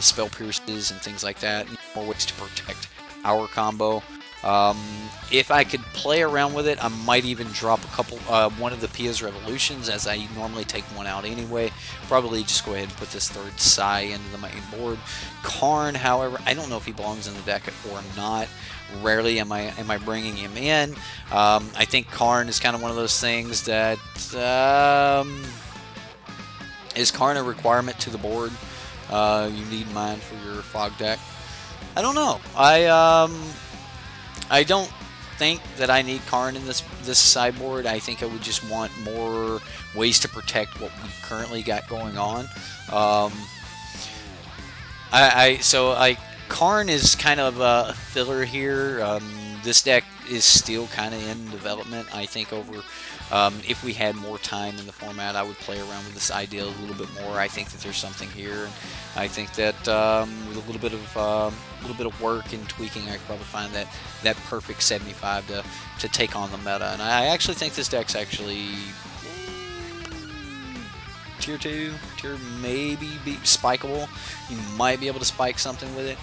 Speaker 1: Spell Pierces and things like that. More ways to protect our combo. If I could play around with it, I might even drop a couple, one of the Pia's Revolutions, as I normally take one out anyway. Probably just go ahead and put this third Psy into the main board. Karn, however, I don't know if he belongs in the deck or not. Rarely am I bringing him in. I think Karn is kind of one of those things that is Karn a requirement to the board? You need mine for your fog deck. I don't know. I don't think that I need Karn in this sideboard. I think I would just want more ways to protect what we've currently got going on. Karn is kind of a filler here. This deck is still kind of in development. I think over if we had more time in the format, I would play around with this idea a little bit more. I think that there's something here. I think that with a little bit of work and tweaking, I could probably find that perfect 75 to take on the meta. And I actually think this deck's actually tier 2, maybe be spikeable. You might be able to spike something with it.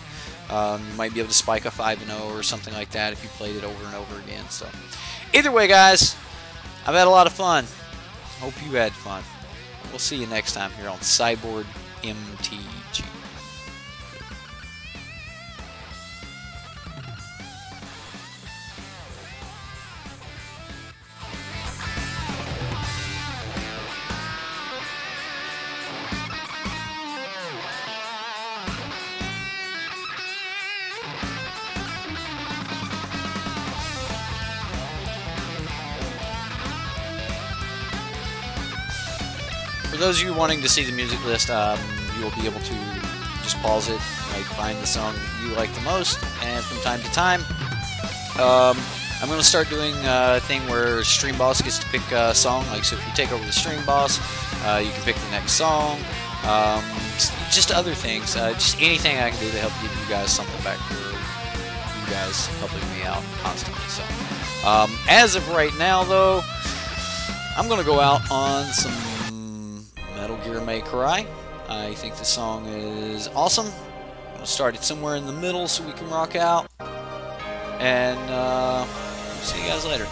Speaker 1: You might be able to spike a 5-0 or something like that if you played it over and over again. So, either way, guys, I've had a lot of fun. Hope you had fun. We'll see you next time here on Sideboard MTG. For those of you wanting to see the music list, you will be able to just pause it, like find the song that you like the most, and from time to time, I'm going to start doing a thing where Stream Boss gets to pick a song. Like, so if you take over the Stream Boss, you can pick the next song, just other things, just anything I can do to help give you guys something back for you guys helping me out constantly. So, as of right now, though, I'm going to go out on some Metal Gear May Cry. I think the song is awesome. I'm going to start it somewhere in the middle so we can rock out. And see you guys later.